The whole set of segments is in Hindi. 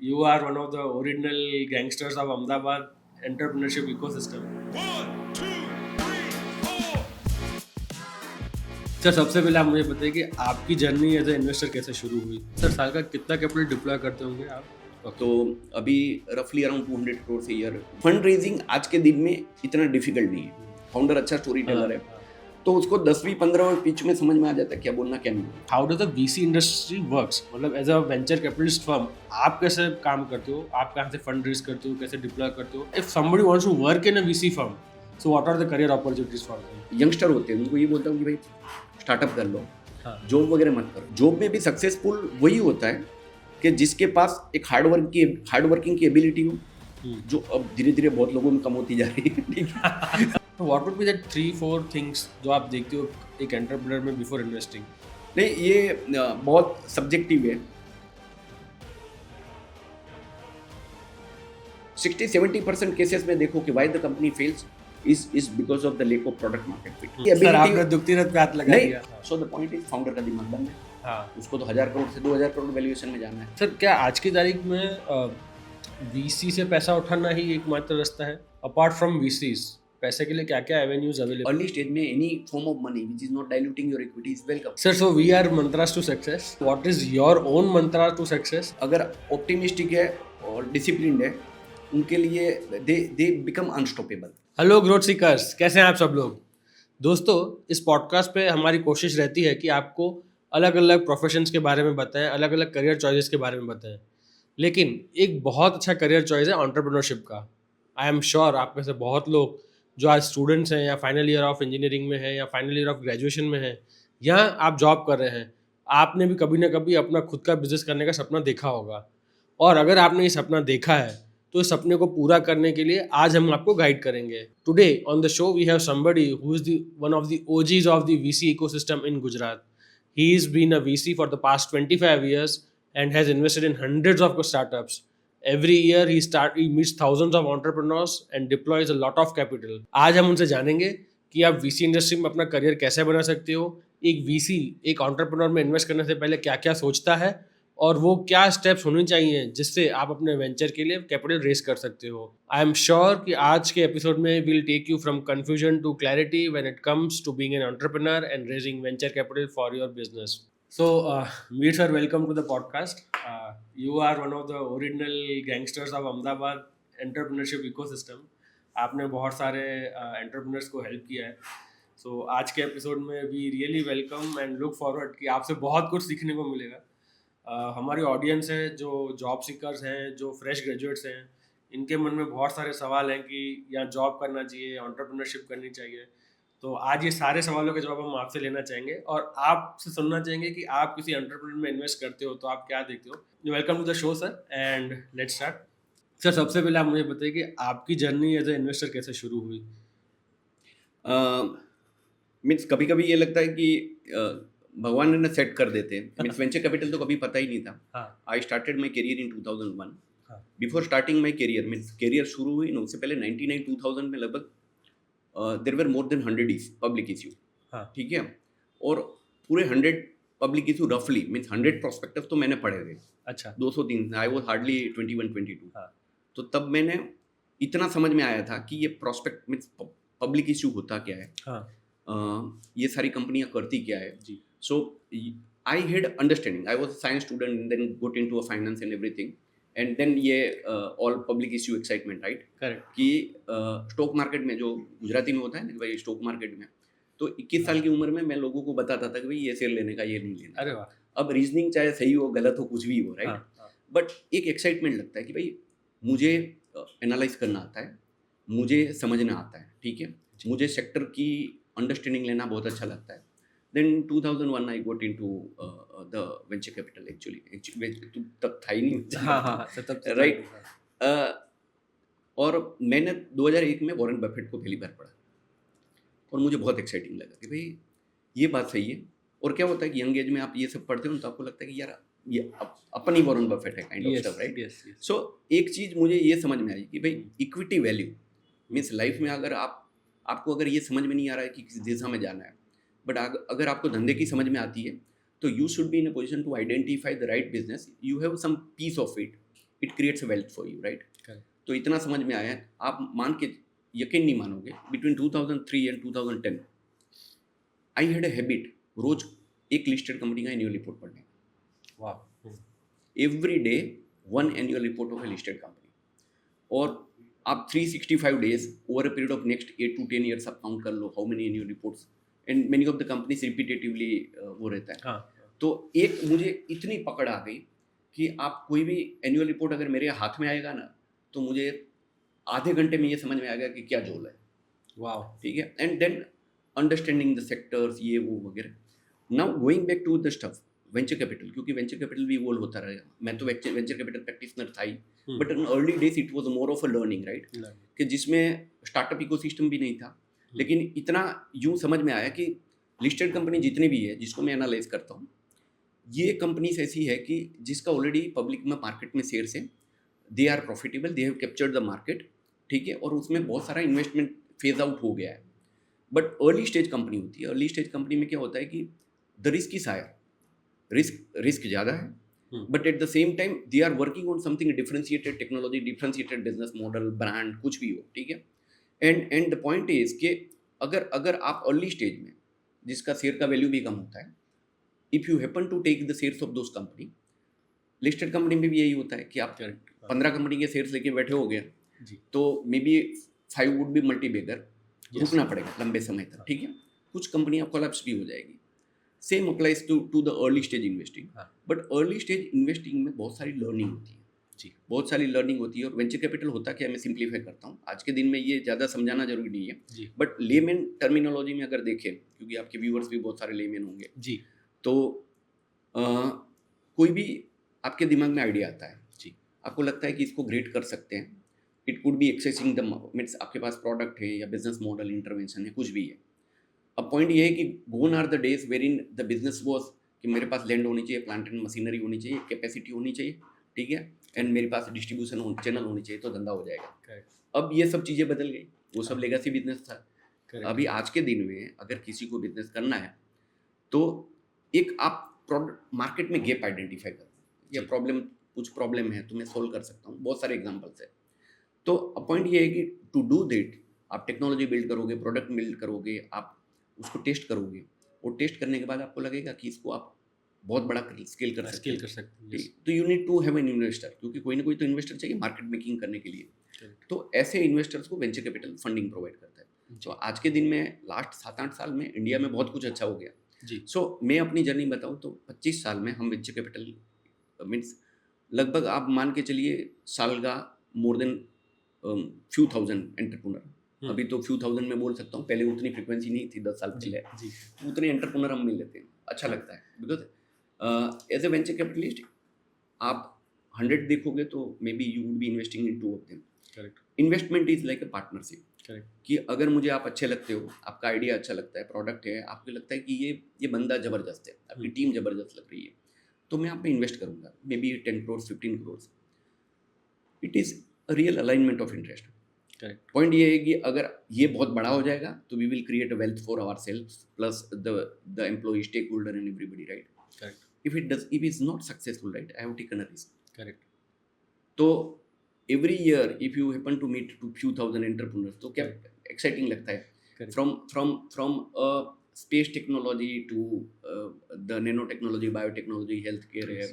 You are one of the original gangsters of Ahmedabad entrepreneurship ecosystem. One, two, three, four. Sir सबसे पहले आप मुझे बताइए कि आपकी जर्नी एज ए इन्वेस्टर कैसे शुरू हुई। सर साल का कितना कैपिटल डिप्लॉय करते होंगे आप? तो अभी रफली अराउंड 200 करोड़ से ईयर फंड रेजिंग आज के दिन में इतना डिफिकल्ट नहीं है। फाउंडर अच्छा स्टोरी टेलर है तो उसको 10वीं 15वीं पिच में समझ में आ जाता है क्या बोलना क्या नहीं। How does the VC industry works? मतलब as a venture capitalist firm आप कैसे काम करते हो? आप कहाँ से फंड रेज करते हो? कैसे डिप्लॉय करते हो? If somebody wants to work in a VC firm, so what are the career opportunities for them? Youngster होते हैं उनको ये बोलता हूँ कि भाई स्टार्टअप कर लो, हाँ। जॉब वगैरह मत करो। जॉब में भी सक्सेसफुल वही होता है कि जिसके पास एक हार्ड वर्किंग की एबिलिटी हो, जो अब धीरे धीरे बहुत लोगों में कम होती जा रही है। ठीक है। तो what would be that 3-4 things जो आप देखते हो एक एंटरप्रेन्योर में बिफोर इन्वेस्टिंग? नहीं ये बहुत सब्जेक्टिव है। 60-70% केसेस में देखो कि why the company fails is because of the lack of product market fit। Sir आपने दुखती रात पे हाथ लगा नहीं, दिया। so the point is founder का दिमाग बंद है। हाँ। उसको तो 1000 करोड़ से 2000 करोड़ वैल्यूएशन में जाना है। सर क्या आज की तारीख में वीसी से पैसा उठाना ही एकमात्र रास्ता है? अपार्ट फ्रॉम वीसीज पैसे के लिए क्या क्या एवेन्यूज अवेलेबल? अर्ली स्टेज में any form of money which is not diluting your equity is welcome. Sir so we are mantras to success. What is your own mantra to success? अगर ऑप्टिमिस्टिक है और डिसिप्लिन्ड है उनके लिए they become unstoppable. Hello growth seekers, कैसे हैं आप सब लोग? दोस्तों इस पॉडकास्ट पे हमारी कोशिश रहती है कि आपको अलग अलग प्रोफेशंस के बारे में बताएं, अलग अलग करियर चॉइसेस के बारे में बताएं। लेकिन एक बहुत अच्छा करियर चॉइस है एंटरप्रेन्योरशिप का। आई एम श्योर आप में से बहुत लोग जो आज स्टूडेंट्स हैं या फाइनल ईयर ऑफ इंजीनियरिंग में हैं या फाइनल ईयर ऑफ ग्रेजुएशन में हैं या आप जॉब कर रहे हैं, आपने भी कभी ना कभी अपना खुद का बिजनेस करने का सपना देखा होगा। और अगर आपने ये सपना देखा है तो इस सपने को पूरा करने के लिए आज हम आपको गाइड करेंगे। Today on the show we have somebody who is the one of the OGs of the VC ecosystem in Gujarat. He has been a VC for the past 25 years and has invested in hundreds of startups. Every year he meets thousands of entrepreneurs and deploys a lot of capital. आज हम उनसे जानेंगे कि आप VC इंडस्ट्री में अपना करियर कैसे बना सकते हो, एक VC एक एंटरप्रेन्योर में इन्वेस्ट करने से पहले क्या क्या सोचता है और वो क्या स्टेप्स होने चाहिए जिससे आप अपने वेंचर के लिए कैपिटल रेज कर सकते हो। आई एम श्योर कि आज के एपिसोड में will take you from confusion to clarity when it comes to being an entrepreneur and raising venture capital for your business. So, Meet sir, welcome to the podcast. You are one of the original gangsters of Ahmedabad entrepreneurship ecosystem. आपने बहुत सारे एंटरप्रेन्योर्स को हेल्प किया है। सो आज के एपिसोड में we really welcome and look forward कि आपसे बहुत कुछ सीखने को मिलेगा। हमारी ऑडियंस है जो जॉब सीकर्स हैं, जो फ्रेश ग्रेजुएट्स हैं, इनके मन में बहुत सारे सवाल हैं कि या जॉब करना चाहिए, एंटरप्रेन्योरशिप करनी चाहिए। तो आज ये सारे सवालों के जवाब हम आपसे लेना चाहेंगे और आपसे सुनना चाहेंगे कि आप किसी एंटरप्रेन्योर में इन्वेस्ट करते हो तो आप क्या देखते हो। Welcome to the show sir and let's start. Sir सबसे पहले आप मुझे बताइए कि आपकी जर्नी एज ए इन्वेस्टर कैसे शुरू हुई? मीन्स कभी कभी ये लगता है कि भगवान ने सेट कर देते हैं। मीन्स वेंचर कैपिटल तो कभी पता ही नहीं था। I started my career in 2001। Before starting my career means career शुरू हुई ना उससे पहले 99-2000 में लगभग देर वर मोर देन 100 पब्लिक इश्यू। ठीक है, और पूरे 100 पब्लिक इशू रफली मीन्स 100 प्रोस्पेक्टस तो मैंने पढ़े थे। अच्छा। 203 आई वॉज हार्डली 21-22। तो तब मैंने इतना समझ में आया था कि ये प्रोस्पेक्ट मीन्स पब्लिक इशू होता क्या है। ये सारी कंपनियां करती क्या है। So I had understanding. I was a science student then got into a finance and everything and then ये all public issue excitement, right? Correct. कि स्टॉक मार्केट में जो गुजराती में होता है ना कि भाई स्टॉक मार्केट में, तो 21 साल की उम्र में मैं लोगों को बताता था कि भाई ये शेयर लेने का, ये नहीं लेना। अरे वाह। अब रीजनिंग चाहे सही हो गलत हो कुछ भी हो, राइट? बट एक एक्साइटमेंट लगता है कि भाई मुझे एनालाइज करना आता है, मुझे समझना आता है, ठीक है, मुझे सेक्टर की अंडरस्टैंडिंग लेना बहुत अच्छा लगता है। Then 2001 I got into the venture capital actually तब था ही नहीं। राइट। और मैंने 2001 में वॉरेन बफेट को पहली बार पढ़ा और मुझे बहुत एक्साइटिंग लगा कि भाई ये बात सही है। और क्या होता है कि यंग एज में आप ये सब पढ़ते हो तो आपको लगता है कि यार ये अपन ही वॉरेन बफेट है काइंड ऑफ स्टफ, राइट? सो एक चीज़ मुझे ये समझ में आई कि भाई इक्विटी वैल्यू मीन्स लाइफ में अगर आपको अगर ये समझ में नहीं आ रहा है कि किस दिशा में जाना है, बट अगर आपको धंधे की समझ में आती है तो you should be in a position to identify the right business. You have some piece of it it creates wealth for you, right? Correct. तो इतना समझ में आया, आप मान के यकीन नहीं मानोगे, between 2003 and 2010 I had a habit रोज एक लिस्टेड कंपनी का एनुअल रिपोर्ट पढ़ने का। वाह। Every day one annual report of a listed company. और आप 365 days over a period of next 8 to 10 years आप काउंट कर लो how many annual reports, and many of the companies repetitively वो रहता है। हाँ। तो एक मुझे इतनी पकड़ आ गई कि आप कोई भी एनुअल रिपोर्ट अगर मेरे हाथ में आएगा ना, तो मुझे आधे घंटे में ये समझ में आ गया कि क्या जोल है। वाह। ठीक है, and then understanding the sectors, ये वो वगैरह। Now going back to the stuff venture capital, क्योंकि वेंचर कैपिटल भी इवॉल्व होता रहेगा। मैं तो वेंचर कैपिटल प्रैक्टिशनर था ही, but in early days it was more of a learning, right? कि जिसमें स्टार्टअप इकोसिस्टम भी नहीं था, लेकिन इतना यूं समझ में आया कि लिस्टेड कंपनी जितनी भी है जिसको मैं एनालाइज करता हूँ, ये कंपनीज ऐसी है कि जिसका ऑलरेडी पब्लिक में मार्केट में शेयर्स है, they are profitable, they have captured the market, ठीक है, और उसमें बहुत सारा इन्वेस्टमेंट फेज आउट हो गया है। बट अर्ली स्टेज कंपनी होती है, अर्ली स्टेज कंपनी में क्या होता है कि the risk is higher, risk ज़्यादा है, but at the same time they are working on something differentiated technology, differentiated business model, brand, कुछ भी हो, ठीक है। एंड द पॉइंट इज कि अगर आप अर्ली स्टेज में, जिसका शेयर का वैल्यू भी कम होता है, if you happen to take the shares of those company, listed company में भी यही होता है कि आप 15 कंपनी के शेयर्स लेके बैठे हो गए, तो maybe 5 would be multibagger, रुकना पड़ेगा लंबे समय तक, ठीक है। कुछ कंपनियां कोलैप्स भी हो जाएगी। Same applies to the early stage investing. But early stage investing में बहुत सारी लर्निंग होती है जी, बहुत सारी लर्निंग होती है। और वेंचर कैपिटल होता क्या, मैं सिंप्लीफाई करता हूँ, आज के दिन में ये ज़्यादा समझाना जरूरी नहीं है, बट लेमैन टर्मिनोलॉजी में अगर देखें, क्योंकि आपके व्यूअर्स भी बहुत सारे लेमैन होंगे जी, तो कोई भी आपके दिमाग में आइडिया आता है जी, आपको लगता है कि इसको ग्रेड कर सकते हैं, it could B accessing the means, आपके पास प्रोडक्ट है या बिजनेस मॉडल, इंटरवेंशन है, कुछ भी है। अब पॉइंट ये है कि gone are the days where in the business was कि मेरे पास लैंड होनी चाहिए, प्लांट एंड मशीनरी होनी चाहिए, कैपेसिटी होनी चाहिए, ठीक है, एंड मेरे पास डिस्ट्रीब्यूशन चैनल होनी चाहिए, तो धंधा हो जाएगा। अब ये सब चीज़ें बदल गई, वो सब लेगेसी बिजनेस था। अभी आज के दिन में अगर किसी को बिजनेस करना है, तो एक आप प्रोडक्ट मार्केट में गैप आइडेंटिफाई करो, या प्रॉब्लम, कुछ प्रॉब्लम है तो मैं सोल्व कर सकता हूँ, बहुत सारे एग्जाम्पल्स है। तो पॉइंट ये है कि टू डू दैट आप टेक्नोलॉजी बिल्ड करोगे, प्रोडक्ट बिल्ड करोगे, आप उसको टेस्ट करोगे, और टेस्ट करने के बाद आपको लगेगा कि इसको आप बहुत बड़ा स्केल कर सकते हैं, तो you need to have an investor, क्योंकि कोई ना कोई तो इन्वेस्टर चाहिए मार्केट मेकिंग करने के लिए। तो ऐसे इन्वेस्टर्स को वेंचर कैपिटल फंडिंग प्रोवाइड करता है। तो आज के दिन में लास्ट 7-8 साल में इंडिया में बहुत कुछ अच्छा हो गया जी। सो मैं अपनी जर्नी बताऊँ तो 25 साल में हम वेंचर कैपिटल मीन्स लगभग आप मान के चलिए साल का more than few thousand entrepreneur, अभी तो फ्यू थाउजेंड में बोल सकता हूँ, पहले उतनी फ्रीक्वेंसी नहीं थी 10 साल पहले, उतने एंटरप्रेन्योर हम मिल लेते हैं, अच्छा लगता है। Because as a venture capitalist आप 100 देखोगे तो maybe you would be investing in 2 of them. Correct, investment is like a partnership. Correct, कि अगर मुझे आप अच्छे लगते हो, आपका आइडिया अच्छा लगता है, प्रोडक्ट है, आपको लगता है कि ये बंदा ज़बरदस्त है, आपकी टीम ज़बरदस्त लग रही है, तो मैं आप पे इन्वेस्ट करूँगा, may be 10 crore 15 crore. It is a real alignment of interest. Correct, point ये है कि अगर ये बहुत बड़ा हो जाएगा तो we will create a wealth for ourself plus the employee, stakeholder and everybody, right? Correct, if is not successful, right, I have taken a risk. Correct, तो every year if you happen to meet to few thousand entrepreneurs, तो क्या एक्साइटिंग लगता है। From space technology to the nano technology, biotechnology, health care है,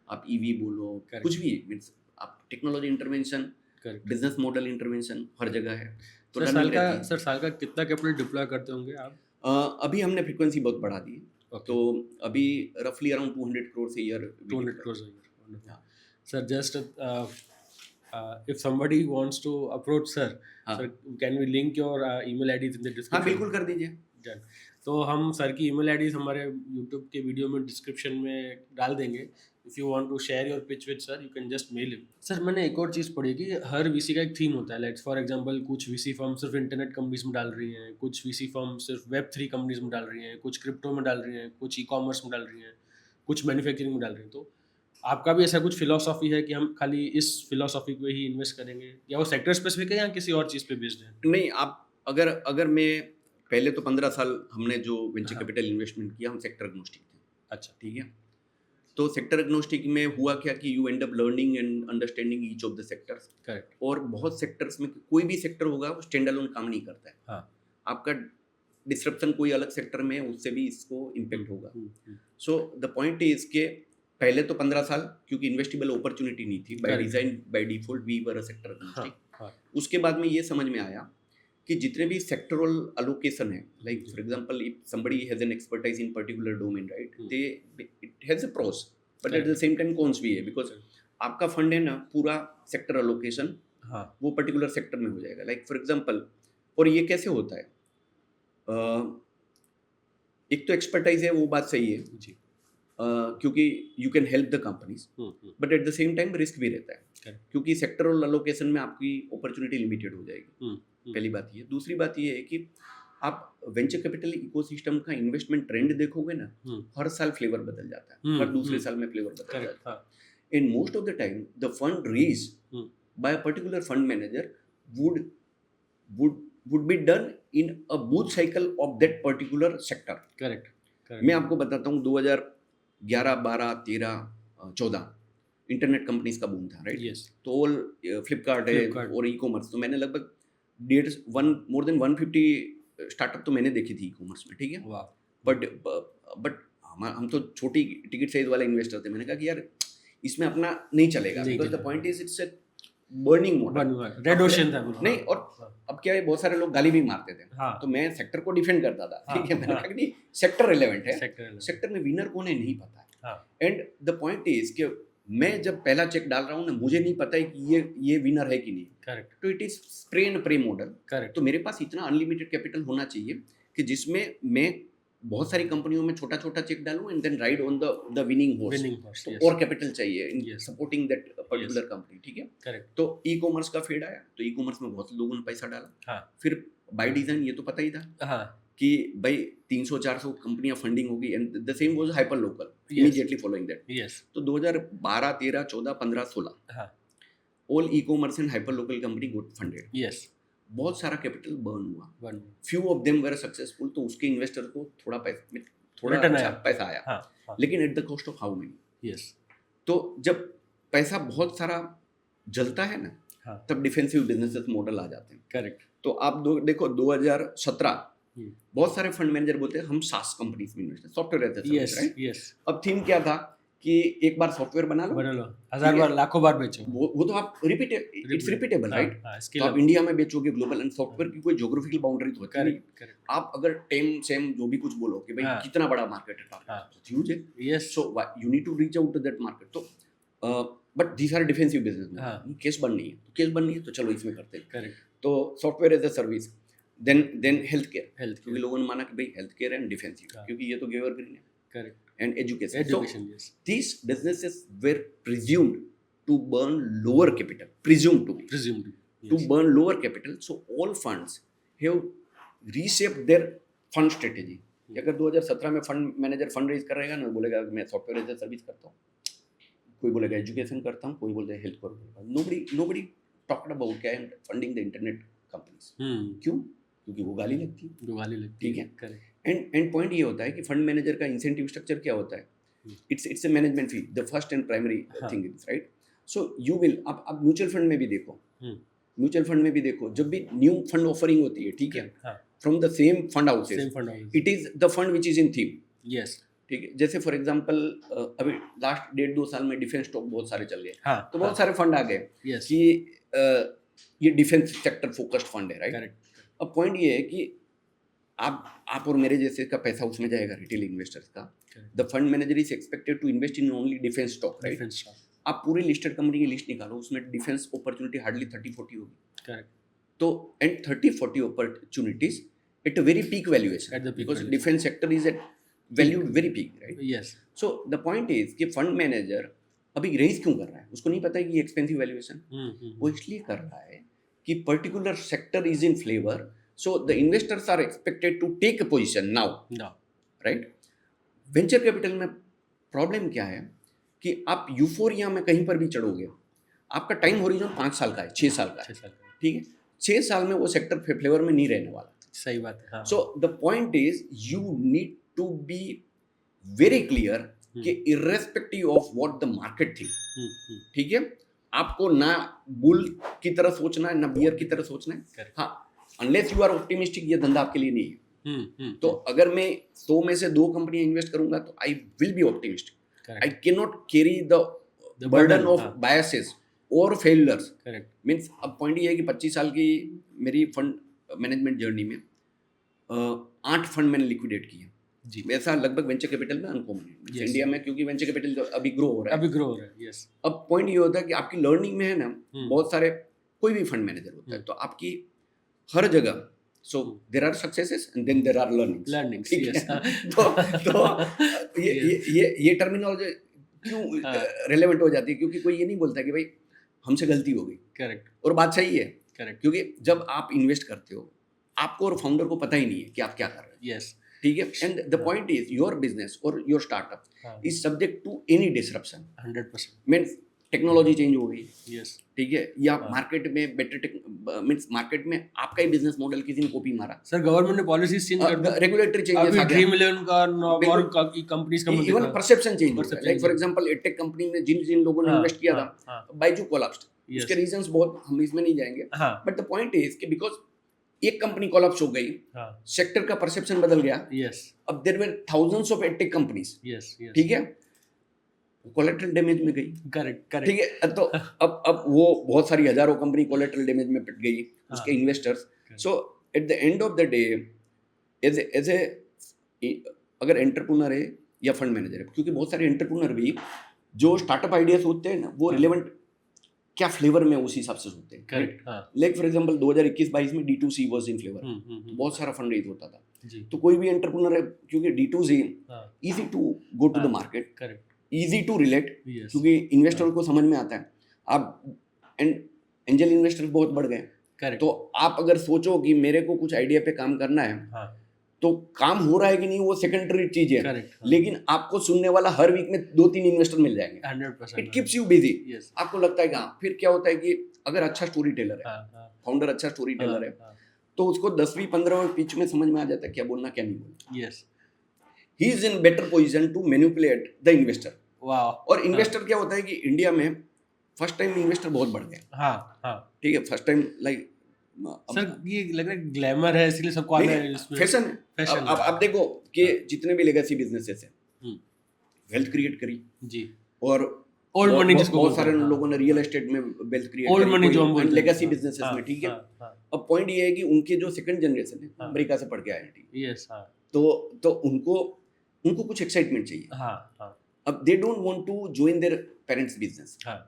आप ईवी बोलो, कुछ भी मीन्स आप technology intervention, business model intervention हर जगह है। तो साल का कितना कैपिटल डिप्लॉय करते होंगे आप? अभी हमने फ्रीक्वेंसी बहुत बढ़ा दी है, तो अभी रफली अराउंड 200 करोड़ से year. 200 crore a year. Sir, just if somebody wants to approach sir, sir, can we link your email IDs in the description? हाँ, बिल्कुल कर दीजिए। तो हम सर की ईमेल आईडीज हमारे यूट्यूब के वीडियो में डिस्क्रिप्शन में डाल देंगे। If you want to share your pitch with sir, you can just mail him. Sir, मैंने एक और चीज़ पढ़ी कि हर वीसी का एक थीम होता है। लाइक फॉर एग्जांपल, कुछ वीसी फर्म सिर्फ इंटरनेट कंपनीज में डाल रही हैं, कुछ वीसी फर्म सिर्फ वेब3 कंपनीज में डाल रही हैं, कुछ क्रिप्टो में डाल रही हैं, कुछ ई कॉमर्स में डाल रही हैं, कुछ मैन्युफैक्चरिंग में डाल रही हैं। तो आपका भी ऐसा कुछ फिलॉसफी है कि हम खाली इस फिलॉसफी को ही इन्वेस्ट करेंगे, या वो सेक्टर स्पेसिफिक है या किसी और चीज़ पे बेस्ड है? नहीं, आप अगर मैं पहले तो 15 साल हमने जो वेंचर कैपिटल इन्वेस्टमेंट किया, हम सेक्टर एग्नोस्टिक थे। अच्छा, ठीक है। तो सेक्टर एग्नोस्टिक में हुआ क्या कि you and up learning and understanding each of the sectors. Correct. और बहुत सेक्टर्स में कोई भी सेक्टर होगा वो स्टैंड अलोन काम नहीं करता है। हाँ। आपका डिस्ट्रप्शन कोई अलग सेक्टर में है उससे भी इसको इम्पेक्ट होगा। सो द पॉइंट इज के पहले तो 15 साल क्योंकि इन्वेस्टेबल अपॉर्चुनिटी नहीं थी, by design by default we were a sector agnostic. उसके बाद में ये समझ में आया कि जितने भी सेक्टरल अलोकेशन है, like for example if somebody has an expertise in particular domain, right, they it has a pros but at the same time cons भी है, बिकॉज आपका फंड है ना पूरा सेक्टर अलोकेशन वो पर्टिकुलर सेक्टर में हो जाएगा। लाइक फॉर एग्जांपल, और ये कैसे होता है, एक तो एक्सपर्टाइज है वो बात सही है जी, क्योंकि you can help the companies, but at the same time risk भी रहता है क्योंकि सेक्टरल अलोकेशन में आपकी अपॉर्चुनिटी लिमिटेड हो जाएगी। पहली बात ये। दूसरी बात ये है कि आप वेंचर कैपिटल इकोसिस्टम का इन्वेस्टमेंट ट्रेंड देखोगे ना, हर साल फ्लेवर बदल जाता है, हर दूसरे साल में फ्लेवर बदल जाता है। In most of the time the fund raise by a particular fund manager would be done in a boom cycle of that particular sector. Correct. मैं आपको बताता हूँ 2011, 12, 13, 14 इंटरनेट कंपनीज का बूम था, राइट? Yes. तो ऑल फ्लिपकार्ट है और ई कॉमर्स, तो मैंने लगभग मोर देन 150 स्टार्टअप तो मैंने देखी थी ई कॉमर्स में, ठीक है? बट हम तो छोटी टिकट साइज वाले इन्वेस्टर थे। मैंने कहा कि यार इसमें अपना नहीं चलेगा, because the point is it's burning model, red ocean था नहीं। और अब क्या है, बहुत सारे लोग गाली भी मारते थे। तो मैं सेक्टर को डिफेंड करता था, ठीक है? मैंने कहा कि सेक्टर रिलेवेंट है, सेक्टर में विनर कौन है नहीं पता है। एंड द पॉइंट इज कि मैं जब पहला चेक डाल रहा हूँ ना, मुझे नहीं पता है कि ये विनर है कि नहीं। करेक्ट। तो it is spray and pray model. Correct. तो मेरे पास इतना अनलिमिटेड कैपिटल होना चाहिए कि जिसमें मैं बहुत सारी कंपनियों में छोटा छोटा चेक डालूं and then ride on the winning horse. तो और कैपिटल चाहिए in supporting that particular company, ठीक है? करेक्ट। तो ई कॉमर्स का फेड आया, तो ई कॉमर्स में बहुत लोगों ने पैसा डाला। फिर बाय डिजाइन ये तो पता ही था कि भाई 300-400 कंपनियां फंडिंग होगी, and the same was hyper local immediately following that. तो 2012, 13, 14, 15, 16 all e commerce and hyper local company got funded. बहुत सारा कैपिटल बर्न हुआ, few of them were successful, तो उसके इन्वेस्टर को थोड़ा पैसा आया, लेकिन at the cost of how many. तो जब पैसा बहुत सारा जलता है ना, तब डिफेंसिव बिजनेसेस मॉडल आ जाते हैं। करेक्ट। तो आप देखो 2017 बहुत सारे फंड मैनेजर बोलते हैं हम सास कंपनीज में invest, software as a service, right? अब थीम क्या था कि एक बार सॉफ्टवेयर बना लो, 1000 बार, लाखों बार बेचो, वो तो आप इट्स रिपीटेबल, राइट? तो आप इंडिया में बेचोगे ग्लोबल, एंड सॉफ्टवेयर की कोई ज्योग्राफिकल बाउंड्री तो होती नहीं। आप अगर टेम सेम जो भी कुछ बोलो कि भाई कितना बड़ा मार्केट है, ह्यूज है, so you need to reach out to that market. तो but these are defensive business, case बन नहीं है, तो चलो इसमें करते हैं। करेक्ट। तो software as a service, then health care, क्योंकि लोगों ने माना कि भाई हेल्थ केयर एंड डिफेंसिव, क्योंकि ये तो एवरग्रीन है। Correct. And education. Yes. These businesses were presumed to burn lower capital. Presumed to. Yes. To burn lower capital. So all funds have reshaped their fund strategy. अगर 2017 में फंड मैनेजर फंड रेज कर रहेगा ना, बोलेगा मैं सॉफ्टवेयर एज अ सर्विस करता हूँ, कोई बोलेगा एजुकेशन करता हूँ, कोई बोलेगा हेल्थ कर। nobody talked about क्या फंडिंग द इंटरनेट कंपनीज। क्यों? क्योंकि वो गाली लगती, ठीक है? एंड पॉइंट ये होता है कि फंड मैनेजर का इंसेंटिव स्ट्रक्चर क्या होता है? It's a management fee, the first and primary thing is, right? So you will, आप म्यूचुअल फंड में भी देखो, जब भी न्यू फंड ऑफरिंग होती है, ठीक है, from the same fund houses, it is the fund which is in theme. Yes, ठीक है? जैसे फॉर एग्जांपल अभी लास्ट 1.5-2 साल में डिफेंस स्टॉक बहुत सारे चल गए, तो बहुत सारे फंड आ गए कि ये डिफेंस सेक्टर फोकस्ड फंड है, राइट? अब पॉइंट ये है कि आप और मेरे जैसे का पैसा उसमें जाएगा, रिटेल इन्वेस्टर्स का। The fund manager is expected to invest in only defence stock, right? आप पूरी लिस्टेड कंपनी की लिस्ट निकालो, उसमें डिफेंस अपॉर्चुनिटी हार्डली 30-40 होगी। करेक्ट। तो and 30-40 opportunities at a very peak valuation, because defence sector is at valued very peak, right? Yes. So the point is कि फंड मैनेजर अभी रेज क्यों कर रहा है? उसको नहीं पता है कि ये एक्सपेंसिव वैल्यूएशन, वो इसलिए कर रहा है कि particular sector is in flavour, so the investors are expected to take a position now, right? Venture capital में प्रॉब्लम क्या है कि आप यूफोरिया में कहीं पर भी चढ़ोगे, आपका टाइम होरिजन 5 साल का है, 6 साल का है, ठीक है? 6 साल में वो सेक्टर फ्लेवर में नहीं रहने वाला। सही बात है। So the point is you need to be very clear कि irrespective of what the market थी, ठीक है, आपको ना बुल की तरह सोचना है ना बियर की तरह सोचना है। Correct. हाँ, अनलेस यू आर ऑप्टिमिस्टिक, ये धंधा आपके लिए नहीं है। तो अगर मैं 100 में से 2 कंपनियां इन्वेस्ट करूंगा तो I will be optimistic. I can not carry the The burden burden, of हाँ. बायसेस और फेलियर्स। करेक्ट, मीन्स अब पॉइंट ये है कि 25 साल की मेरी फंड मैनेजमेंट जर्नी में 8 फंड मैंने लिक्विडेट किए। जी, ऐसा लगभग वेंचर कैपिटल में अनकॉमन है Yes. इंडिया में, क्योंकि वेंचर कैपिटल अभी ग्रो हो रहा है। अभी ग्रो हो रहा है, यस, अब पॉइंट ये होता है कि आपकी लर्निंग में है ना, बहुत सारे कोई भी फंड मैनेजर होता है हम्म. तो आपकी हर जगह so there are successes and then there are learnings. Learnings, ठीक यस, है? तो ये टर्मिनोलॉजी क्यों हाँ. रिलेवेंट हो जाती है, क्योंकि कोई ये नहीं बोलता कि भाई हमसे गलती हो गई, करेक्ट, और बात सही है, करेक्ट, क्योंकि जब आप इन्वेस्ट करते हो आपको और फाउंडर को पता ही नहीं है कि आप क्या कर रहे हैं। यस, ठीक है, and the point is your business और your startup is subject to any disruption. 100%, means technology change हो गई, यस, ठीक है, या हाँ. मार्केट में बेटर मीन्स मार्केट में आपका ही बिजनेस मॉडल किसी ने कॉपी मारा, सर गवर्नमेंट ने पॉलिसीज चेंज कर दी, रेगुलेटरी चेंजेस अभी आ गया, ड्रीम इलेवन का और बिल्कुल. कंपनीज का इवन परसेप्शन चेंज हो गया। Perception like for change. Example edtech company में जिन जिन लोगों ने इन्वेस्ट किया था, बाइजू कोलैप्स्ड, यस, उसके रीजंस बहुत, हम इसमें नहीं जाएंगे, हाँ, बट द पॉइंट इज कि बिकॉज एक कंपनी कोलैप्स हो गई, हाँ, सेक्टर का परसेप्शन बदल गया, यस, अब there were thousands of edtech companies, yes, yes, ठीक है, कोलेटरल डैमेज में गई, करेक्ट, ठीक करेक्ट, है, तो अब वो बहुत सारी हजारों कंपनी कोलेटरल डैमेज में पिट गई, उसके investors. So at the end of the day as a अगर एंटरप्रेन्योर है या फंड मैनेजर है, क्योंकि बहुत सारे एंटरप्रेन्योर भी जो स्टार्टअप आइडियाज होते हैं ना, वो रिलेवेंट क्या फ्लेवर में उस हिसाब से होते हैं। करेक्ट, हाँ, लाइक फॉर एग्जांपल 2021-22 में D2C वाज इन फ्लेवर, बहुत सारा फंड रेज होता था, जी, तो कोई भी एंटरप्रेन्योर है, क्योंकि D2C हाँ, easy to go to the हाँ. Market, correct, easy to relate, yes, क्योंकि इन्वेस्टर को समझ में आता है। आप एंजल इन्वेस्टर्स बहुत बढ़ गए, करेक्ट, तो आप अगर सोचो कि मेरे को कुछ आइडिया पे काम करना है, हाँ, तो काम हो रहा है कि नहीं वो सेकेंडरी चीज है, करेक्ट, लेकिन आपको सुनने वाला हर वीक में 2-3 इन्वेस्टर मिल जाएंगे। 100%, it keeps you busy. Yes, आपको लगता है कि हाँ, फिर क्या होता है कि अगर अच्छा स्टोरी टेलर है, हाँ, हाँ, फाउंडर अच्छा स्टोरी टेलर है, हाँ, तो उसको 10वीं 15वीं पिच में समझ में आ जाता है क्या बोलना क्या नहीं बोलना। Yes, he is in better position to manipulate the investor. वाह, और इन्वेस्टर क्या होता है कि इंडिया में फर्स्ट टाइम इन्वेस्टर बहुत बढ़ गए, हाँ, हाँ, ठीक है, फर्स्ट टाइम लाइक सर ये लग रहा है ग्लैमर है इसलिए सबको आना है इसमें, फैशन है। Fashion अब है। आप देखो कि जितने भी लेगेसी बिजनेसेस हैं, हम्म, वेल्थ क्रिएट करी, जी, और ओल्ड मनी जिसको बहुत बोलते सारे हैं, हाँ, लोगों ने रियल एस्टेट में वेल्थ क्रिएट ओल्ड मनी जो हम बोलते हैं, लेगेसी हाँ, बिजनेसेस हाँ, में, ठीक है। हाँ, हाँ, अब पॉइंट ये है कि उनके जो सेकंड जनरेशन है, हाँ. अमेरिका से पढ़ के आए हैं, ठीक है, यस, हाँ, तो उनको कुछ एक्साइटमेंट चाहिए। हाँ, हाँ, अब they don't want to join their parents business, हाँ,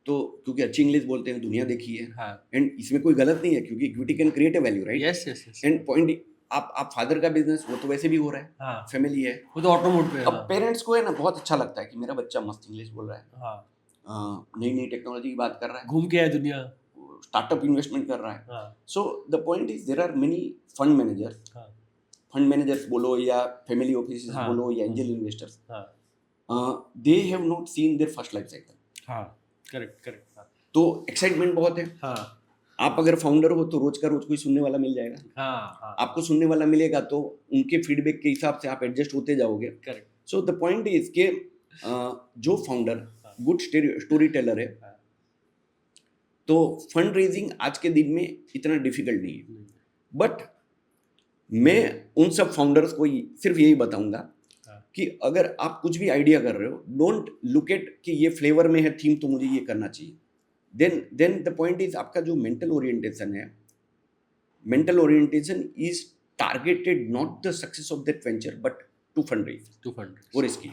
तो क्योंकि अच्छी इंग्लिश बोलते हैं, दुनिया देखी है, हाँ, एंड इसमें कोई गलत नहीं है, क्योंकि equity can create a value, right. Yes, yes, yes, and point आप फादर का बिजनेस वो तो वैसे भी हो रहा है, हाँ, फैमिली है, वो तो ऑटोमोट पे है, अब हाँ, पेरेंट्स को है ना बहुत अच्छा लगता है कि मेरा बच्चा मस्त इंग्लिश बोल रहा है, हाँ, नई नई टेक्नोलॉजी की बात कर रहा है, घूम के आए दुनिया, स्टार्टअप इन्वेस्टमेंट कर रहा है। हाँ, so the point is there are many fund managers, हाँ, फंड मैनेजर्स बोलो या फैमिली ऑफिस हाँ, बोलो या एंजल इन्वेस्टर्स, हाँ, they have not seen their first life cycle, हाँ, करेक्ट, करेक्ट, हाँ, तो एक्साइटमेंट बहुत है। हाँ, आप अगर फाउंडर हो तो रोज का रोज कोई सुनने वाला मिल जाएगा, हाँ, हाँ, आपको सुनने वाला मिलेगा, तो उनके फीडबैक के हिसाब से आप एडजस्ट होते जाओगे। Correct, so the point is के जो फाउंडर गुड स्टोरी टेलर है, हाँ, तो फंड रेजिंग आज के दिन में इतना डिफिकल्ट नहीं है। बट मैं उन सब फाउंडर्स को सिर्फ यही बताऊंगा हाँ, कि अगर आप कुछ भी आइडिया कर रहे हो, डोंट लुक एट कि ये फ्लेवर में है थीम तो मुझे ये करना चाहिए। देन द पॉइंट इज आपका जो मेंटल ओरिएंटेशन है, mental orientation is targeted not the success of that venture but to fund raise to fund और इसकी।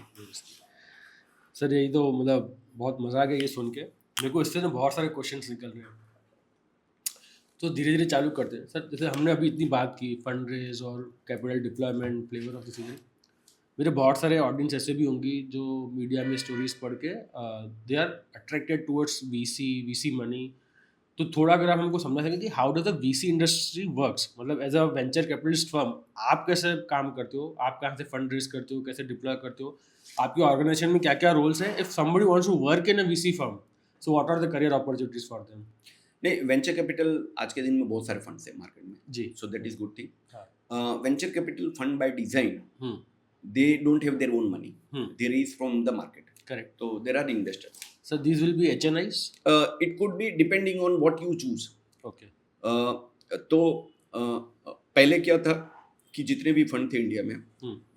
सर यही तो मतलब बहुत मजा आ गया ये सुन के, मेरे को इससे ना बहुत सारे क्वेश्चंस निकल रहे हैं, तो धीरे धीरे चालू करते हैं। सर जैसे हमने अभी इतनी बात की फंड रेज और capital deployment, flavour of the season, मेरे बहुत सारे ऑडियंस ऐसे भी होंगी जो मीडिया में स्टोरीज पढ़ के they are attracted towards VC money. तो थोड़ा अगर आप हमको समझा सकें कि how does the VC industry works, मतलब as a venture capitalist firm आप कैसे काम करते हो, आप कहाँ से फंड रेज करते हो, कैसे डिप्लॉय करते हो, आपकी ऑर्गेनाइजेशन में क्या क्या रोल्स हैं, if somebody wants to work in a VC firm, so what are the career opportunities for them? नहीं, वेंचर कैपिटल आज के दिन में बहुत सारे फंड्स हैं मार्केट में जी, so that is good thing. हाँ, venture capital fund by design they don't have their own money. Hmm. They raise from the market. Correct. So there are investors. So these will be HNIs? It could be depending on what you choose. Okay. तो पहले क्या था कि जितने भी फंड थे इंडिया में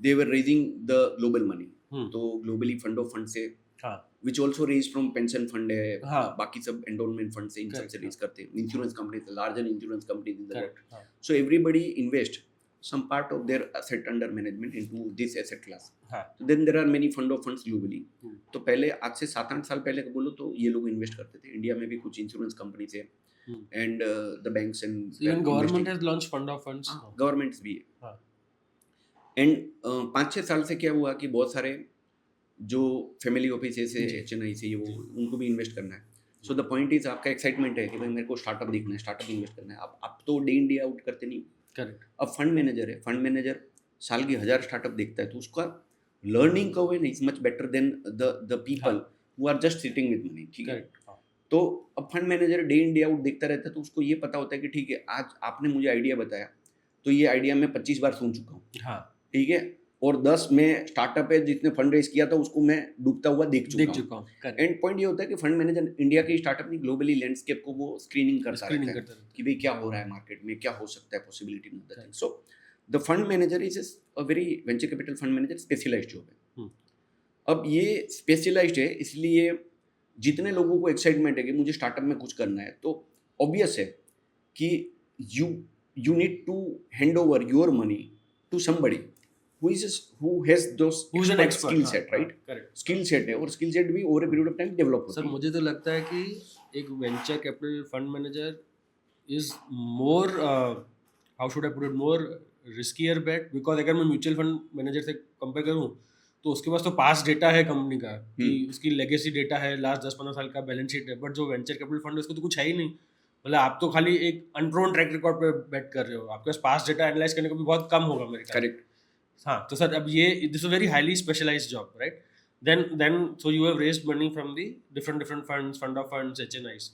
they were raising the global money. तो ग्लोबली फंड ऑफ फंड से हाँ. Which also raise from pension fund है. हाँ. बाकी सब एंडोनमेंट फंड से इन सब से रेज करते हैं. Insurance companies, larger insurance companies in the Correct. World. So everybody invest some part of their asset under management into this asset class. हाँ. So then there are many fund of funds globally. तो पहले आज से 7-8 साल पहले का बोलो तो ये लोग इन्वेस्ट करते थे. इंडिया में भी कुछ इंश्योरेंस कंपनीज है and the banks and Even government has launched fund of funds. Governments भी है. हाँ. एंड 5-6 साल से क्या हुआ कि बहुत सारे जो फैमिली ऑफिस से HNI से वो उनको भी इन्वेस्ट करना है. सो द पॉइंट इज आपका एक्साइटमेंट है कि भाई मेरे को स्टार्टअप देखना है, स्टार्टअप इन्वेस्ट करना है. आप तो डे इन डे आउट करते नहीं. Correct. अब फंड मैनेजर है, फंड मैनेजर साल की 1000 स्टार्टअप देखता है तो उसका लर्निंग कर्व है is much better than the people who are just sitting with money. ठीक है. तो अब fund manager day in day out देखता रहता है तो उसको ये पता होता है कि ठीक है आज आपने मुझे आइडिया बताया तो ये आइडिया मैं 25 बार सुन चुका हूँ. हाँ. ठीक है. और 10 में स्टार्टअप है जिसने फंड रेज किया था उसको मैं डूबता हुआ देख चुका हूँ. एंड पॉइंट ये होता है कि फंड मैनेजर इंडिया के स्टार्टअप की ग्लोबली लैंडस्केप को वो स्क्रीनिंग करता रहता है कि भाई क्या हो रहा है मार्केट में, क्या हो सकता है possibility in the thing. So the fund manager is a very venture capital fund manager specialised job है. अब ये स्पेशलाइज्ड है इसलिए जितने लोगों को एक्साइटमेंट है कि मुझे स्टार्टअप में कुछ करना है तो ऑब्वियस है कि you need to hand over your money to somebody who has those who's an expert skill set, right? Correct. Skill set है और skill set भी over a period of time develop होती है. सर मुझे तो लगता है कि एक venture capital fund manager is more how should I put it more riskier bet because अगर मैं म्यूचुअल फंड मैनेजर से कंपेयर करूं तो उसके पास तो पास डेटा है कंपनी का कि उसकी लेगेसी डेटा है, लास्ट 10-15 साल का बैलेंस शीट है. बट जो वेंचर कैपिटल फंड है उसको तो कुछ है ही नहीं. मतलब आप तो खाली एक अनप्रोन ट्रैक रिकॉर्ड पे बेट कर रहे हो. आपके पास पास डेटा एनालाइज करने को भी बहुत कम होगा मेरे ख्याल. करेक्ट. हाँ. तो सर अब ये this is very highly specialised job, right? Then so you have raised money from the different funds, fund of funds, HNIs.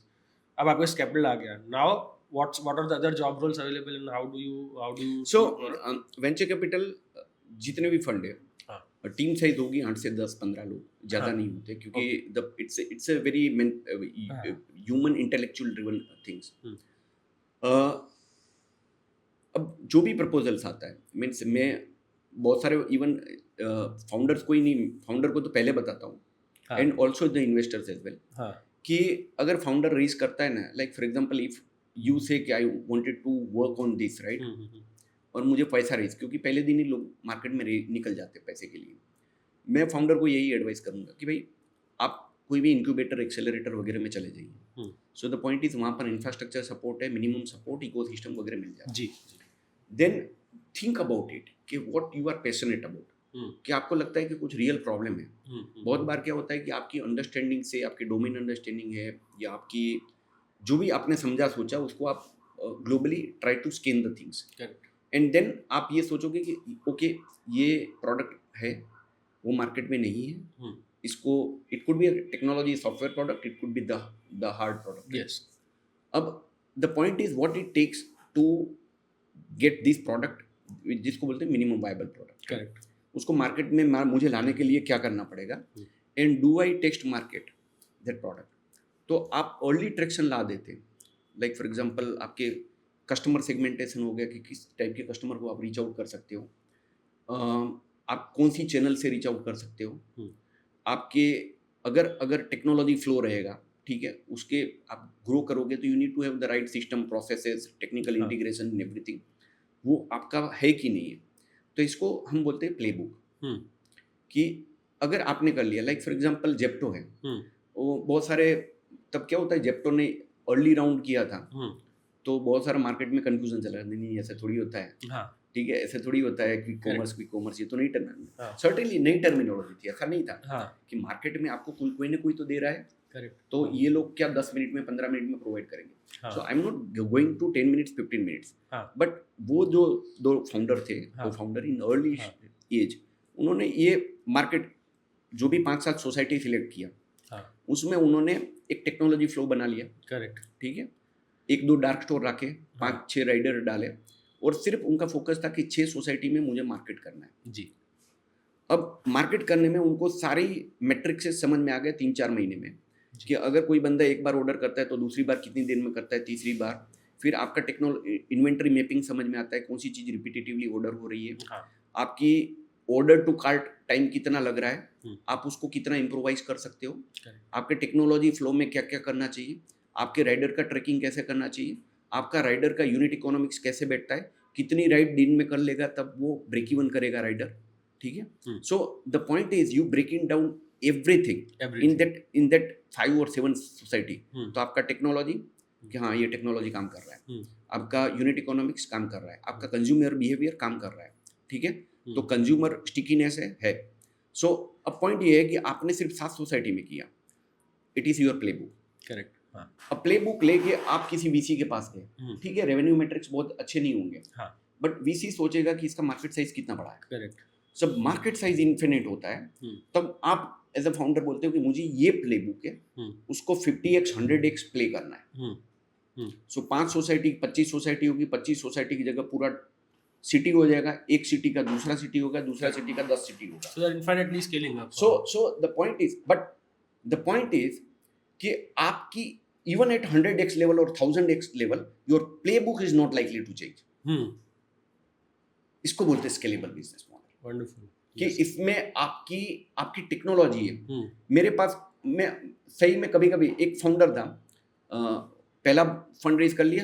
अब आपके पास कैपिटल आ गया. Now what are the other job roles available and how do you so venture capital जितने भी फंड है टीम साइज होगी 8 से 10-15 लोग, ज़्यादा नहीं होते क्योंकि it's a very human intellectual driven things. अब जो भी प्रपोजल्स आता है मीन्स मैं बहुत सारे इवन फाउंडर्स को ही नहीं, फाउंडर को तो पहले बताता हूँ and also the investors as well कि अगर फाउंडर रेज करता है ना, like for example if you say कि I wanted to work on this right और मुझे पैसा रेज, क्योंकि पहले दिन ही लोग मार्केट में निकल जाते हैं पैसे के लिए. मैं फाउंडर को यही एडवाइस करूँगा कि भाई आप कोई भी इंक्यूबेटर, एक्सेलरेटर वगैरह में चले जाइए. सो द पॉइंट इज वहाँ पर इंफ्रास्ट्रक्चर सपोर्ट है, मिनिमम सपोर्ट, इकोसिस्टम वगैरह मिल जाए. जी. देन थिंक अबाउट इट कि what you are passionate about, कि आपको लगता है कि कुछ रियल प्रॉब्लम है. बहुत बार क्या होता है कि आपकी अंडरस्टैंडिंग से, आपकी डोमेन अंडरस्टैंडिंग है या आपकी जो भी आपने समझा सोचा उसको आप globally try to scan the things and then आप ये सोचोगे कि ओके ये प्रोडक्ट है वो मार्केट में नहीं है, इसको it could be technology software product, it could be the hard product. Yes. अब the point is what it takes to get this product, जिसको बोलते हैं मिनिमम वायबल प्रोडक्ट. करेक्ट. उसको मार्केट में मुझे लाने के लिए क्या करना पड़ेगा and do I test market that product. तो आप अर्ली ट्रैक्शन ला देते हैं. लाइक फॉर एग्जांपल आपके कस्टमर सेगमेंटेशन हो गया कि किस टाइप के कस्टमर को आप रीच आउट कर सकते हो, आप कौन सी चैनल से रीच आउट कर सकते हो. आपके अगर टेक्नोलॉजी फ्लो रहेगा, ठीक है, उसके आप ग्रो करोगे तो you need to have the right system, processes, technical integration and everything. वो आपका है कि नहीं है. तो इसको हम बोलते हैं प्ले बुक. कि अगर आपने कर लिया, लाइक फॉर एग्जांपल जेप्टो है, वो बहुत सारे, तब क्या होता है जेप्टो ने अर्ली राउंड किया था तो बहुत सारा मार्केट में कंफ्यूजन चला, नहीं ऐसा थोड़ी होता है. ठीक है, ऐसे थोड़ी होता है क्विक कॉमर्स, ये तो नहीं सर्टेनली नई टर्मिनोलॉजी थी. ऐसा नहीं था कि मार्केट में आपको कोई ना कोई तो दे रहा है. करेक्ट. तो ये लोग क्या 10 मिनट में 15 मिनट में प्रोवाइड करेंगे. So I am not going to 10 minutes 15 minutes. But वो जो दो फाउंडर थे, वो फाउंडर इन अर्ली एज, उन्होंने ये मार्केट जो भी 5 साल सोसाइटी सिलेक्ट किया उसमें उन्होंने एक टेक्नोलॉजी फ्लो बना लिया. करेक्ट. ठीक है, 1-2 डार्क स्टोर रखे, 5-6 राइडर डाले और सिर्फ उनका फोकस था कि 6 सोसाइटी में मुझे मार्केट करना है. जी. अब मार्केट करने में उनको सारी मेट्रिक से समझ में आ गए 3-4 महीने में कि अगर कोई बंदा एक बार ऑर्डर करता है तो दूसरी बार कितनी देर में करता है, तीसरी बार फिर आपका इन्वेंटरी मैपिंग समझ में आता है, कौन सी चीज़ रिपीटेटिवली ऑर्डर हो रही है, आपकी ऑर्डर टू कार्ट टाइम कितना लग रहा है, आप उसको कितना इम्प्रोवाइज कर सकते हो, आपके टेक्नोलॉजी फ्लो में क्या क्या करना चाहिए, आपके राइडर का ट्रैकिंग कैसे करना चाहिए, आपका राइडर का यूनिट इकोनॉमिक्स कैसे बैठता है, कितनी राइड दिन में कर लेगा तब वो ब्रेक इवन करेगा राइडर, ठीक है। So the point is you breaking down everything in that 5 और 7 सोसाइटी। तो आपका टेक्नोलॉजी कि हाँ ये टेक्नोलॉजी काम कर रहा है, आपका यूनिट इकोनॉमिक्स काम कर रहा है, आपका कंज्यूमर बिहेवियर काम कर रहा है, ठीक है। तो कंज्यूमर स्टिकीनेस है। सो अब पॉइंट ये है कि आपने सिर्फ 7 सोसाइटी में किया, it is your play book, correct. अब प्ले बुक लेके आप किसी वीसी के पास गए, ठीक है, रेवेन्यू मैट्रिक्स बहुत अच्छे नहीं होंगे, बट वीसी सोचेगा कि इसका मार्केट साइज कितना बड़ा है, करेक्ट। जब मार्केट साइज इन्फिनिट होता है तब आप एज अ फाउंडर बोलते हो कि मुझे ये प्ले बुक है, उसको 50x 100x प्ले करना है। सो 5 सोसाइटी 25 सोसाइटी होगी, 25 सोसाइटी की जगह पूरा सिटी हो जाएगा, एक सिटी का दूसरा सिटी होगा, दूसरा सिटी का 10 सिटी होगा। So they're infinitely scaling up. So the point is कि आपकी even at 100x level or 1000x level your playbook is not likely to change. इसको बोलते हैं स्केलेबल बिजनेस मॉडल। Wonderful. कि इसमें आपकी टेक्नोलॉजी है। मेरे पास मैं सही में कभी-कभी एक फाउंडर था, पहला फंड रेज कर लिया,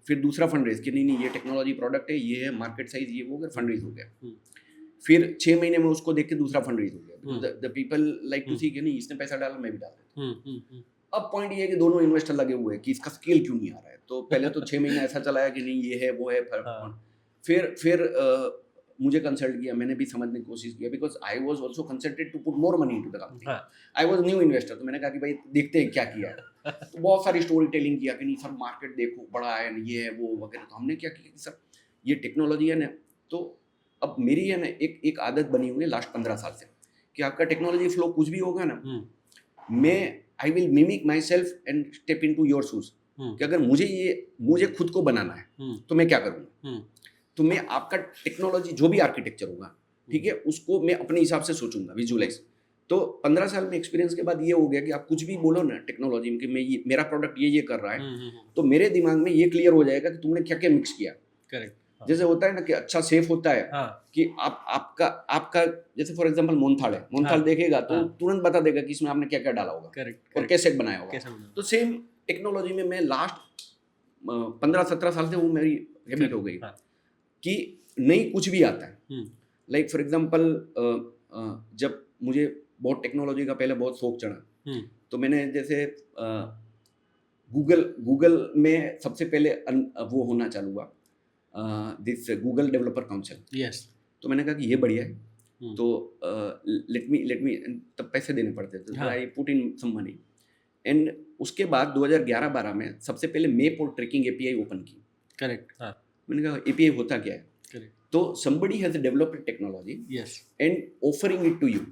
फिर दूसरा फंड रेज कि नहीं ये टेक्नोलॉजी प्रोडक्ट है, ये है मार्केट साइज, ये वो फंड रेज हो गया। फिर 6 महीने में उसको देख के दूसरा फंड रेज हो गया। द पीपल लाइक टू सी कि नहीं इसने पैसा डाला मैं भी डाल देता हूं। अब पॉइंट ये है कि दोनों इन्वेस्टर लगे हुए हैं कि इसका स्केल क्यों नहीं आ रहा है। तो पहले तो 6 महीने ऐसा चलाया कि नहीं ये है वो है, फिर मुझे कंसल्ट किया, मैंने भी समझने की कोशिश किया, because I was also consulted to put more money into the company. I was new investor, तो मैंने कहा कि भाई देखते हैं क्या किया है। तो बहुत सारी स्टोरी टेलिंग किया कि नहीं सर मार्केट देखो बड़ा है, ये है वो वगैरह। तो हमने क्या किया कि सर ये टेक्नोलॉजी है ना, तो अब मेरी है ना एक आदत बनी हुई है लास्ट 15 साल से कि आपका टेक्नोलॉजी फ्लो कुछ भी होगा ना, मैं I will mimic myself and step into your shoes कि अगर मुझे खुद को बनाना है तो मैं क्या करूँगा। तो मैं आपका टेक्नोलॉजी जो भी आर्किटेक्चर होगा, ठीक है, उसको मैं अपने हिसाब से सोचूंगा, विजुअलाइज। तो 15 साल में एक्सपीरियंस के बाद ये हो गया कि आप कुछ भी बोलो ना टेक्नोलॉजी में कि मैं ये मेरा प्रोडक्ट ये कर रहा है, तो मेरे दिमाग में ये क्लियर हो जाएगा कि तुमने क्या क्या मिक्स किया। करेक्ट। जैसे होता है ना कि अच्छा सेफ होता है कि आपका जैसे फॉर एग्जांपल मोनथाल है, मोनथाल देखेगा तो तुरंत बता देगा कि इसमें आपने क्या क्या डाला होगा, करेक्ट, और कैसे बनाया होगा। तो सेम टेक्नोलॉजी में मैं लास्ट 15-17 साल से वो मेरी हैबिट हो गई कि नहीं कुछ भी आता है। लाइक फॉर एग्जांपल जब मुझे बहुत टेक्नोलॉजी का पहले बहुत शौक चढ़ा, तो मैंने जैसे गूगल में सबसे पहले वो होना चालू हुआ, this Google developer council. Yes. तो मैंने कहा कि ये बढ़िया है, तो लेट मी तब पैसे देने पड़ते थे, I put in some money. And उसके बाद 2011-12 में सबसे पहले मेप और ट्रैकिंग एपीआई ओपन की। करेक्ट। मैंने कहा एपीआई होता क्या है। करेक्ट। तो somebody has developed technology yes and offering it to you।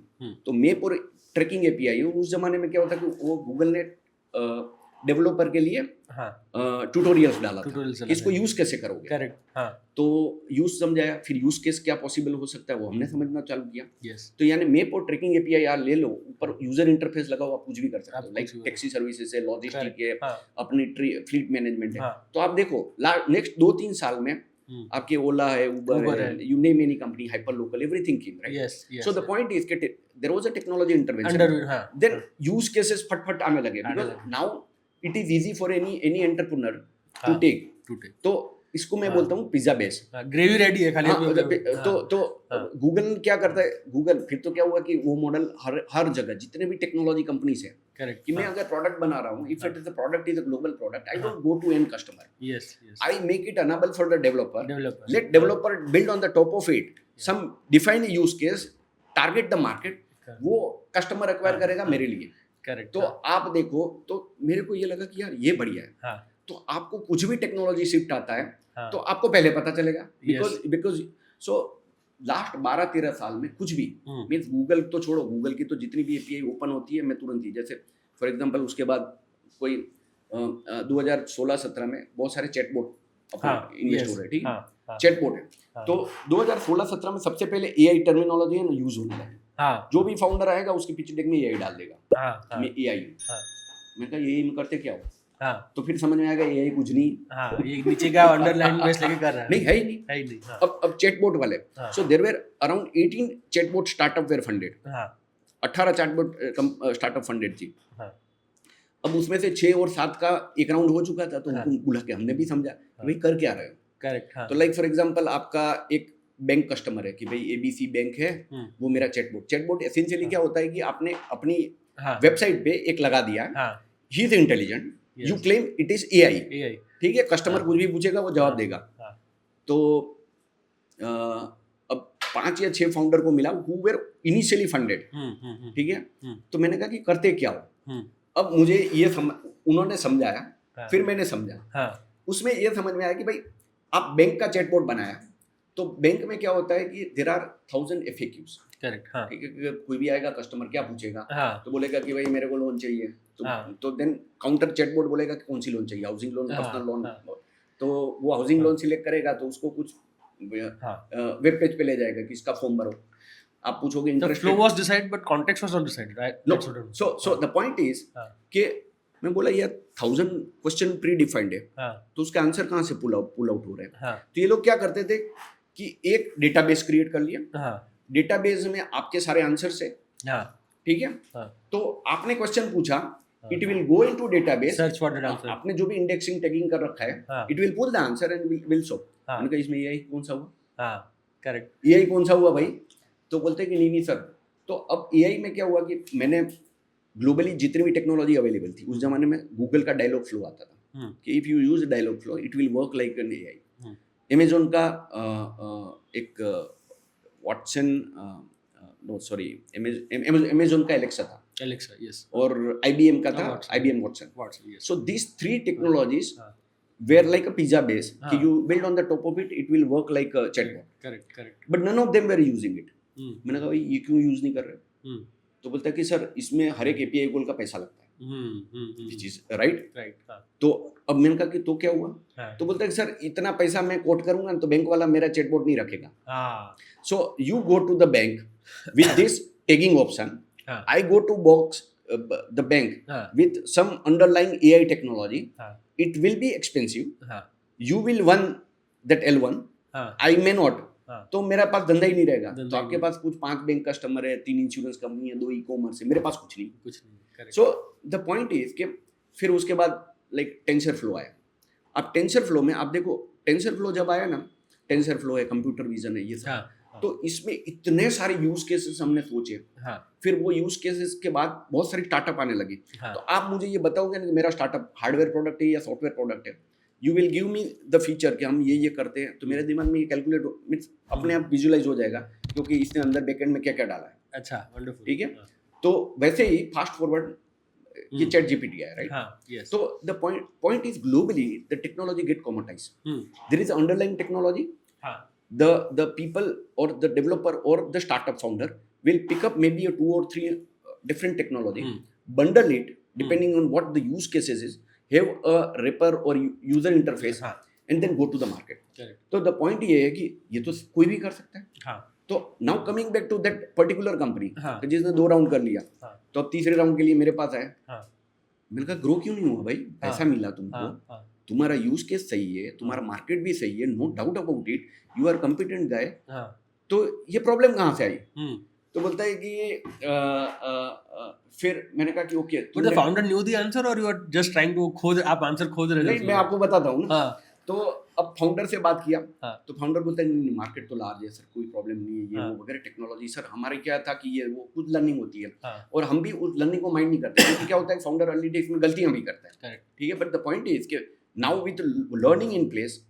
तो मेप और ट्रैकिंग एपीआई उस जमाने में क्या होता है कि वो गूगल ने डेवलपर के लिए ट्यूटोरियल्स डाला था, इसको यूज कैसे करोगे। करेक्ट। तो यूज समझाया, फिर यूज केस क्या पॉसिबल हो सकता है वो हमने समझना चालू किया। yes तो यानी मेप और ट्रैकिंग एपीआई यार ले लो, ऊपर यूजर इंटरफेस लगाओ, आप कुछ भी कर सकते हो। लाइक टैक्सी सर्विसेज है, लॉजिस्टिक है, अपनी फ्लीट मैनेजमेंट है। तो आप देखो नेक्स्ट 2-3 साल में आपके ओला है, उबर है, you name any company, hyper local, everything came, right. So the point is कि there was a technology intervention, then use cases फट आने लगे, because now it is easy for any entrepreneur to take. तो इसको मैं बोलता हूँ पिज्जा बेस, ग्रेवी रेडी है खाली। तो गूगल क्या करता है, गूगल फिर तो क्या हुआ कि वो मॉडल हर जगह जितने भी टेक्नोलॉजी कंपनीज है, करेक्ट, कि मैं अगर प्रोडक्ट बना रहा हूँ, if it is a product is a global product, I don't go to end customer, yes I make it enable for the developer, let developer build on the top of it some define use case, target the market, वो कस्टमर एक्वायर करेगा मेरे लिए। करेक्ट। तो आप देखो, तो मेरे को ये लगा कि यार ये बढ़िया है। तो आपको कुछ भी टेक्नोलॉजी शिफ्ट आता है तो आपको पहले पता चलेगा, बिकॉज सो लास्ट 12-13 साल में कुछ भी मीन्स गूगल तो छोड़ो, गूगल की तो जितनी भी एपीआई ओपन होती है मैं तुरंत ही, जैसे फॉर एग्जांपल उसके बाद कोई 2016-17 में बहुत सारे चैटबॉट इन्वेस्ट हो रहे हैं, ठीक है, हाँ, चैटबॉट है। हाँ, तो 2016-17 में सबसे पहले एआई टर्मिनोलॉजी है ना यूज होने लगी। हाँ, जो भी फाउंडर आएगा उसके पीछे डेक में एआई डाल देगा, हाँ, हाँ, मैं एआई हूँ। हाँ, मैं कहा एआई में करते क्या हो? हाँ, तो फिर समझ में आएगा एआई कुछ नहीं, हाँ, ये नीचे का अंडरलाइन बेस लेके कर रहा है। नहीं है ही नहीं। है ही नहीं। हाँ, अब चैटबॉट वाले, हाँ, so there were around 18 chatbot startup were funded, हाँ, 18 चैटबॉट स्टार्टअप फंडेड थी। हाँ, अब उसमें से 6 और 7 का एक राउंड हो चुका था, तो हाँ। उनको बुला के हमने भी समझा कि भाई कर क्या रहे हो। करेक्ट। हाँ, तो लाइक फॉर एग्जांपल आपका एक बैंक कस्टमर है कि भाई एबीसी बैंक है, वो मेरा चैटबॉट एसेंशियली हाँ। क्या होता है कि आपने अपनी हाँ, वेबसाइट पे एक लगा दिया, हाँ, he is intelligent, Yes. You claim it is AI, AI, ठीक है, कस्टमर हाँ। कुछ भी पूछेगा वो जवाब हाँ, देगा। हाँ, तो अब 5 या 6 फाउंडर को मिला हु वेर इनिशियली फंडेड, ठीक है। हम्म, तो मैंने कहा कि करते क्या हो। हम्म, अब मुझे ये उन्होंने समझाया, हाँ, फिर मैंने समझा। हाँ, उसमें ये समझ में आया कि भाई आप बैंक का चैटबॉट बनाया, तो बैंक में क्या होता है कि देयर आर 1000 FAQs, करेक्ट। हाँ, ठीक है। अगर कोई भी आएगा कस्टमर क्या पूछेगा, हाँ, तो बोलेगा कि भाई मेरे को लोन चाहिए, हाँ। तो देन काउंटर चैटबॉट बोलेगा कि कौन सी लोन चाहिए, हाउसिंग लोन, हाँ, पर्सनल लोन। हाँ। तो वो हाउसिंग हाँ। लोन सिलेक्ट करेगा तो उसको कुछ हाँ। वेब पेज पे ले जाएगा कि इसका फॉर्म भरो। आप पूछोगे The interest flow was decided, but context was not decided, right? No, That's what I'm- so the point is हाँ, कि मैं बोला यार 1000 क्वेश्चन प्री डिफाइंड है, हाँ, तो उसके आंसर कहाँ से पुल आउट हो रहे हैं। हाँ, तो ये लोग क्या करते थे कि एक डेटाबेस क्रिएट कर लिया, हाँ, डेटाबेस में आपके सारे आंसर्स है, हाँ, ठीक है। हाँ। तो आपने क्वेश्चन पूछा, it will go into database, Search for that answer. आपने जो भी इंडेक्सिंग टैगिंग कर रखा है, हाँ। It will pull the answer and will show. हाँ। मैंने कहा इसमें एआई कौन सा हुआ, हाँ, correct. एआई कौन सा हुआ भाई? तो बोलते हैं कि नहीं सर। तो अब एआई में क्या हुआ कि मैंने ग्लोबली जितनी भी टेक्नोलॉजी अवेलेबल थी उस जमाने में, गूगल का डायलॉग फ्लो आता था कि if you use Dialogflow it will work like an AI. Amazon का एक वॉटसन, नो सॉरी, अमेजोन का एलेक्सा था, Alexa, yes. और IBM का था Watson. IBM Watson. Watson, yes. So these 3 technologies हाँ, were like a pizza base, कि हाँ. you build on the top of it, it will work like a chatbot. correct, correct. But none of them were using it. मैंने कहा भाई ये क्यों यूज नहीं कर रहे? हम्म, तो बोलता है कि सर इसमें हर एक API कॉल का पैसा लगता है, which is right. right. हाँ, तो अब मैंने कहा कि तो क्या हुआ? हाँ, तो बोलता है कि सर इतना पैसा मैं कोट करूंगा तो बैंक वाला मेरा चैटबॉट नहीं रखेगा। हाँ, So you go to the bank with this tagging option. हाँ, I go to box the bank हाँ, with some underlying AI technology. हाँ, It will be expensive. हाँ, You will won that L1. हाँ, I may not. हाँ, तो मेरा पास धंधा ही नहीं रहेगा। धंधा तो ही आपके नहीं। पास कुछ 5 बैंक कस्टमर है, 3 इंश्योरेंस कंपनी है, 2 ई-कॉमर्स है, मेरे पास कुछ नहीं। कुछ नहीं, correct. So the point is कि फिर उसके बाद लाइक टेंसर फ्लो आया। अब टेंसर फ्लो में आप देखो, टेंसर फ्लो जब आया ना, टेंसर फ्लो है, कंप्यूटर विजन है, ये सब। हाँ, हाँ, तो इसमें इतने सारे यूज केसेस हमने सोचे, हाँ, फिर वो यूज केसेस के बाद बहुत सारी स्टार्टअप आने लगी। हाँ, तो आप मुझे ये बताओगे ना कि मेरा स्टार्टअप हार्डवेयर प्रोडक्ट है या सॉफ्टवेयर प्रोडक्ट है, you will give me the feature कि हम ये करते हैं, तो मेरे दिमाग में ये कैलकुलेट मीन्स अपने आप विजुअलाइज हो जाएगा क्योंकि इसने अंदर बैकएंड में क्या क्या डाला है, अच्छा, wonderful. ठीक है। हाँ, तो वैसे ही फास्ट फॉरवर्ड ये चैट जीपीटी है, राइट। हाँ, yes. So the point is globally the technology get commoditized. There is underlying technology. हाँ, The people or the developer or the startup founder will pick up maybe a 2 or 3 different technology, bundle it depending on what the use cases is, have a wrapper or user interface, हाँ, and then go to the market. correct. तो the point ये है कि ये तो कोई भी कर सकता है। हाँ, तो now coming back to that particular company, हाँ, जिसने 2 राउंड कर लिया, हाँ, तो अब तीसरे राउंड के लिए मेरे पास आया। हाँ, मैंने कहा ग्रो क्यों नहीं हुआ भाई, पैसा हाँ, मिला तुमको, हाँ, हाँ, तुम्हारा यूज केस सही है, तुम्हारा मार्केट भी सही है, no doubt about it, you are competent guy, हाँ, तो ये प्रॉब्लम कहाँ से आई? हम्म. तो बोलता है कि फिर मैंने कहा कि okay, But the founder knew the answer, or you are just trying to खोज, आप आंसर खोज रहे थे नहीं, मैं आपको बताता हूँ ना। हाँ, तो अब फाउंडर से बात किया, हाँ, तो फाउंडर बोलता है नहीं मार्केट तो लार्ज है सर, कोई प्रॉब्लम नहीं है, ये हाँ, वो वगैरह टेक्नोलॉजी सर, हमारे क्या था कि ये वो कुछ लर्निंग होती है हाँ, और हम भी उस लर्निंग को माइंड नहीं करते, क्योंकि क्या होता है फाउंडर अर्ली डेज में गलतियां भी करता है, correct. ठीक है। बट द पॉइंट इज कि now with learning in place,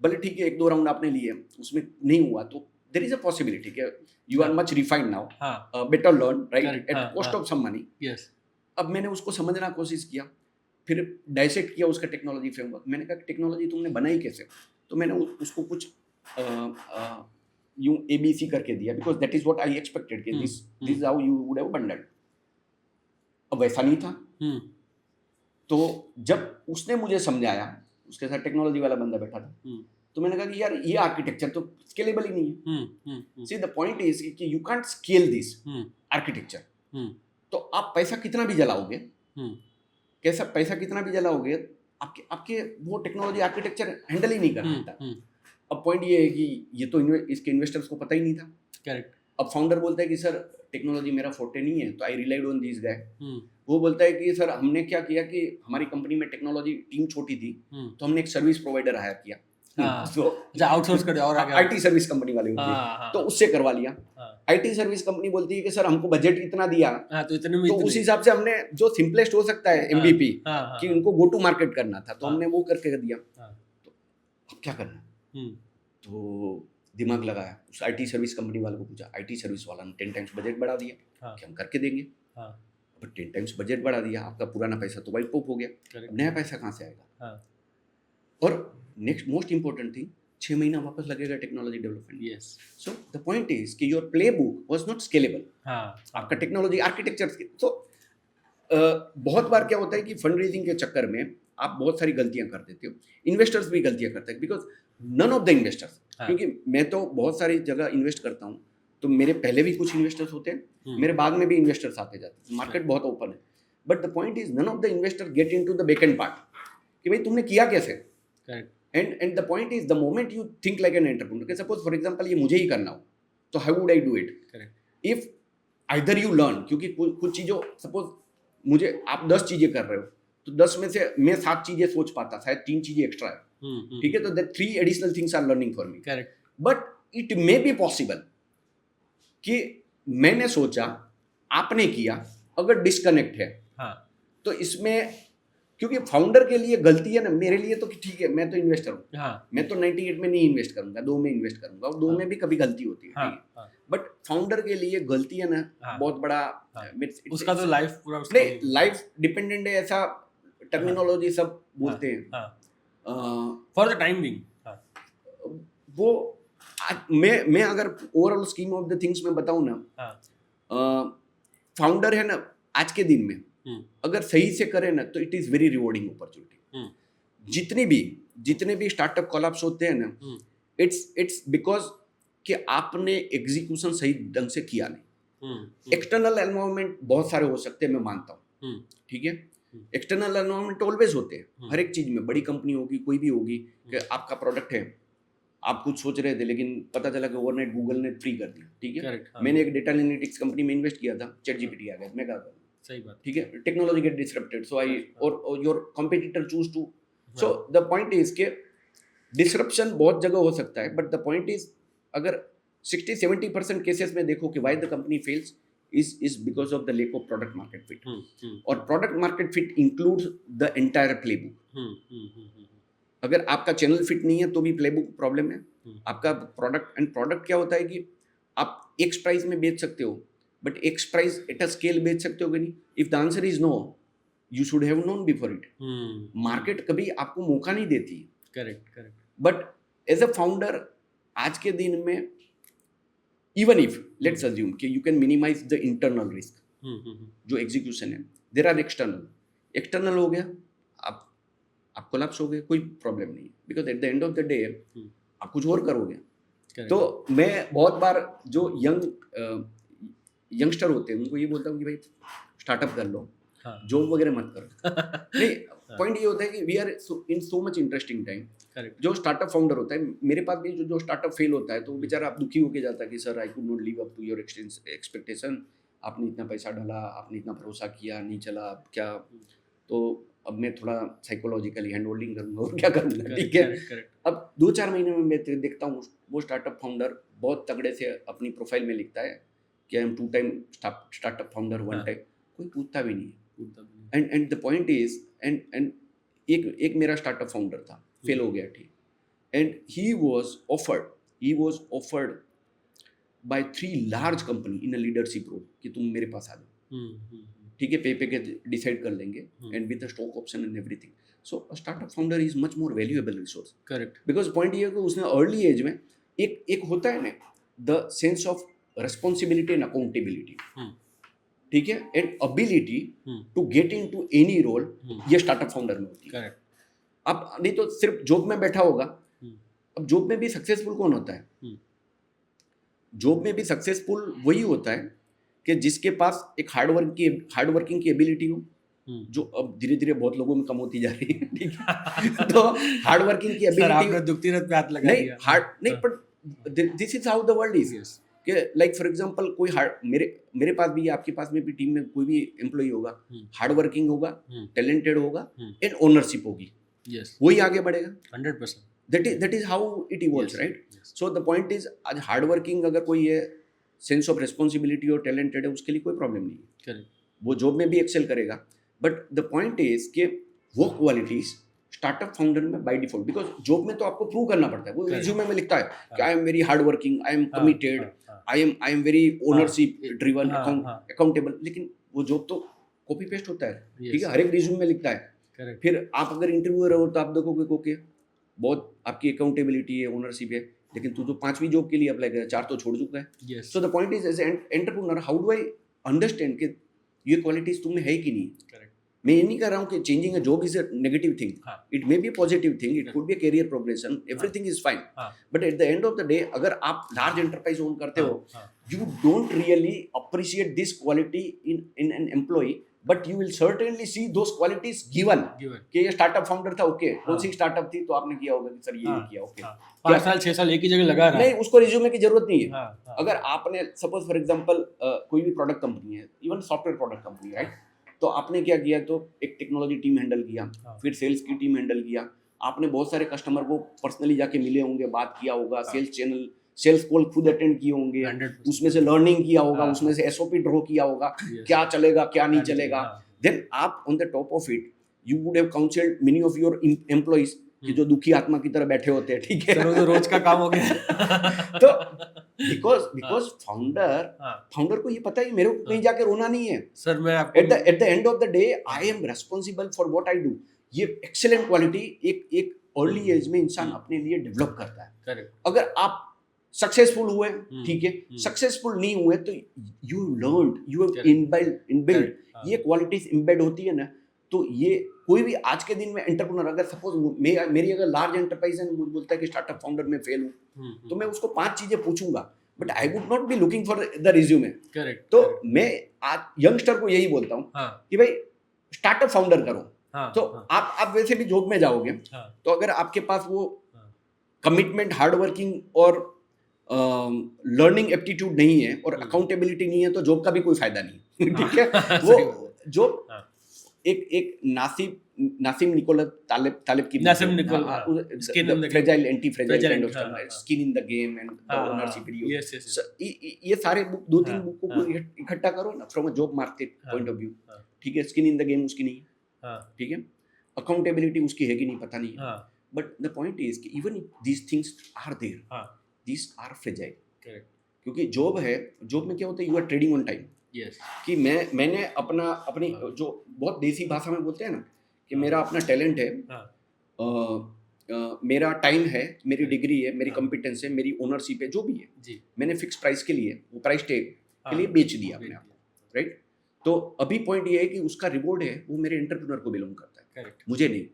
भले ठीक है 1-2 राउंड आपने लिए, उसमें नहीं हुआ तो देयर इज अ पॉसिबिलिटी कि you are much refined now, हाँ, better learn, right, Correct, at हाँ, कॉस्ट हाँ. Of some money. yes. अब मैंने उसको समझना कोशिश किया, फिर डाइसेक्ट किया उसका टेक्नोलॉजी फ्रेमवर्क। मैंने कहा टेक्नोलॉजी तुमने बनाई कैसे? तो मैंने उसको कुछ यूं ABC करके दिया, because that is what I expected कि this is how you would have bundled. अब वैसा नहीं था। हम्म, तो जब उसने मुझे समझाया, उसके साथ टेक्नोलॉजी वाला बंदा बैठा था, हम्म, तो मैंने कहा कि यार ये आर्किटेक्चर तो स्केलेबल ही नहीं है। सी द पॉइंट इज कि you can't scale this architecture. तो आप पैसा कितना भी जलाओगे, कैसा पैसा कितना भी जलाओगे, आपके आपके वो टेक्नोलॉजी आर्किटेक्चर हैंडल ही नहीं कर सकता। अब पॉइंट ये है कि ये तो इसके इन्वेस्टर्स को पता ही नहीं था। करेक्ट। अब फाउंडर बोलता है कि सर टेक्नोलॉजी मेरा फोर्टे नहीं है, तो आई रिलाइड ऑन दिस गाय। वो बोलता है कि सर हमने क्या किया कि हमारी कंपनी में टेक्नोलॉजी टीम छोटी थी, तो हमने एक सर्विस प्रोवाइडर हायर किया। तो आउटसोर्स कर दिया और आगे आईटी सर्विस कंपनी वाले होते हैं, तो उससे करवा लिया। आईटी सर्विस कंपनी बोलती है कि सर हमको बजट इतना दिया, तो इतने में तो उस हिसाब से हमने जो सिंपलेस्ट हो सकता है एमवीपी कि उनको गो टू मार्केट करना था, तो हमने वो करके दिया। तो अब क्या करना, तो दिमाग लगाया, उस आईटी सर्विस कंपनी वाले को पूछा। आईटी सर्विस वाला ने 10 टाइम्स बजट बढ़ा दिया कि हम करके देंगे। अब 10 टाइम्स बजट बढ़ा दिया, आपका पुराना पैसा तो वाइप ऑफ हो गया, अब नया पैसा कहाँ से आएगा? और नेक्स्ट मोस्ट इंपॉर्टेंट थिंग, 6 महीना वापस लगेगा technology development. Yes. So the point is कि your play book was not scalable. आपका टेक्नोलॉजी आर्किटेक्चर। तो बहुत बार क्या होता है कि फंड रेजिंग के चक्कर में आप बहुत सारी गलतियां कर देते हो, इन्वेस्टर्स भी गलतियां करते हैं, because none of the investors, क्योंकि मैं तो बहुत सारी जगह इन्वेस्ट करता हूँ, तो मेरे पहले भी कुछ इन्वेस्टर्स होते हैं, मेरे बाद में भी इन्वेस्टर्स आते जाते हैं, मार्केट बहुत ओपन है। But the point is none of the investor get into the back end part कि भाई तुमने किया कैसे। And the point is the moment you think like an entrepreneur, suppose for example ये मुझे ही करना हो, तो how would I do it? If either you learn, क्योंकि कुछ चीज़ों, सपोज मुझे आप 10 चीज़ें कर रहे हो, तो 10 में से मैं 7 चीज़ें सोच पाता, शायद 3 चीज़ें एक्स्ट्रा है, ठीक है, तो that 3 additional things are learning for me. Correct. But it may be possible कि मैंने सोचा, आपने किया, अगर डिस्कनेक्ट है तो इसमें, क्योंकि फाउंडर के लिए गलती है ना, मेरे लिए तो ठीक है, मैं तो इन्वेस्टर हूँ, मैं तो 98 में नहीं इन्वेस्ट करूंगा, 2 में इन्वेस्ट करूंगा, और 2 में भी कभी गलती होती है, बट फाउंडर के लिए गलती है ना बहुत बड़ा, उसका तो लाइफ पूरा नहीं, लाइफ डिपेंडेंट है, ऐसा टर्मिनोलॉजी सब बोलते हैं फॉर द टाइम बिंग। वो मैं अगर overall scheme of the things में बताऊं ना, फाउंडर है ना आज के दिन में अगर सही से करे ना, तो it is very rewarding opportunity. जितने भी स्टार्टअप कोलैप्स होते हैं ना, इट्स बिकॉज कि आपने एग्जीक्यूशन सही ढंग से किया नहीं। एक्सटर्नल एनवायरनमेंट बहुत सारे हो सकते हैं, मैं मानता हूँ, ठीक है, एक्सटर्नल एनवायरनमेंट ऑलवेज होते हैं हर एक चीज में, बड़ी कंपनी होगी, कोई भी होगी, कि आपका प्रोडक्ट है, आप कुछ सोच रहे थे, लेकिन पता चला कि ओवरनाइट गूगल ने फ्री कर दिया, ठीक है। मैंने एक डेटा एनालिटिक्स कंपनी में इन्वेस्ट किया था, ChatGPT आ गया, मैं क्या करूँ, सही बात, ठीक है, technology get disrupted, so I और your competitor choose to, so the point is के डिसरप्शन बहुत जगह हो सकता है, बट द पॉइंट इज अगर 60-70% केसेस में देखो कि why the company fails is because of the lack of product market fit. और product market fit includes the entire playbook. अगर आपका चैनल फिट नहीं है तो भी प्लेबुक प्रॉब्लम है, आपका प्रोडक्ट क्या होता है कि आप एक्स प्राइस में बेच सकते हो, but x price at a scale बेच सकते हो कि नहीं? If the answer is no, you should have known before it. Market कभी आपको मौका नहीं देती। Correct. But as a founder आज के दिन में, इवन इफ लेट्स अज्यूम कि you can minimise the internal risk, जो एग्जीक्यूशन है, देयर आर एक्सटर्नल हो गया, आप कोलैप्स हो गए, कोई प्रॉब्लम नहीं, because at the end of the day आप कुछ और करोगे। तो मैं बहुत बार जो यंगस्टर होते हैं उनको ये बोलता हूँ कि भाई स्टार्टअप कर लो, जॉब वगैरह मत करो। नहीं, पॉइंट ये होता है कि we are in so much interesting time. जो स्टार्टअप फाउंडर होता है, मेरे पास भी जो स्टार्टअप फेल होता है, तो बेचारा आप दुखी होके जाता है कि sir I could not live up to your expectation, आपने इतना पैसा डाला, आपने इतना भरोसा किया, नहीं चला, अब क्या, तो अब मैं थोड़ा साइकोलॉजिकली हैंड होल्डिंग करूँगा और क्या करूँगा, ठीक है। अब 2-4 महीने में मैं देखता हूँ वो स्टार्टअप फाउंडर बहुत तगड़े से अपनी प्रोफाइल में लिखता है कि I am 2 time startup founder 1 time, कोई पूछता भी नहीं। And the point is, and एक मेरा स्टार्टअप फाउंडर था, फेल हो गया, ठीक, and he was offered by 3 large company in a leadership role कि तुम मेरे पास आ जाओ, ठीक है, पे के डिसाइड कर लेंगे, and with the stock option and everything. So a startup founder is much more valuable resource. Correct, because point ये है कि उसने अर्ली एज में एक होता है ना, the sense of responsibility and accountability, ठीक है, and ability to get into any role, ये स्टार्टअप फाउंडर में होती है। अब नहीं तो सिर्फ जॉब में बैठा होगा, अब जॉब में भी सक्सेसफुल कौन होता है? जॉब में भी सक्सेसफुल वही होता है कि जिसके पास एक हार्डवर्किंग की एबिलिटी हो, जो अब धीरे धीरे बहुत लोगों में कम होती जा रही है, ठीक है? तो हार्डवर्किंग की सर आपने एबिलिटी दुखती रथ पे हाथ लगा नहीं दिया। हार्ड नहीं, but this is how the world is Yes. कि लाइक फॉर एग्जांपल कोई मेरे पास भी, आपके पास में भी, टीम में कोई भी एम्प्लॉय होगा, हार्डवर्किंग होगा, टैलेंटेड होगा एंड ओनरशिप होगी, Yes. वही आगे बढ़ेगा। 100%. That is how it evolves, Yes. Right? Yes. So the point is, आज हार्डवर्किंग अगर कोई है, सेंस ऑफ रिस्पॉन्सिबिलिटी और टैलेंटेड है, उसके लिए कोई प्रॉब्लम नहीं है, Correct. वो जॉब में भी एक्सेल करेगा। बट द पॉइंट इज कि वो क्वालिटीज स्टार्टअप फाउंडर में बाय डिफॉल्ट, बिकॉज जॉब में तो आपको प्रूव करना पड़ता है, वो Correct. रिज्यूमे में लिखता है कि I am very hard working, I am committed, हाँ, I am very ownership driven, हाँ, हाँ. अकाउंटेबल। लेकिन वो जॉब तो कॉपी पेस्ट होता है, Yes. ठीक है, हर एक रिज्यूम में लिखता है। Correct. फिर आप अगर इंटरव्यूअर हो तो आप देखोगे कि बहुत आपकी अकाउंटेबिलिटी है, ओनरशिप है, लेकिन तू तो 5वीं जॉब के लिए अप्लाई कर, 4 तो छोड़ चुका है। Yes. So the point is, as entrepreneur, how do I understand कि ये क्वालिटीज तुम में है कि नहीं? Correct. मैं ये नहीं कह रहा हूँ कि changing a job is a negative thing, हाँ. It may be positive thing, it could be career progression, everything is fine, हाँ. But at the end of the day अगर आप लार्ज एंटरप्राइज ओन करते हो, हाँ. you don't really appreciate this quality in an employee, but you will certainly see those qualities given Given. कि ये स्टार्टअप फाउंडर था, ओके, कौन सी हाँ. स्टार्टअप थी, तो आपने किया होगा कि सर ये हाँ. नहीं किया, ओके, हाँ. 5 साल 6 साल एक ही जगह लगा रहा है। नहीं, उसको रिज्यूमे की जरूरत नहीं है। हाँ, हाँ. अगर आपने सपोज फॉर एग्जांपल कोई भी प्रोडक्ट कंपनी है, even software product company, right, तो आपने क्या किया, तो एक टेक्नोलॉजी टीम हैंडल किया, हाँ. फिर सेल्स की टीम हैंडल किया, आपने बहुत सारे कस्टमर को पर्सनली जाके मिले होंगे, बात किया होगा, सेल्स कॉल खुद अटेंड किए होंगे, 100%. उसमें से लर्निंग किया होगा, हाँ. उसमें से एसओपी ड्रॉ किया होगा, Yes. क्या चलेगा क्या नहीं क्या नहीं चलेगा। हाँ. देन आप on the top of it you would have counselled many of your employees कि जो दुखी आत्मा की तरह बैठे होते हैं, ठीक है, सर वो तो रोज का काम हो गया। तो बिकॉज फाउंडर को ये पता है मेरे को कहीं जाके रोना नहीं है, सर मैं आपको eight the end of the day I am responsible for what I do. ये एक्सेलेंट क्वालिटी एक अर्ली एज में इंसान अपने लिए डेवलप करता है। करेक्ट। अगर आप सक्सेसफुल हुए, ठीक है, हम्म। सक्सेसफुल नहीं हुए तो you learn, you have Correct. Inbuilt Correct. हाँ. ये क्वालिटीज इम्बेड होती है ना, तो ये कोई भी आज के दिन में एंटरप्रेन्योर, अगर सपोज मेरी अगर लार्ज एंटरप्राइज है, मुझे बोलता है कि स्टार्टअप फाउंडर में फेल हूँ, तो मैं उसको 5 चीजें पूछूंगा, but I would not be looking for the resume. Correct. तो मैं आज यंगस्टर को यही बोलता हूँ हाँ कि भाई स्टार्टअप फाउंडर करो। हाँ तो हाँ, आप वैसे भी जॉब में जाओगे, हाँ, तो अगर आपके पास वो हाँ. कमिटमेंट, हार्डवर्किंग और लर्निंग एप्टीट्यूड नहीं है और अकाउंटेबिलिटी नहीं है, तो जॉब का भी कोई फायदा नहीं। ठीक है, सही बात वो जॉब हाँ. एक नासिम निकोलस तालिब की Nassim Nicholas, Skin in the Game. Fragile anti fragile Fragile, kind of हाँ, हाँ. Skin in the game and the हाँ, ownership video. yes, yes, yes. ये सारे बुक, 2-3 हाँ, बुक को हाँ. इकट्ठा करो ना, फ्रॉम अ जॉब मार्केट हाँ, पॉइंट ऑफ व्यू। हाँ. ठीक है, स्किन इन द गेम उसकी नहीं है, हाँ, ठीक है, अकाउंटेबिलिटी उसकी है कि नहीं पता नहीं, हाँ, बट द पॉइंट इज कि even if these things are there, हाँ. These are fragile. करेक्ट। क्योंकि जॉब है, जॉब में क्या होता है, you are trading on time. Yes. कि मैंने अपनी हाँ. जो बहुत देसी भाषा में बोलते हैं ना कि हाँ. मेरा अपना टैलेंट है, हाँ. मेरा टाइम है, मेरी हाँ. डिग्री है, मेरी हाँ. कंपिटेंस है, मेरी ओनरशिप है, जो भी है, जी। मैंने फिक्स प्राइस के लिए, वो प्राइस टैग के हाँ. लिए बेच दिया अपने आप को, राइट। तो अभी पॉइंट ये है कि उसका रिवॉर्ड है वो मेरे एंटरप्रेन्योर को बिलोंग करता है, करेक्ट। मुझे नहीं।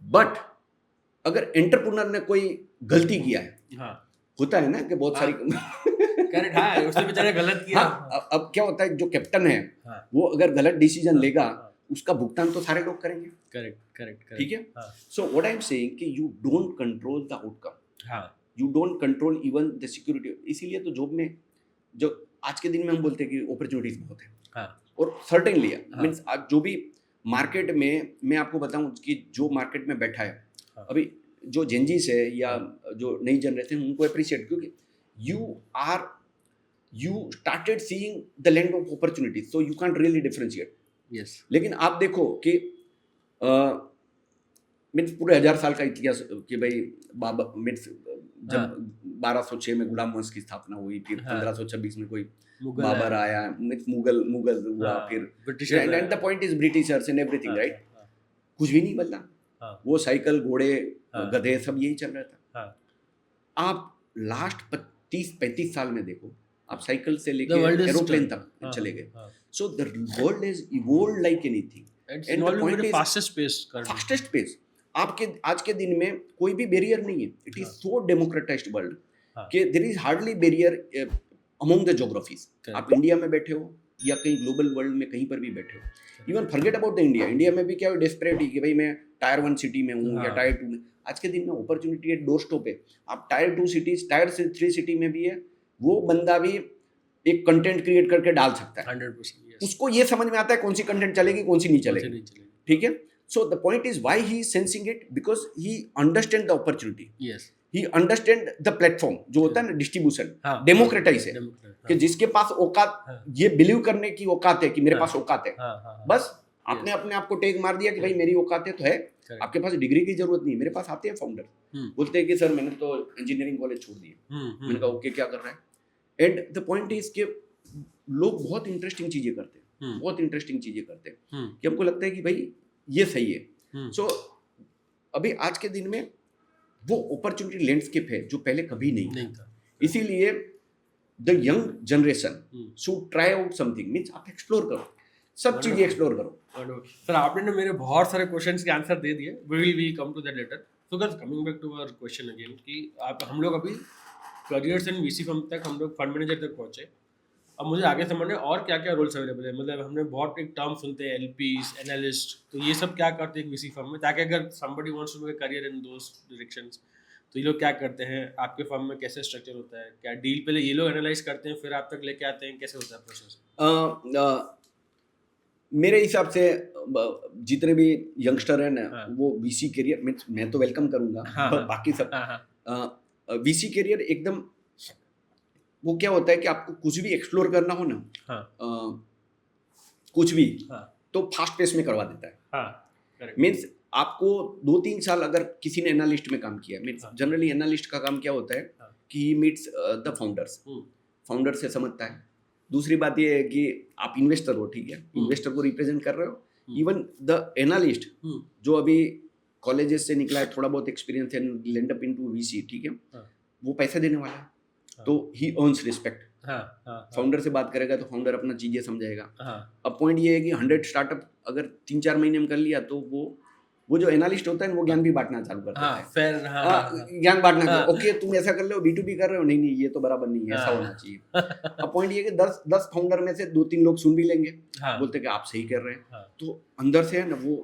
बट अगर एंटरप्रेन्योर ने कोई गलती किया है, हाँ होता है ना कि बहुत हाँ. सारी करेक्ट। हाँ उसने बेचारे गलत किया। हाँ, अब क्या होता है, जो कैप्टन है हाँ. वो अगर गलत डिसीजन हाँ, लेगा, हाँ. उसका भुगतान तो सारे लोग करेंगे, करेक्ट करेक्ट ठीक है। हाँ. So what I am saying कि you don't control the outcome, हाँ. You don't control even the security. इसीलिए तो जॉब में, जो आज के दिन में हम बोलते हैं कि अपॉर्चुनिटीज बहुत है, हाँ. और सर्टेनली हाँ. मीन्स आज जो भी मार्केट में, मैं आपको बताऊं कि जो मार्केट में बैठा है हाँ. अभी, जो जेंजीस है या जो नई जनरेशन, उनको अप्रिशिएट, क्योंकि you started seeing the land of opportunities, so you can't really differentiate. Yes. लेकिन आप देखो कि मीन्स पूरे 1000 साल का इतिहास कि भाई बाबा मीन्स जब 1206 में गुलाम वंश की स्थापना हुई, फिर हाँ. 1526 में कोई मुगल बाबर आया, मीन्स मुगल हुआ, हाँ. फिर British and the point is Britishers and everything, right. कुछ भी नहीं बदला, हाँ. वो साइकिल, घोड़े, हाँ. गधे, सब यही चल रहा था। हाँ. आप लास्ट 30-35 साल में देखो, आप साइकिल से The world लेके is एरोप्लेन turned. तक हाँ, चले गए। हाँ. So the world is evolved like anything, It's And the evolving point very is- fastest pace currently. Fastest pace. आपके आज के दिन में कोई भी बैरियर नहीं है. इट इज हाँ. सो डेमोक्रेटाइज्ड वर्ल्ड हाँ. कि there is hardly barrier among the geographies. आप इंडिया में बैठे हो या कहीं ग्लोबल वर्ल्ड में कहीं पर भी बैठे हो, even forget about the India में भी क्या डेस्परेट है कि भाई मैं टायर 1 सिटी में हूँ या हाँ. टायर 2 में. आज के दिन में अपॉर्चुनिटी है डोर स्टॉप है. आप टायर 2 सिटीज टायर 3 सिटी में भी है, वो बंदा भी एक कंटेंट क्रिएट करके डाल सकता है. 100% yes. उसको ये समझ में आता है कौन सी कंटेंट चलेगी कौन सी नहीं कौन से चलेगी. नहीं चलेगी. ठीक है. So the point is why he is sensing it, because he understand the opportunity, Yes. He understand the platform जो होता है ना डिस्ट्रीब्यूशन, हाँ. डेमोक्रेटाइज है Democrat, कि हाँ. जिसके पास औकात, हाँ. ये बिलीव करने की औकात है कि मेरे हाँ. पास औकात है, हाँ, हाँ, हाँ. बस आपने अपने आप को टैग मार दिया कि भाई मेरी औकात है तो है. Correct. आपके पास डिग्री की जरूरत नहीं है. मेरे पास आते हैं फाउंडर, बोलते हैं कि सर मैंने तो इंजीनियरिंग कॉलेज छोड़ दिया. मैंने कहा ओके क्या कर रहा है. एंड द पॉइंट इज कि लोग बहुत इंटरेस्टिंग चीजें करते हैं, बहुत इंटरेस्टिंग चीजें करते हैं कि हमको लगता है कि भाई ये सही है. सो अभी आज के दिन में वो अपॉर्चुनिटी लैंडस्केप है जो पहले कभी नहीं था. इसीलिए the young generation should try out something. Means आप एक्सप्लोर करो, सब चीजें एक्सप्लोर करो. सर आपने ना मेरे बहुत सारे क्वेश्चंस के आंसर दे दिए. We come to that later. So guys coming back to our question again कि आप हम लोग अभी करियर्स एंड वीसी फर्म तक हम लोग फंड मैनेजर तक पहुंचे. अब मुझे आगे समझना है और क्या क्या रोल्स अवेलेबल है. मतलब हमने बहुत एक टर्म सुनते हैं एलपीज, एनालिस्ट, तो ये सब क्या करते हैं एक वीसी फर्म में, ताकि अगर somebody wants to make a career in those directions तो ये लोग क्या करते हैं, आपके फर्म में कैसे स्ट्रक्चर होता है, क्या डील पहले ये लोग एनालाइज करते हैं फिर आप तक लेके आते हैं, कैसे होता है प्रोसेस? मेरे हिसाब से जितने भी यंगस्टर हैं ना, हाँ. वो वीसी करियर मीन्स मैं तो वेलकम करूंगा. हाँ. बाकी सब हाँ. वीसी करियर एकदम वो क्या होता है कि आपको कुछ भी एक्सप्लोर करना हो ना, हाँ. कुछ भी, हाँ. तो फास्ट पेस में करवा देता है. हाँ. Correct. मीन्स आपको 2-3 साल अगर किसी ने एनालिस्ट में काम किया, मीन्स हाँ. जनरली एनालिस्ट का काम क्या होता है हाँ. कि he meets the founders, founder से समझता है. दूसरी बात ये है कि आप इन्वेस्टर हो, ठीक है, इन्वेस्टर को रिप्रेजेंट कर रहे हो. इवन द एनालिस्ट जो अभी कॉलेजेस से निकला है, थोड़ा बहुत एक्सपीरियंस है, लैंड अप इनटू वीसी, ठीक है, हाँ. वो पैसा देने वाला है, तो ही अर्न्स रिस्पेक्ट. हाँ. फाउंडर से बात करेगा तो फाउंडर अपना चीजें समझाएगा. हाँ. अब पॉइंट ये है कि 100 स्टार्टअप अगर 3-4 महीने में कर लिया तो वो जो एनालिस्ट होता है वो ज्ञान भी बांटना चालू कर देता है. fair, ज्ञान बांटना, हाँ. ओके तुम ऐसा कर लो, B2B कर रहे हो, नहीं ये तो बराबर नहीं है, ऐसा होना चाहिए. अब पॉइंट ये कि 10 फाउंडर में से 2-3 लोग सुन भी लेंगे, हाँ. बोलते कि आप सही कर रहे हैं, हाँ. तो अंदर से है ना वो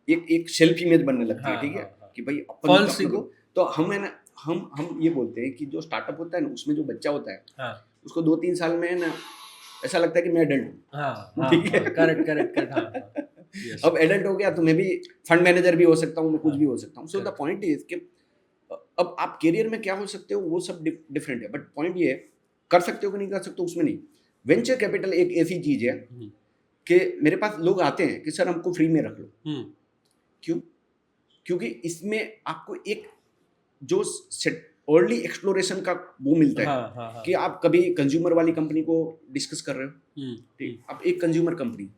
एक सेल्फ इमेज बनने लगती है. हाँ, ठीक है, हाँ. कि भाई False ego. तो हम है ना हम ये बोलते हैं कि जो स्टार्टअप होता है ना, उसमें जो बच्चा होता है, हाँ. उसको 2-3 साल में है ना ऐसा लगता है कि मैं एडल्ट हूँ. हाँ. ठीक है. करेक्ट. Yes. अब एडल्ट हो गया तो मैं भी फंड मैनेजर भी हो सकता हूँ, मैं कुछ भी हो सकता हूँ. So the Correct. Point is कि अब आप करियर में क्या हो सकते हो वो सब डिफरेंट है, बट पॉइंट ये है कर सकते हो कि नहीं कर सकते हो उसमें नहीं. वेंचर कैपिटल एक ऐसी चीज है कि मेरे पास लोग आते हैं कि सर हमको फ्री में रख लो. क्यों? क्योंकि इसमें आपको एक जो अर्ली एक्सप्लोरेशन का वो मिलता है. हाँ. कि आप कभी कंज्यूमर वाली कंपनी को डिस्कस कर रहे हो, ठीक, आप एक कंज्यूमर कंपनी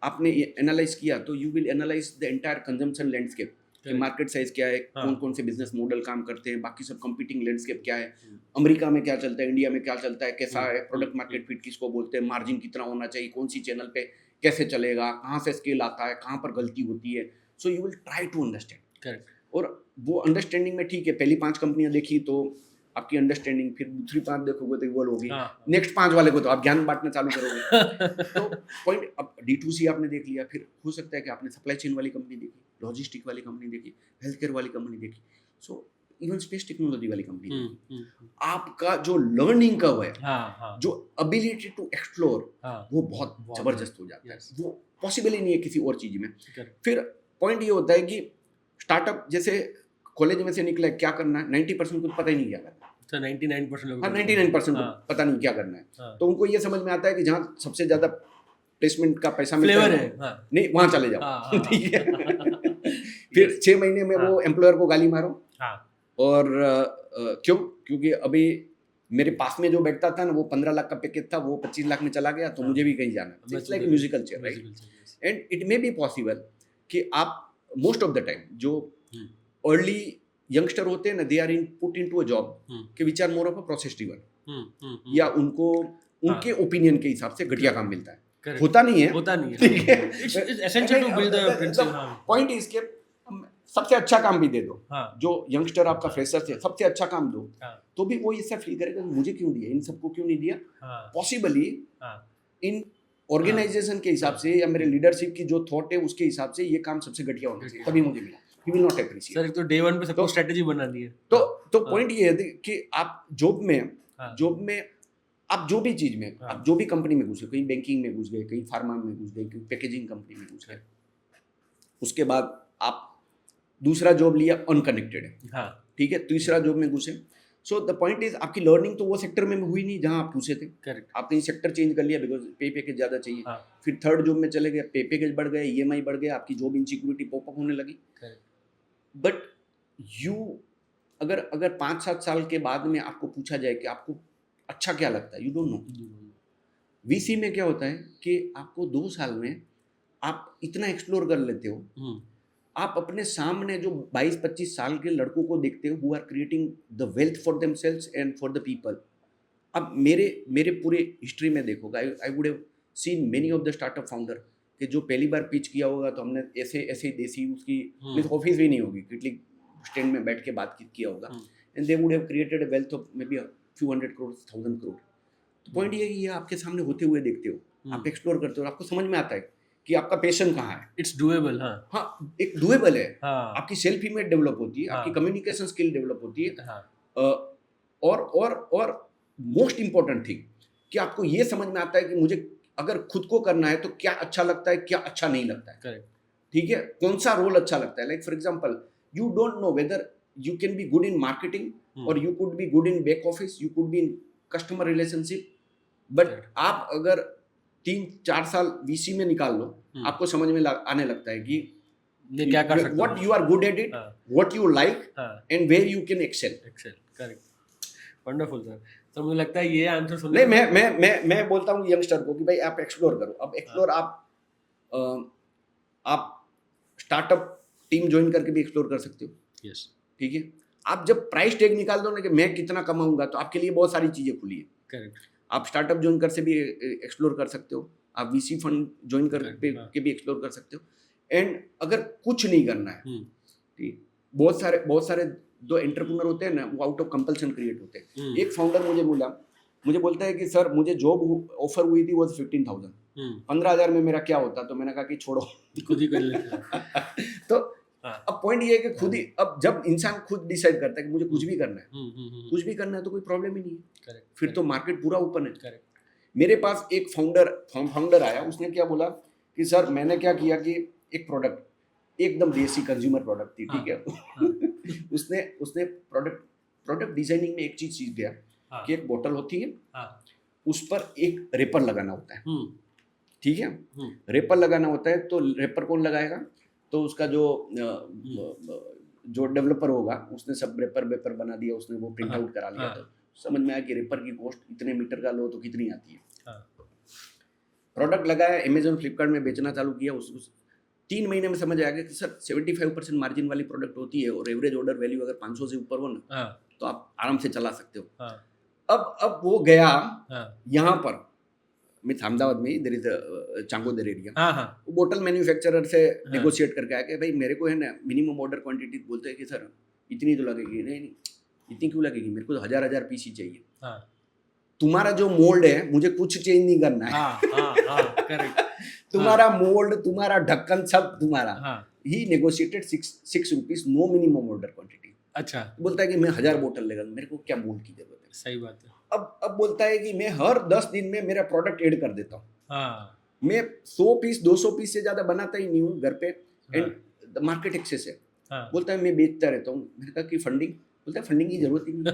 आपने एनालाइज किया तो you will analyse the entire consumption landscape, कि मार्केट साइज क्या है, हाँ. कौन कौन से बिजनेस मॉडल काम करते हैं, बाकी सब कंपीटिंग लैंडस्केप क्या है, अमेरिका में क्या चलता है, इंडिया में क्या चलता है, कैसा है प्रोडक्ट मार्केट फिट किसको बोलते हैं, मार्जिन कितना होना चाहिए, कौन सी चैनल पे कैसे चलेगा, कहाँ से स्केल आता है, कहाँ पर गलती होती है. So you will try to understand. और वो अंडरस्टैंडिंग में ठीक है, पहली 5 कंपनियां देखी तो आपकी अंडरस्टैंडिंग, फिर दूसरी 5 देखोगे तो इवॉल्व होगी, नेक्स्ट 5 वाले को तो आप ज्ञान बांटना चालू करोगे. तो पॉइंट, अब D2C आपने देख लिया, फिर हो सकता है कि आपने सप्लाई चेन वाली कंपनी देखी, लॉजिस्टिक वाली कंपनी देखी, हेल्थ केयर वाली कंपनी देखी, सो इवन स्पेस टेक्नोलॉजी वाली कंपनी देखी. आपका जो लर्निंग कर्व है, जो एबिलिटी टू एक्सप्लोर, वो बहुत जबरदस्त हो जाता है. वो पॉसिबल ही नहीं है किसी और चीज में. फिर पॉइंट ये होता है कि स्टार्टअप जैसे कॉलेज में से निकला, क्या करना है, 90% को पता ही नहीं क्या करना है. 99% लोग 99% को पता नहीं क्या करना है. तो उनको ये समझ में आता है कि जहाँ सबसे ज्यादा प्लेसमेंट का पैसा मिलता है, नहीं वहां चले जाओ. ठीक है. फिर 6 महीने में वो एम्प्लॉयर को गाली मारो. और क्योंकि अभी मेरे पास में जो बैठता था ना, वो 15 लाख का पैकेज था, वो 25 लाख में चला गया, तो मुझे भी कहीं जाना है. It's like musical chair, right. And it may be possible कि आप मोस्ट ऑफ द टाइम जो अर्ली यंगस्टर होते हैं ना, they are put into a job के which are more of a process driven, या उनको उनके ओपिनियन के हिसाब से घटिया काम मिलता है. होता नहीं है. ठीक है. It's essential to build the principle. Point is के सबसे अच्छा काम भी दे दो, हाँ जो यंगस्टर आपका फ्रेशर है सबसे अच्छा काम दो, हाँ तो भी वो इससे फील करेगा मुझे क्यों दिया, इन सबको क्यों नहीं दिया। हाँ पॉसिबली हाँ इन ऑर्गेनाइजेशन के हिसाब से या मेरे लीडरशिप की जो थॉट है उसके हिसाब से ये काम सबसे घटिया होना चाहिए, तभी मुझे मिला। He will not appreciate. Sir, एक तो डे वन पे सबको तो- स्ट्रेटेजी बनानी है। तो हाँ, पॉइंट ये है कि आप जॉब में हाँ, आप जो भी चीज में, हाँ। आप जो भी कंपनी में घुसे, कहीं बैंकिंग में घुस गए, कहीं फार्मा में घुस गए, कहीं पैकेजिंग कंपनी में घुस गए, उसके बाद आप दूसरा जॉब लिया अनकनेक्टेड है, हाँ ठीक है, तीसरा जॉब में घुसे। सो द पॉइंट इज आपकी लर्निंग तो वो सेक्टर में हुई नहीं जहां आप घुसे थे, करेक्ट। आप कहीं सेक्टर चेंज कर लिया बिकॉज पे पैकेज ज्यादा चाहिए। हाँ फिर थर्ड जॉब में चले गए, पे पैकेज बढ़ गए, ईएमआई बढ़ गया, आपकी जॉब इनसिक्योरिटी पॉपअप होने लगी। करेक्ट। बट यू अगर 5-7 साल के बाद में आपको पूछा जाए कि आपको अच्छा क्या लगता है, यू डोंट नो। वीसी में क्या होता है कि आपको 2 साल में आप इतना एक्सप्लोर कर लेते हो, आप अपने सामने जो 22-25 साल के लड़कों को देखते हो who are creating the wealth for themselves and for the people. अब मेरे पूरे हिस्ट्री में देखोगे, I would have seen many of the startup founder कि जो पहली बार पिच किया होगा तो हमने ऐसे ऐसे देसी उसकी ऑफिस भी नहीं होगी, किटली स्टैंड में बैठ के बात किया होगा, and they would have created a wealth of may be few 100 crore 1000 crore. तो पॉइंट ये है कि ये आपके सामने होते हुए देखते हो, आप एक्सप्लोर करते हो, आपको समझ में आता है कि आपका पैशन कहाँ है। It's doable. हाँ हाँ, एक डुएबल है, हाँ आपकी सेल्फ इमेज डेवलप होती है, आपकी हाँ। कम्युनिकेशन स्किल डेवलप होती है, हाँ और मोस्ट इम्पोर्टेंट थिंग कि आपको ये समझ में आता है कि मुझे अगर खुद को करना है तो क्या अच्छा लगता है, क्या अच्छा नहीं लगता है। करेक्ट। ठीक है, कौन सा रोल अच्छा लगता है। Like for example, you don't know whether you can be good in marketing और you could be good in back office, you could be in customer relationship, but आप अगर 3-4 साल वीसी में निकाल लो, आपको समझ में आने लगता है कि ये क्या कर सकते हो, what you are good at it, what you like and where you can excel. Correct. Wonderful sir. तो मुझे लगता है ये आंसर सुनने नहीं, मैं बोलता हूँ यंगस्टर को कि भाई आप एक्सप्लोर करो। अब एक्सप्लोर आप स्टार्टअप टीम ज्वाइन करके भी एक्सप्लोर कर सकते हो। यस। ठीक है, आप जब प्राइस टैग निकाल दो ना कि मैं कितना कमाऊंगा, तो आपके लिए बहुत सारी चीजें खुली है। करेक्ट। आप स्टार्टअप ज्वाइन कर से भी एक्सप्लोर कर सकते हो, आप वीसी फंड ज्वाइन करके भी एक्सप्लोर कर सकते हो। एंड अगर कुछ नहीं करना है, ठीक, बहुत सारे जो एंटरप्रेन्योर होते हैं ना, वो आउट ऑफ कंपल्सन क्रिएट होते हैं। एक फाउंडर मुझे बोलता है कि सर मुझे जॉब ऑफर हुई थी वो 15,000, 15,000 में मेरा क्या होता। तो मैंने कहा कि छोड़ो, खुद ही कर लेते हैं। तो अब पॉइंट ये है कि खुद ही, अब जब इंसान खुद डिसाइड करता है कि मुझे कुछ भी करना है, कुछ भी करना है, तो कोई प्रॉब्लम ही नहीं है। फिर तो मार्केट पूरा ओपन है। मेरे पास एक फाउंडर आया, उसने क्या बोला कि सर मैंने क्या किया कि एक प्रोडक्ट एकदम देसी कंज्यूमर प्रोडक्ट थी, ठीक है। उसने प्रोडक्ट डिजाइनिंग में एक चीज सीख गया कि एक बोतल होती है, उस पर एक रेपर लगाना होता है, ठीक है। रेपर लगाना होता है, तो रेपर कौन लगाएगा, तो उसका जो डेवलपर होगा उसने सब रेपर बना दिया, उसने वो प्रिंट आउट करा लिया। तो समझ में आया कि रेपर की कॉस्ट इतने मीटर का लो तो कितनी आती है। प्रोडक्ट लगाया, अमेजोन फ्लिपकार्ट में बेचना चालू किया। उस 3 महीने में समझ आ गया कि सर 75% मार्जिन वाली प्रोडक्ट होती है, और एवरेज ऑर्डर वैल्यू अगर 500 से ऊपर हो ना, तो आप आराम से चला सकते हो। अब वो गया यहाँ पर, मैं अहमदाबाद में, इधर इधर चांगोदर एरिया, वो बोतल मैन्युफैक्चरर से नेगोशिएट करके आया कि भाई मेरे को है ना मिनिमम ऑर्डर क्वांटिटी, बोलते हैं कि सर इतनी तो लगेगी। नहीं, इतनी क्यों लगेगी, मेरे को तो 1000 पीस ही चाहिए। तुम्हारा जो मोल्ड है मुझे कुछ चेंज नहीं करना है। करेक्ट। तुम्हारा मोल्ड, तुम्हारा ढक्कन, सब तुम्हारा। ही negotiated 6 rupees, no minimum order quantity. अच्छा। बोलता है कि मैं 1000 बोतल लेगा, मेरे को क्या मोल्ड की जरूरत है। सही बात है। अब बोलता है कि मैं हर 10 दिन में मेरा प्रोडक्ट ऐड कर देता हूँ। मैं 100 पीस 200 पीस से ज्यादा बनाता ही नहीं हूँ घर पे, एंड मार्केट एक्सेस है। बोलता है मैं बेचता रहता हूँ। मैंने कहा कि फंडिंग, बोलता है फंडिंग की जरूरत ही नहीं।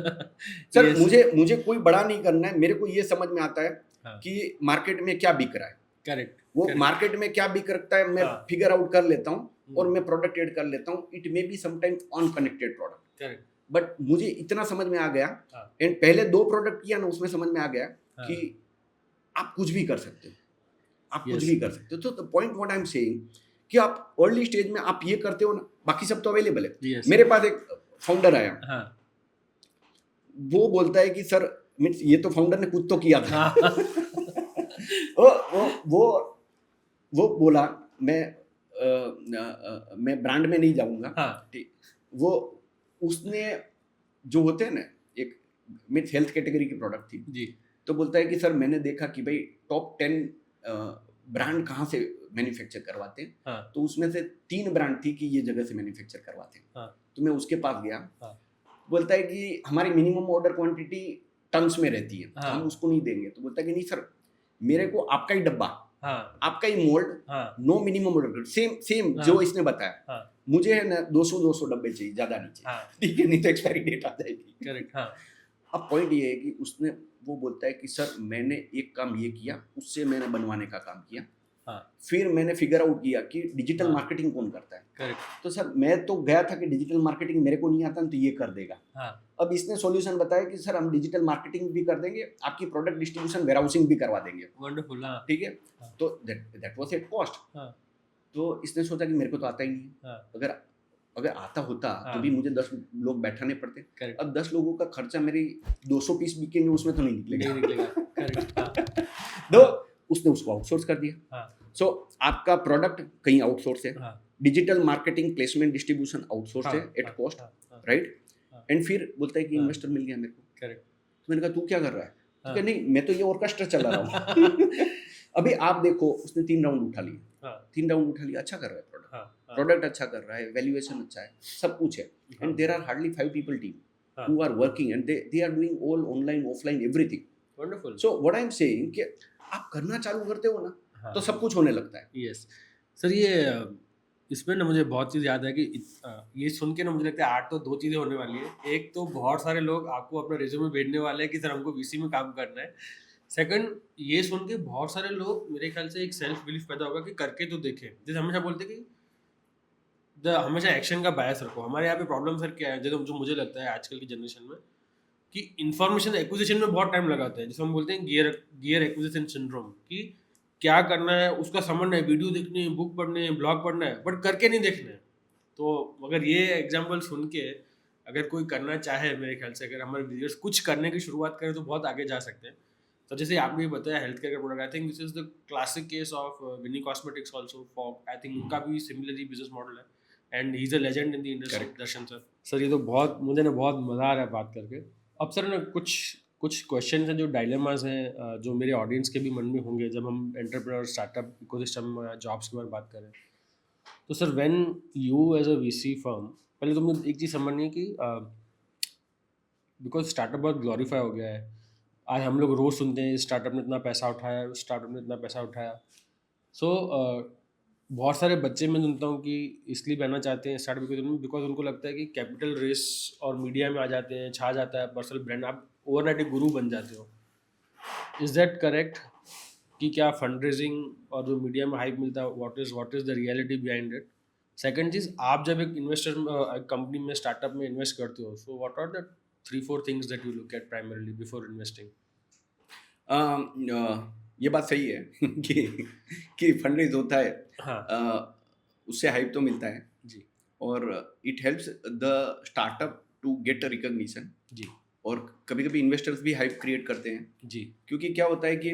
सर मुझे कोई बड़ा नहीं करना है, मेरे को ये समझ में आता है कि मार्केट में क्या बिक रहा है। करेक्ट। वो मार्केट में क्या बिक रखता है मैं फिगर आउट कर लेता हूँ, और मैं प्रोडक्ट ऐड कर लेता हूँ। It may be sometimes unconnected product, but मुझे इतना समझ में आ गया, एंड पहले 2 प्रोडक्ट किया ना, उसमें समझ में आ गया कि आप कुछ भी कर सकते हो, आप कुछ भी कर सकते हो। तो the point what I am saying कि आप अर्ली स्टेज में आप ये करते हो ना, बाकी सब तो अवेलेबल है। मेरे पास एक फाउंडर आया, वो बोलता है कि सर मीन्स ये तो फाउंडर ने कुछ तो किया था। वो बोला मैं मैं ब्रांड में नहीं जाऊंगा, हाँ ठीक, वो उसने जो होते हैं ना, एक मिथ हेल्थ कैटेगरी की प्रोडक्ट थी, जी तो बोलता है कि सर मैंने देखा कि भाई टॉप 10 ब्रांड कहाँ से मैन्युफैक्चर करवाते हैं, हाँ तो उसमें से 3 ब्रांड थी कि ये जगह से मैन्युफैक्चर करवाते हैं। हाँ तो मैं उसके पास गया, हाँ बोलता है कि हमारी मिनिमम ऑर्डर क्वांटिटी टन्स में रहती है, हाँ। हम उसको नहीं देंगे। तो बोलता है कि नहीं सर, मेरे को आपका ही डब्बा, हाँ आपका ही मोल्ड, हाँ नो मिनिमम ऑर्डर, सेम हाँ। जो इसने बताया, हाँ मुझे है ना 200 डब्बे चाहिए, ज्यादा नहीं चाहिए, हाँ ठीक है, नहीं तो एक्सपायरी डेट आ जाएगी। करेक्ट हाँ अब पॉइंट ये है कि उसने, वो बोलता है कि सर मैंने एक काम ये किया, उससे मैंने बनवाने का काम किया, हाँ फिर मैंने फिगर आउट किया कि डिजिटल हाँ। मार्केटिंग कौन करता है। करेक्ट तो सर मैं तो गया था कि डिजिटल मार्केटिंग मेरे को नहीं आता, तो ये कर देगा। हाँ अब इसने सॉल्यूशन बताया कि सर हम डिजिटल मार्केटिंग भी कर देंगे, आपकी प्रोडक्ट डिस्ट्रीब्यूशन वेयरहाउसिंग भी करवा देंगे, वंडरफुल हाँ ठीक है। हाँ। तो दैट वाज एट कॉस्ट। हाँ तो इसने सोचा कि मेरे को तो आता ही नहीं है, हाँ अगर आता होता हाँ। तो भी मुझे 10 लोग बैठाने पड़ते। करेक्ट अब 10 लोगों का खर्चा मेरी 200 पीस बिकेंगे उसमें तो नहीं नहीं निकलेगा। निकलेगा करेक्ट हाँ तो उसने उसको आउटसोर्स कर दिया। हाँ सो आपका प्रोडक्ट कहीं आउटसोर्स है, हाँ digital marketing placement distribution outsource है एट कॉस्ट, राइट। हाँ। एंड फिर बोलता है कि हाँ। इन्वेस्टर मिल गया मेरे को। करेक्ट तो मैंने कहा तू क्या कर रहा है? तो हाँ। कहा नहीं मैं तो ये ऑर्केस्ट्रा चला रहा हूँ। अभी आप देखो उसने 3 राउंड उठा लिया, हाँ 3 राउंड उठा लिया, अच्छा कर रहा है प्रोडक्ट, हाँ हाँ प्रोडक्ट अच्छा कर रहा है, वैल्यूएशन अच्छा है, सब कुछ है। And there are hardly 5 people team हाँ। who are working and they are doing all online offline everything. Wonderful So what I am saying कि आप करना चालू करते हो ना, हाँ तो सब कुछ होने लगता है। यस सर ये इसमें ना मुझे बहुत चीज़ याद है कि ये सुन के ना मुझे लगता है आज तो 2 चीज़ें होने वाली है। एक तो बहुत सारे लोग आपको अपना रिज्यूमे भेजने वाले हैं कि सर हमको वीसी में काम करना है। सेकंड ये सुन के बहुत सारे लोग मेरे ख्याल से एक सेल्फ बिलीफ पैदा होगा कि करके तो देखें। जैसे हमेशा बोलते हैं कि हमेशा एक्शन का बायस रखो। हमारे यहाँ पे प्रॉब्लम सर क्या है, जो मुझे लगता है आजकल की जनरेशन में कि इन्फॉर्मेशन एक्विजिशन में बहुत टाइम लगाते हैं। जैसे हम बोलते हैं गियर एक्विजिशन सिंड्रोम कि क्या करना है उसका समझना है, वीडियो देखनी है, बुक पढ़नी है, ब्लॉग पढ़ना है, बट करके नहीं देखना है। तो अगर ये एग्जाम्पल सुन के अगर कोई करना चाहे, मेरे ख्याल से अगर हमारे व्यूअर्स कुछ करने की शुरुआत करें तो बहुत आगे जा सकते हैं। तो जैसे आपने बताया हेल्थ केयर का product, I think this is the classic case of Vini cosmetics also for, I think उनका भी सिमिलरली बिजनेस मॉडल है and he is a legend in the industry. Darshan sir ये तो बहुत मुझे ना बहुत मज़ा आ रहा है बात करके। अब सर ना कुछ क्वेश्चन हैं जो डायलेमास हैं जो मेरे ऑडियंस के भी मन में होंगे जब हम एंटरप्रेन्योर स्टार्टअप इकोसिस्टम जॉब्स के बारे में बात करें। तो sir when you as a VC firm, पहले तो मुझे एक चीज़ समझनी है कि बिकॉज स्टार्टअप बहुत ग्लोरीफाई हो गया है। आज हम लोग रोज़ सुनते हैं स्टार्टअप ने इतना पैसा उठाया, स्टार्टअप ने इतना पैसा उठाया। सो बहुत सारे बच्चे मैं सुनता हूँ कि इसलिए बनना चाहते हैं स्टार्टअप बिकॉज उनको लगता है कि कैपिटल रेस और मीडिया में आ जाते हैं, छा जाता है पर्सनल ब्रांड, आप ओवरनाइट एक गुरु बन जाते हो। इज़ दैट करेक्ट कि क्या फंड रेजिंग और जो मीडिया में हाइप मिलता है what is the reality behind it? Second चीज़, आप जब एक इन्वेस्टर कंपनी में स्टार्टअप में इन्वेस्ट करते हो, so what are the 3-4 things that you look at primarily before investing? ये बात सही है कि फंड रेज होता है, हाँ उससे हाइप तो मिलता है जी और it helps the startup to get a recognition. जी और कभी कभी इन्वेस्टर्स भी हाइप क्रिएट करते हैं, जी क्योंकि क्या होता है कि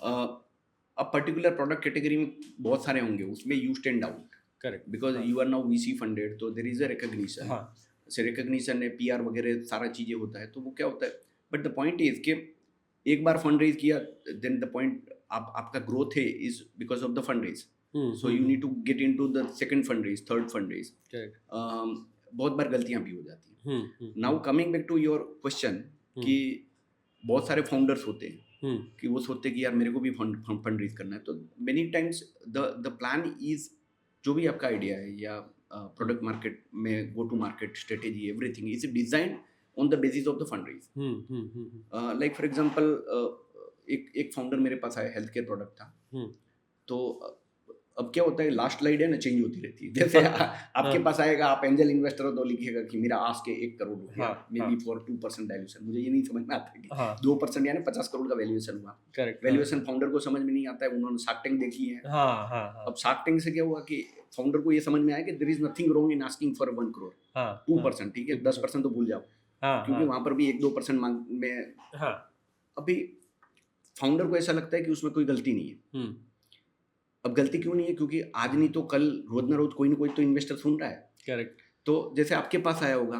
अब पर्टिकुलर प्रोडक्ट कैटेगरी में बहुत सारे होंगे, उसमें you stand out correct because you are now VC funded, तो देयर इज अ रिकॉग्निशन। हाँ से रिकॉग्निशन है, पीआर वगैरह सारा चीज़ें होता है, तो वो क्या होता है। बट द पॉइंट इज कि एक बार फंड रेज किया, देन द पॉइंट आपका ग्रोथ है is because of the fund raise. So you need to get into the second fund raise, third fund raise. Correct बहुत बार गलतियां भी हो जाती हैं। Now now coming back to your question कि बहुत सारे फाउंडर्स होते हैं कि वो सोचते हैं कि यार मेरे को भी फंड रेज करना है, तो many times the plan is, जो भी आपका आइडिया है या प्रोडक्ट मार्केट में go to market strategy, everything is designed on the basis of the fund raise. Like for example एक फाउंडर मेरे पास आया, हेल्थ केयर प्रोडक्ट था। तो अब क्या होता है, लास्ट स्लाइड है ना चेंज होती रहती है। जैसे आपके पास आएगा, आप एंजल इन्वेस्टर हो तो लिखिएगा कि मेरा आज के 1 करोड़ हो गया, मे बी फॉर 2% डाइल्यूशन। मुझे ये नहीं समझ में आता कि 2% यानी 50 करोड़ का वैल्यूएशन हुआ। करेक्ट वैल्यूएशन फाउंडर को समझ में नहीं आता है, उन्होंने शार्क टैंक देखी है। अब शार्क टैंक से क्या हुआ कि फाउंडर को ये समझ में आया कि there is nothing wrong in asking for 1 crore, 2%, ठीक है, 10% तो भूल जाओ, क्योंकि वहां पर भी 1-2% मांग में। अभी फाउंडर को ऐसा लगता है कि उसमें कोई गलती नहीं है। अब गलती क्यों नहीं है, क्योंकि आज नहीं तो कल रोज ना कोई तो इन्वेस्टर सुन रहा है। करेक्ट। तो जैसे आपके पास आया होगा,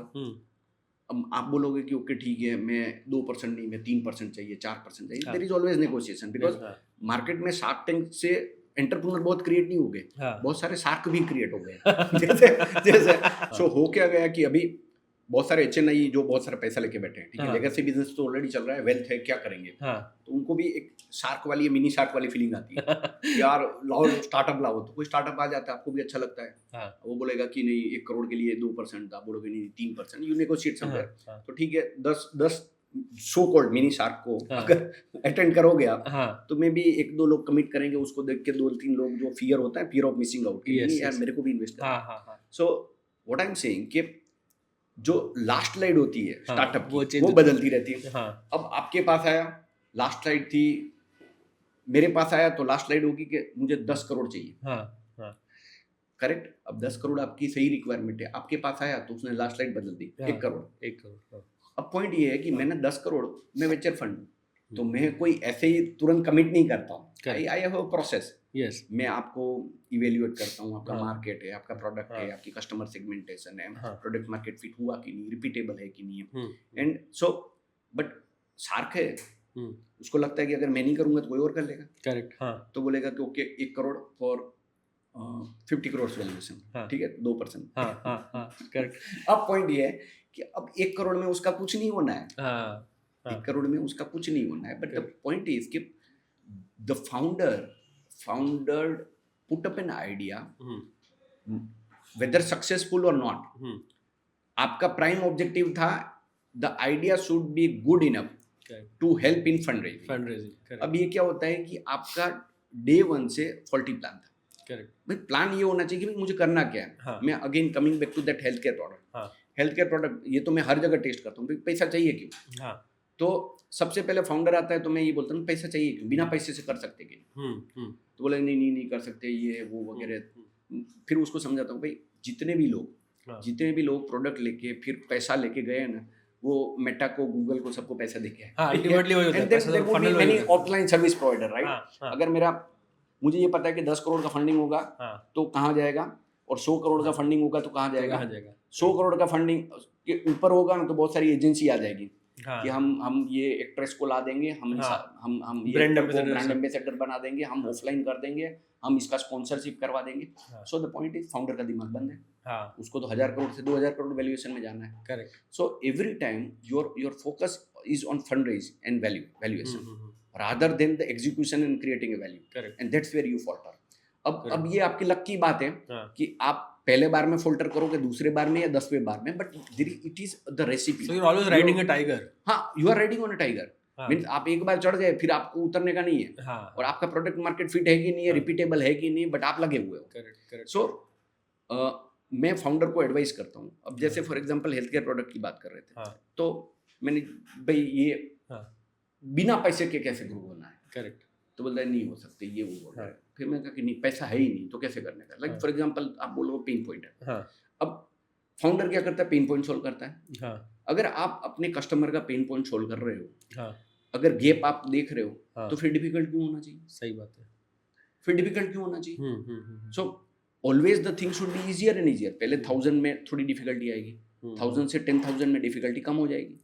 अब आप बोलोगे कि ओके ठीक है, मैं 2% नहीं, मैं 3% चाहिए, 4% चाहिए, there is always negotiation, because market में शार्क टैंक से एंटरप्रेन्योर बहुत क्रिएट नहीं हो गए, बहुत सारे शार्क भी क्रिएट हो गए। जैसे सो हो क्या गया कि अभी बहुत सारे HNI जो बहुत सारा पैसा लेके बैठे हैं, ठीक है, लेगेसी बिजनेस तो ऑलरेडी चल रहा है, वेल्थ है, क्या करेंगे, तो उनको भी एक शार्क वाली, मिनी शार्क वाली फीलिंग आती है कि यार लाओ स्टार्टअप लाओ, तो कोई स्टार्टअप आ जाता है, आपको भी अच्छा लगता है, वो बोलेगा कि नहीं 1 करोड़ के लिए 2%, आप बोलोगे नहीं 3%, यू नेगोशिएट समवेयर, तो ठीक है 10 सो कॉल्ड मिनी शार्क को अगर अटेंड करोगे आप, तो मे बी 1-2 लोग कमिट करेंगे, उसको देख के 2-3 लोग जो फियर होता है, फियर ऑफ मिसिंग आउट, यार मेरे को भी इन्वेस्ट करना। सो व्हाट आई एम सेइंग कि जो लास्ट स्लाइड होती है स्टार्टअप की, वो बदलती रहती है। अब आपके पास आया, लास्ट स्लाइड थी, मेरे पास आया तो लास्ट स्लाइड होगी कि मुझे 10 करोड़ चाहिए, करेक्ट। अब 10 करोड़ आपकी सही रिक्वायरमेंट है, आपके पास आया तो उसने लास्ट स्लाइड बदल दी, 1 करोड़। अब पॉइंट ये है कि मैंने 10 करोड़ में वेंचर फंड, तो मैं कोई ऐसे ही तुरंत कमिट नहीं करता हूँ, I have a process. Yes. मैं आपको इवेल्युएट करता हूँ, आपका मार्केट है, आपका प्रोडक्ट है, आपकी कस्टमर सेगमेंटेशन है, प्रोडक्ट मार्केट फिट हुआ कि नहीं, रिपीटेबल है कि नहीं है, एंड सो बट शार्क है, उसको लगता है कि अगर मैं नहीं करूंगा तो कोई और कर लेगा, करेक्ट, तो बोलेगा कि okay 1 crore for 50 crore valuation, ठीक है, 2%, करेक्ट। अब पॉइंट ये है कि अब 1 करोड़ में उसका कुछ नहीं होना है, 1 करोड़ में उसका कुछ नहीं होना है, बट द पॉइंट इज कि the founder put up an idea, whether successful or not, आपका प्राइम ऑब्जेक्टिव था the idea should be good enough to help in fundraising. अब ये क्या होता है कि आपका डे 1 से फॉल्टी प्लान था, करेक्ट। भाई प्लान ये होना चाहिए कि भाई मुझे करना क्या है। मैं again coming back to that health care product, ये तो मैं हर जगह टेस्ट करता हूँ, पैसा चाहिए क्यों, तो सबसे पहले फाउंडर आता है तो मैं ये बोलता हूँ पैसा चाहिए क्यों, बिना पैसे से कर सकते क्या, तो बोले नहीं कर सकते, ये वो वगैरह। फिर उसको समझाता हूँ भाई जितने भी लोग प्रोडक्ट लेके फिर पैसा लेके गए ना, वो मेटा को, गूगल को, सबको पैसा देके ऑफलाइन सर्विस प्रोवाइडर, राइट। अगर मुझे ये पता है कि 10 करोड़ का फंडिंग होगा तो कहाँ जाएगा, और 100 करोड़ का फंडिंग होगा तो कहाँ जाएगा, 100 करोड़ का फंडिंग के ऊपर होगा ना तो बहुत सारी एजेंसी आ जाएगी कि हम ये एक्ट्रेस को ला देंगे, हम ब्रांड एम्बेसडर बना देंगे, हम ऑफलाइन कर देंगे, हम इसका स्पॉन्सरशिप करवा देंगे। सो द पॉइंट इज फाउंडर का दिमाग बंद है, उसको तो 1000 करोड़ से 2000 करोड़ वैल्यूएशन में जाना है, correct. So every time your focus is on fundraise and valuation rather than the execution and creating a value, correct, and that's where you falter. अब ये आपकी लक की बात है कि आप पहले बार में फोल्टर करोगे, दूसरे बार में या 10वें बार में, but it is the recipe. So you're always riding a tiger. हाँ, you are riding on a tiger. Means आप एक बार चढ़ गए फिर आपको उतरने का नहीं है, और आपका प्रोडक्ट मार्केट फिट है कि नहीं है, रिपीटेबल है कि नहीं, बट आप लगे हुए हो, करेक्ट। सो मैं फाउंडर को एडवाइस करता हूँ। अब जैसे for example health care product की बात कर रहे थे, तो मैंने भाई ये बिना पैसे के कैसे ग्रो होना है, करेक्ट, तो बोलता है नहीं हो सकते, ये वो बोल रहा है। फिर मैंने कहा कि नहीं, पैसा है ही नहीं तो कैसे करने का, लाइक फॉर एग्जांपल आप बोलो पेन पॉइंट है, अब फाउंडर क्या करता है, पेन पॉइंट सोल्व करता है। अगर आप अपने कस्टमर का पेन पॉइंट सोल्व कर रहे हो, अगर गैप आप देख रहे हो, तो फिर डिफिकल्ट क्यों होना चाहिए, सही बात है, फिर डिफिकल्ट क्यों होना चाहिए। So always the thing should be easier and easier. पहले 1000 में थोड़ी डिफिकल्टी आएगी, 1000 से 10,000 में डिफिकल्टी कम हो जाएगी,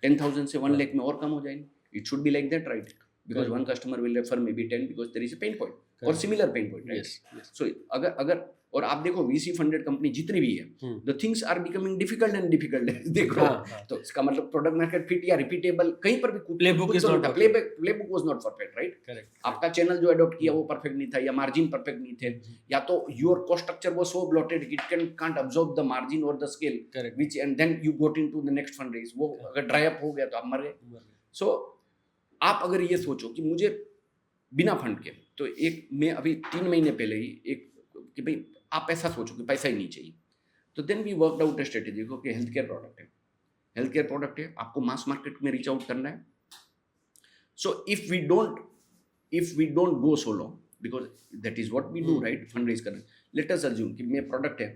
10,000 से 1 लाख में और कम हो जाएगी। It should be like that, right? Because one customer will refer maybe 10 because there is a pain point, or similar pain point, right? Yes. So अगर और आप देखो VC funded कंपनी जितनी भी है, the things are becoming difficult and difficult देखो, तो इसका मतलब प्रोडक्ट मार्केट फिट या रिपीटेबल कहीं पर भी playbook was not perfect, right? Correct. आपका चैनल जो अडॉप्ट किया वो परफेक्ट नहीं था, या मार्जिन परफेक्ट नहीं थे, या तो your cost structure was so bloated it can't absorb the margin or the scale, which and then you got into the next fundraise, वो अगर ड्राई अप हो गया तो आप मर गए। So आप अगर ये सोचो कि मुझे बिना फंड के, तो मैं अभी 3 महीने पहले ही कि भाई आप ऐसा सोचो कि पैसा ही नहीं चाहिए, तो then we worked out a strategy को कि हेल्थ केयर प्रोडक्ट है, आपको मास मार्केट में रीच आउट करना है। So if we don't go solo, because that is what we do, right, fund raise करना। लेट अस अज्यूम कि मैं प्रोडक्ट है,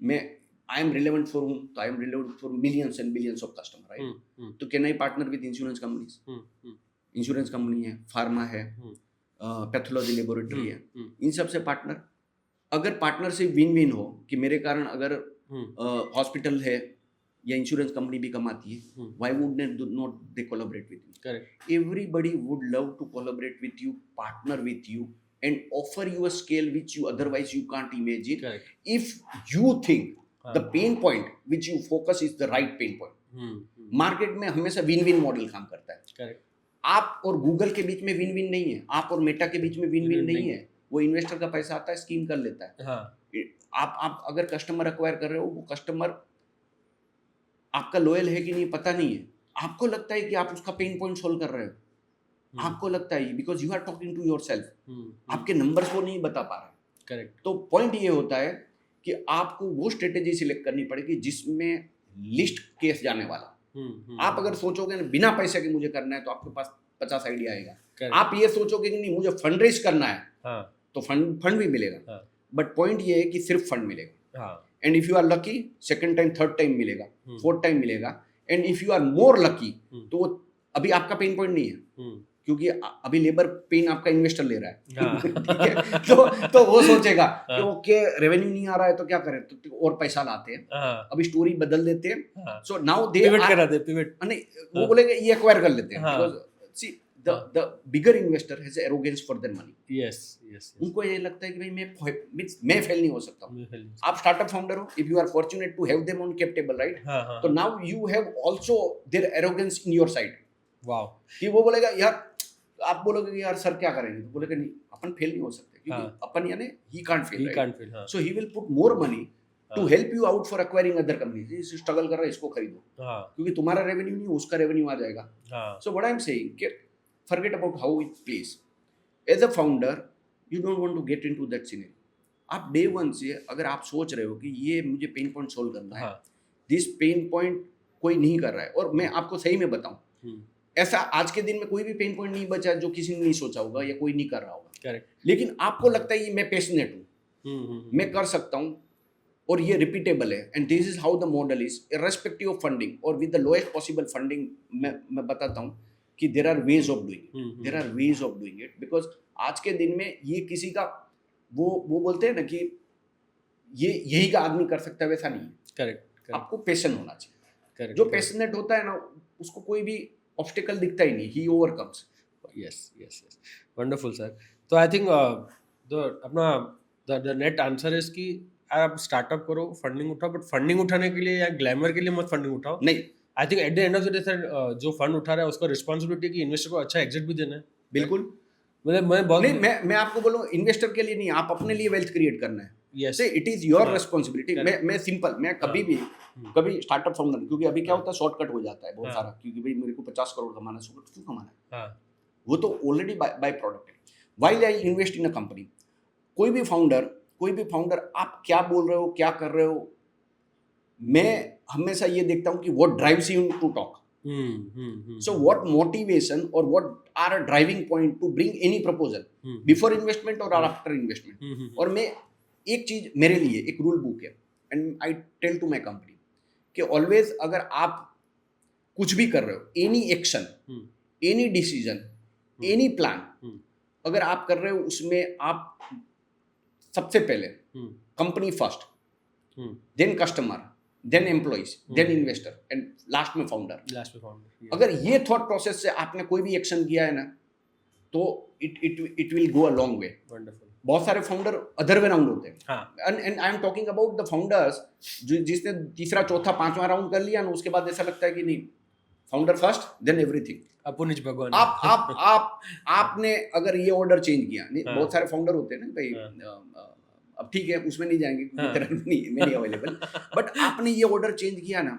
मैं I am relevant for whom, तो I am relevant for millions and billions of customer, right. तो can I partner with insurance companies, insurance company है, फार्मा है, पैथोलॉजी लेबोरेटरी है, इन सब से पार्टनर, अगर पार्टनरशिप विन विन हो कि मेरे कारण अगर हॉस्पिटल है या इंश्योरेंस कंपनी भी कमाती है, why would not they collaborate with you? Correct, everybody would love to collaborate with you, partner with you, and offer you a scale which you otherwise you can't imagine. Correct, If you think हाँ, the pain point which you focus is the right pain point. Market में हमेशा विन विन मॉडल काम करता है. करेक्ट, आप और गूगल के बीच में विन विन नहीं है, आप और मेटा के बीच में विन विन नहीं है. वो इन्वेस्टर का पैसा आता है, स्कीम कर लेता है. हाँ, आप अगर कस्टमर एक्वायर कर रहे हो, वो कस्टमर आपका लॉयल है कि नहीं पता नहीं है. आपको लगता है कि आप उसका पेन पॉइंट सोल्व कर रहे हो, आपको लगता है because you are talking to yourself. आपके नंबर्स वो नहीं बता पा रहे. करेक्ट, तो पॉइंट ये होता है कि आपको वो स्ट्रेटेजी सिलेक्ट करनी पड़ेगी जिसमें लिस्ट केस जाने वाला. आप अगर सोचोगे ना बिना पैसे के मुझे करना है, तो आपके पास 50 आइडिया आएगा. आप ये सोचोगे कि नहीं मुझे फंड रेज करना है, तो फंड भी मिलेगा. बट पॉइंट ये है कि सिर्फ फंड मिलेगा. And if you are lucky, second time, third time मिलेगा, फोर्थ टाइम मिलेगा. And if you are more lucky, तो वो अभी आपका पेन पॉइंट नहीं है, क्योंकि अभी लेबर पेन आपका इन्वेस्टर ले रहा है. ठीक है, तो वो सोचेगा कि ओके रेवेन्यू नहीं आ रहा है तो क्या करें, तो और पैसा लाते हैं, अभी स्टोरी बदल देते हैं. सो नाउ दे पिवट, नहीं वो बोलेंगे ये एक्वायर कर लेते हैं. Because see the bigger investor has arrogance for their money. Yes, उनको ये लगता है कि भाई मैं फेल नहीं हो सकता हूँ. आप स्टार्टअप फाउंडर हो, if you are fortunate to have them on cap table, right, तो now you have also their arrogance in your side. Wow, कि वो बोलेगा यार, आप बोलोगे कि यार सर क्या करेंगे, तो बोलेगा नहीं अपन फेल नहीं हो सकते, क्योंकि अपन यानी he can't fail. So he will put more money to help you out for acquiring other companies. इस स्ट्रगल कर रहा है, इसको खरीदो, क्योंकि तुम्हारा रेवेन्यू नहीं, उसका रेवेन्यू आ जाएगा. सो व्हाट आई एम सेइंग कि forget about how it plays. As a founder, you don't want to get into that scenario. आप डे वन से अगर आप सोच रहे हो कि ये मुझे पेन पॉइंट सोल्व करना है, दिस पेन पॉइंट कोई नहीं कर रहा है, और मैं आपको सही में बताऊं, ऐसा आज के दिन में कोई भी पेन पॉइंट नहीं बचा जो किसी ने नहीं सोचा होगा या कोई नहीं कर रहा होगा. करेक्ट. लेकिन आपको लगता है ये मैं पैशनेट हूँ, मैं कर सकता हूँ, और ये रिपीटेबल है, and this is how the model is, irrespective of funding और with the lowest possible funding. मैं बताता हूँ कि there are ways of doing it, because आज के दिन में ये किसी का वो बोलते हैं ना कि ये यही का आदमी कर सकता है, वैसा नहीं है. करेक्ट. आपको पैशन होना चाहिए. करेक्ट. जो पैशनेट होता है ना, उसको कोई भी ऑब्स्टिकल दिखता ही नहीं, ही ओवरकम्स. Yes, wonderful sir. तो I think the net answer is कि आप स्टार्टअप करो, फंडिंग उठाओ, बट फंडिंग उठाने के लिए या ग्लैमर के लिए मत फंडिंग उठाओ. नहीं, I think eight the end of the day sir, जो फंड उठा रहा है उसका रिस्पांसिबिलिटी कि इन्वेस्टर को अच्छा एग्जिट भी देना है. बिल्कुल. मैं बहुत नहीं, मैं आपको बोलूं, इन्वेस्टर के लिए नहीं, आप अपने लिए वेल्थ क्रिएट करना है. Yes, it is your responsibility. मैं कभी स्टार्टअप फाउंडर, क्योंकि अभी क्या होता है, शॉर्टकट हो जाता है बहुत सारा, क्योंकि भाई मेरे को 50 करोड़ कमाना है, 100 करोड़ क्यों कमाना है, वो तो ऑलरेडी बाय प्रोडक्ट है. While I invest in a company, कोई भी फाउंडर आप क्या बोल रहे हो, क्या कर रहे हो, मैं हमेशा ये देखता हूँ कि what drives you to talk. So what motivation or what are a driving point to bring any proposal before investment or after investment? और मैं एक चीज, मेरे लिए एक रूल बुक है, and I tell to my company कि always अगर आप कुछ भी कर रहे हो, any action, any decision, any plan, अगर आप कर रहे हो उसमें आप सबसे पहले company first, then customer, then employees, then investor, and last में फाउंडर. अगर ये थॉट प्रोसेस से आपने कोई भी एक्शन किया है ना, तो it will go a long way. बहुत सारे फाउंडर अदर वे राउंड होते हैं, and I am talking about the founders जिसने तीसरा, चौथा, पांचवा राउंड कर लिया ना, उसके बाद ऐसा लगता है कि नहीं, फाउंडर फर्स्ट, देन एवरीथिंग. अपुनिज भगवान. आपने अगर ये ऑर्डर चेंज किया, नहीं, बहुत सारे फाउंडर होते हैं ना भाई, अब ठीक है उसमें नहीं जाएंगे क्योंकि नहीं अवेलेबल, बट आपने ये ऑर्डर चेंज किया ना,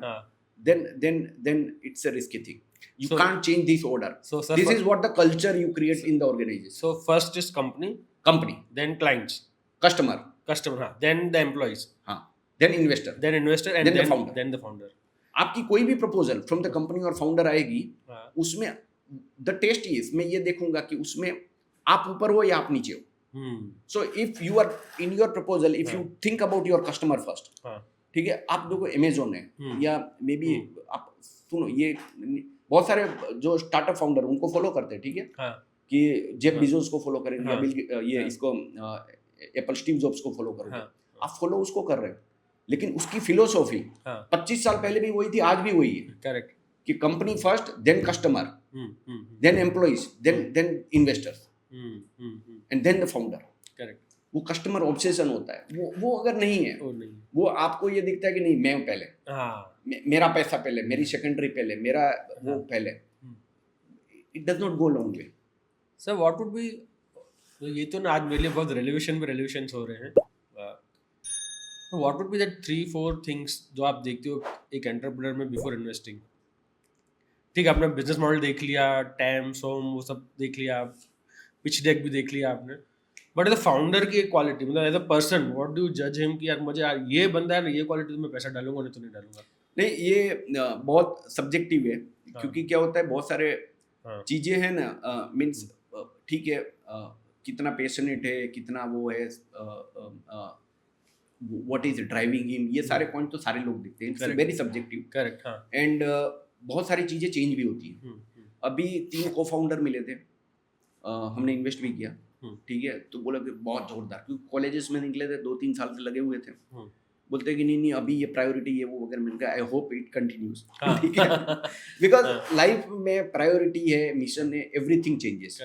then it's a risky thing. You can't change this order. So this is what the culture you create in the organization. So first is company, then clients, customer, then the employees, then investor, and then the founder. आपकी कोई भी प्रपोजल फ्रॉम द कंपनी और फाउंडर आएगी, उसमें द टेस्ट इज, मैं ये देखूंगा कि उसमें आप ऊपर हो या आप नीचे हो. So if you are in your proposal, if you think about your customer first, ठीक है, आप देखो अमेजोन है या मे बी आप सुनो, ये बहुत सारे जो स्टार्टअप फाउंडर उनको फॉलो करते हैं, ठीक है, कि जेफ हाँ। बेजोस को फॉलो करेंगे या हाँ। ये हाँ। इसको एप्पल स्टीव जॉब्स को फॉलो करोगे, हाँ। आप फॉलो उसको कर रहे हो, लेकिन उसकी फिलोसॉफी हाँ। 25 साल पहले भी वही थी, आज भी वही है करेक्ट। कि company first, then customer, then employees, then investors and then the founder. Correct. वो कस्टमर ऑब्सेशन होता है, वो अगर नहीं है, वो नहीं। वो आपको ये दिखता है कि नहीं मैं पहले, हाँ। मेरा पैसा पहले, मेरी सेकेंडरी पहले, मेरा वो हाँ। पहले, it does not go long way. Sir what would be, तो ये तो ना आज मेरे लिए बहुत रेलिवेशंस हो रहे हैं, तो what would be that 3-4 things जो आप देखते हो एक एंटरप्रेन्योर में बिफोर इन्वेस्टिंग? ठीक है, आपने बिजनेस मॉडल देख लिया, टैम सोम वो सब देख लिया, पिच डेक भी देख लिया आपने, बट एज अ फाउंडर की एक क्वालिटी, मतलब as a person what do you जज हिम कि यार मुझे यार ये बंदा है ना, ये क्वालिटी तो मैं पैसा डालूंगा, नहीं तो नहीं डालूंगा? नहीं, ये बहुत सब्जेक्टिव है, क्योंकि क्या होता है बहुत सारे चीजें हैं ना, मीन्स ठीक है, कितना पैशनेट है, कितना वो है, व्हाट इज ड्राइविंग हिम, ये सारे पॉइंट तो सारे लोग देखते हैं, इट्स वेरी सब्जेक्टिव। करेक्ट। हाँ। एंड बहुत सारी चीजें चेंज भी होती हैं। अभी 3 को फाउंडर मिले थे, हमने इन्वेस्ट भी किया, ठीक है, तो बोला कि बहुत जोरदार, क्योंकि कॉलेजेस में निकले थे, 2-3 साल से लगे हुए थे, बोलते हैं कि नहीं अभी ये प्रायोरिटी ये वो वगैरह मिल गया, आई होप इट कंटिन्यूज, ठीक है, बिकॉज लाइफ में प्रायोरिटी है, मिशन है, everything changes,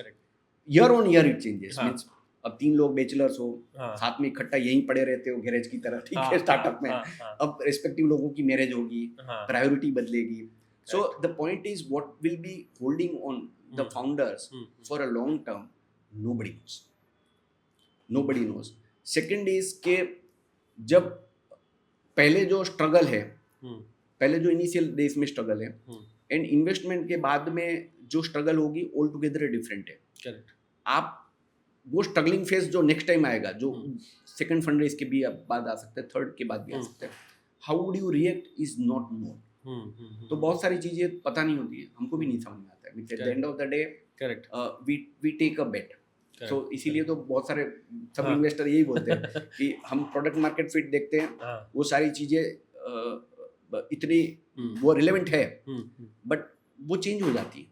year on year it changes. Means अब 3 लोग बैचलर्स हो, साथ में इकट्ठा यहीं पड़े रहते हो गैरेज की तरह, ठीक है, स्टार्टअप में, अब रेस्पेक्टिव लोगों की मैरिज होगी, प्रायोरिटी बदलेगी, सो the point is what will be holding on the founders for a long term, nobody knows. Second is के जब पहले जो स्ट्रगल है, पहले जो इनिशियल डेज में स्ट्रगल है, एंड इन्वेस्टमेंट के बाद में जो स्ट्रगल होगी ऑल टुगेदर डिफरेंट है। करेक्ट। आप वो स्ट्रगलिंग फेज जो नेक्स्ट टाइम आएगा, जो सेकंड फंड रेज के भी बाद आ सकता है, थर्ड के बाद भी आ सकता है, how would you react is not known. तो बहुत सारी चीजें पता नहीं होती है, हमको भी नहीं समझ में आता है, at the end of the day we take a bet. So इसीलिए तो बहुत सारे सब इन्वेस्टर यही बोलते हैं कि हम प्रोडक्ट मार्केट फिट देखते हैं, वो सारी चीजें इतनी वो रिलेवेंट है, बट वो चेंज हो जाती है,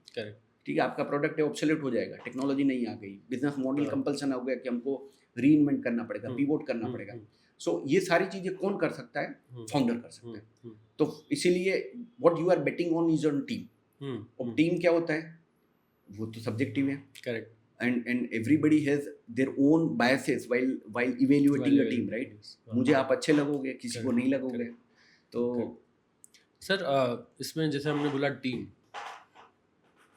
ठीक है, आपका प्रोडक्ट है ऑब्सोलेट हो जाएगा, टेक्नोलॉजी नहीं आ गई, बिजनेस मॉडल कंपल्सन हो गया कि हमको रीइन्वेंट करना पड़ेगा, पिवोट करना पड़ेगा। सो ये सारी चीजें कौन कर सकता है? फाउंडर कर सकता है। तो इसीलिए what you are betting on is on team. और टीम क्या होता है वो तो सब्जेक्टिव है, correct, and everybody has their own biases while evaluating a team, right? मुझे आप अच्छे लगोगे, किसी को नहीं लगोगे, तो सर इसमें जैसे हमने बोला टीम,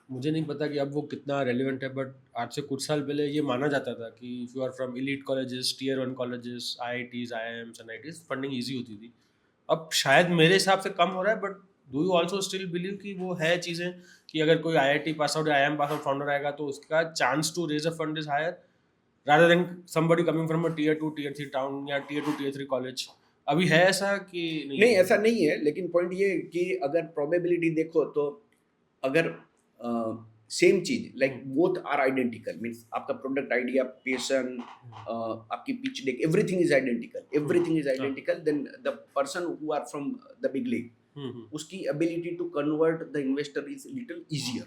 मुझे नहीं पता कि अब वो कितना रेलिवेंट है, बट आज से कुछ साल पहले ये माना जाता था कि if you are from elite colleges, tier 1 colleges, IITs, IIMs, NITs, funding easy होती थी। अब शायद मेरे हिसाब से कम हो रहा है, but do you also still believe कि वो है चीज़ें कि अगर कोई IIT पास आउट या IIM पास आउट फाउंडर आएगा तो उसका chance to raise a fund is higher rather than somebody coming from a tier 2 tier 3 town या टियर 2 टियर 3 कॉलेज? अभी है ऐसा कि नहीं? ऐसा नहीं है, लेकिन पॉइंट ये कि अगर प्रोबेबिलिटी देखो तो अगर सेम चीज like both are identical, means आपका प्रोडक्ट आइडिया, पैशन, आपकी pitch deck, everything is identical, then the person who are from the big league, उसकी ability to convert the investor is little easier.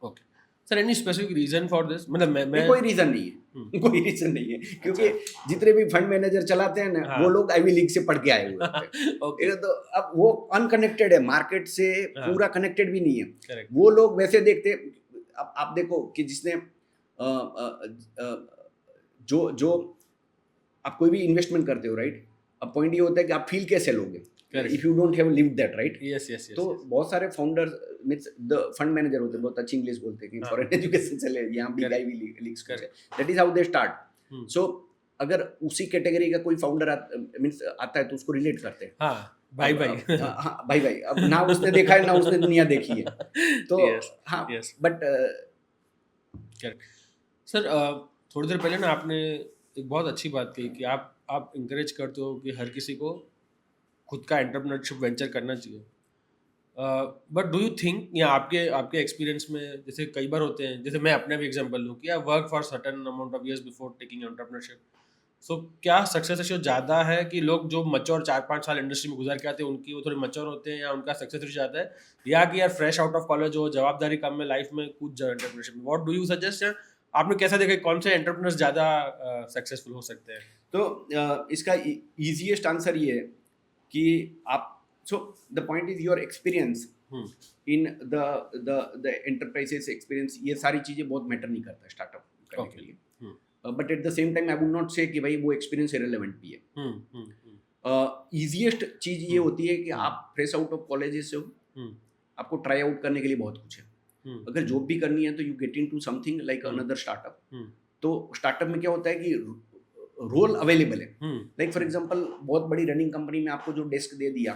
Okay sir, any specific reason for this? मतलब मैं कोई रीजन नहीं है, कोई रीजन नहीं है, क्योंकि जितने भी फंड मैनेजर चलाते हैं ना, वो लोग आईवी लीग से पढ़ के आए हुए हैं। ओके, तो अब वो अनकनेक्टेड है, मार्केट से पूरा कनेक्टेड भी नहीं है। Correct. वो लोग वैसे देखते, अब आप देखो कि जिसने जो आप कोई भी इन्वेस्टमेंट करते हो, राइट, अब पॉइंट ये होता है कि आप फील कैसे लोगे if you don't have lived that, right? Yes. तो बहुत सारे founders means the fund manager होते हैं, बहुत अच्छी इंग्लिश बोलते हैं कि फॉरेन एजुकेशन से ले, यहाँ भी गाई भी लीक्स कर, that is how they start. So अगर उसी कैटेगरी का कोई फाउंडर आता है तो उसको रिलेट करते हैं, हाँ भाई भाई, अब ना उसने देखा है ना उसने दुनिया देखी है, तो हाँ, बट सर थोड़ी देर पहले ना आपने एक बहुत अच्छी बात कही कि आप इंकरेज करते हो कि हर किसी को खुद का एंटरप्रेन्योरशिप वेंचर करना चाहिए, बट डू यू थिंक या आपके एक्सपीरियंस में जैसे कई बार होते हैं, जैसे मैं अपना भी एग्जांपल लूँ कि I work for certain amount of years before taking entrepreneurship, so क्या सक्सेस रेशियो ज़्यादा है कि लोग जो मैच्योर 4-5 साल इंडस्ट्री में गुजार के आते हैं उनकी वो थोड़े मैच्योर होते हैं, या उनका सक्सेस रेशियो ज़्यादा है, या कि यार फ्रेश आउट ऑफ कॉलेज हो, जवाबदारी कम है लाइफ में, कूद जाओ एंटरप्रेन्योरशिप में? What do you suggest? या आपने कैसा देखा कौन से एंटरप्रेन्योर्स ज़्यादा सक्सेसफुल हो सकते हैं? तो इसका इजीएस्ट आंसर ये है कि आप, सो the point is your experience in the enterprises experience, ये सारी चीज़ें बहुत मैटर नहीं करता स्टार्टअप करने के लिए। But at the same time I would not से कि भाई वो एक्सपीरियंस इरेलेवेंट भी है। ईजीएस्ट चीज़ ये होती है कि आप फ्रेश आउट ऑफ कॉलेजेस से हो, आपको ट्राई आउट करने के लिए बहुत कुछ है। अगर जॉब भी करनी है तो you get into something like another startup. तो स्टार्टअप में क्या होता है कि रोल अवेलेबल है। लाइक फॉर एग्जांपल बहुत बड़ी रनिंग कंपनी में आपको जो डेस्क दे दिया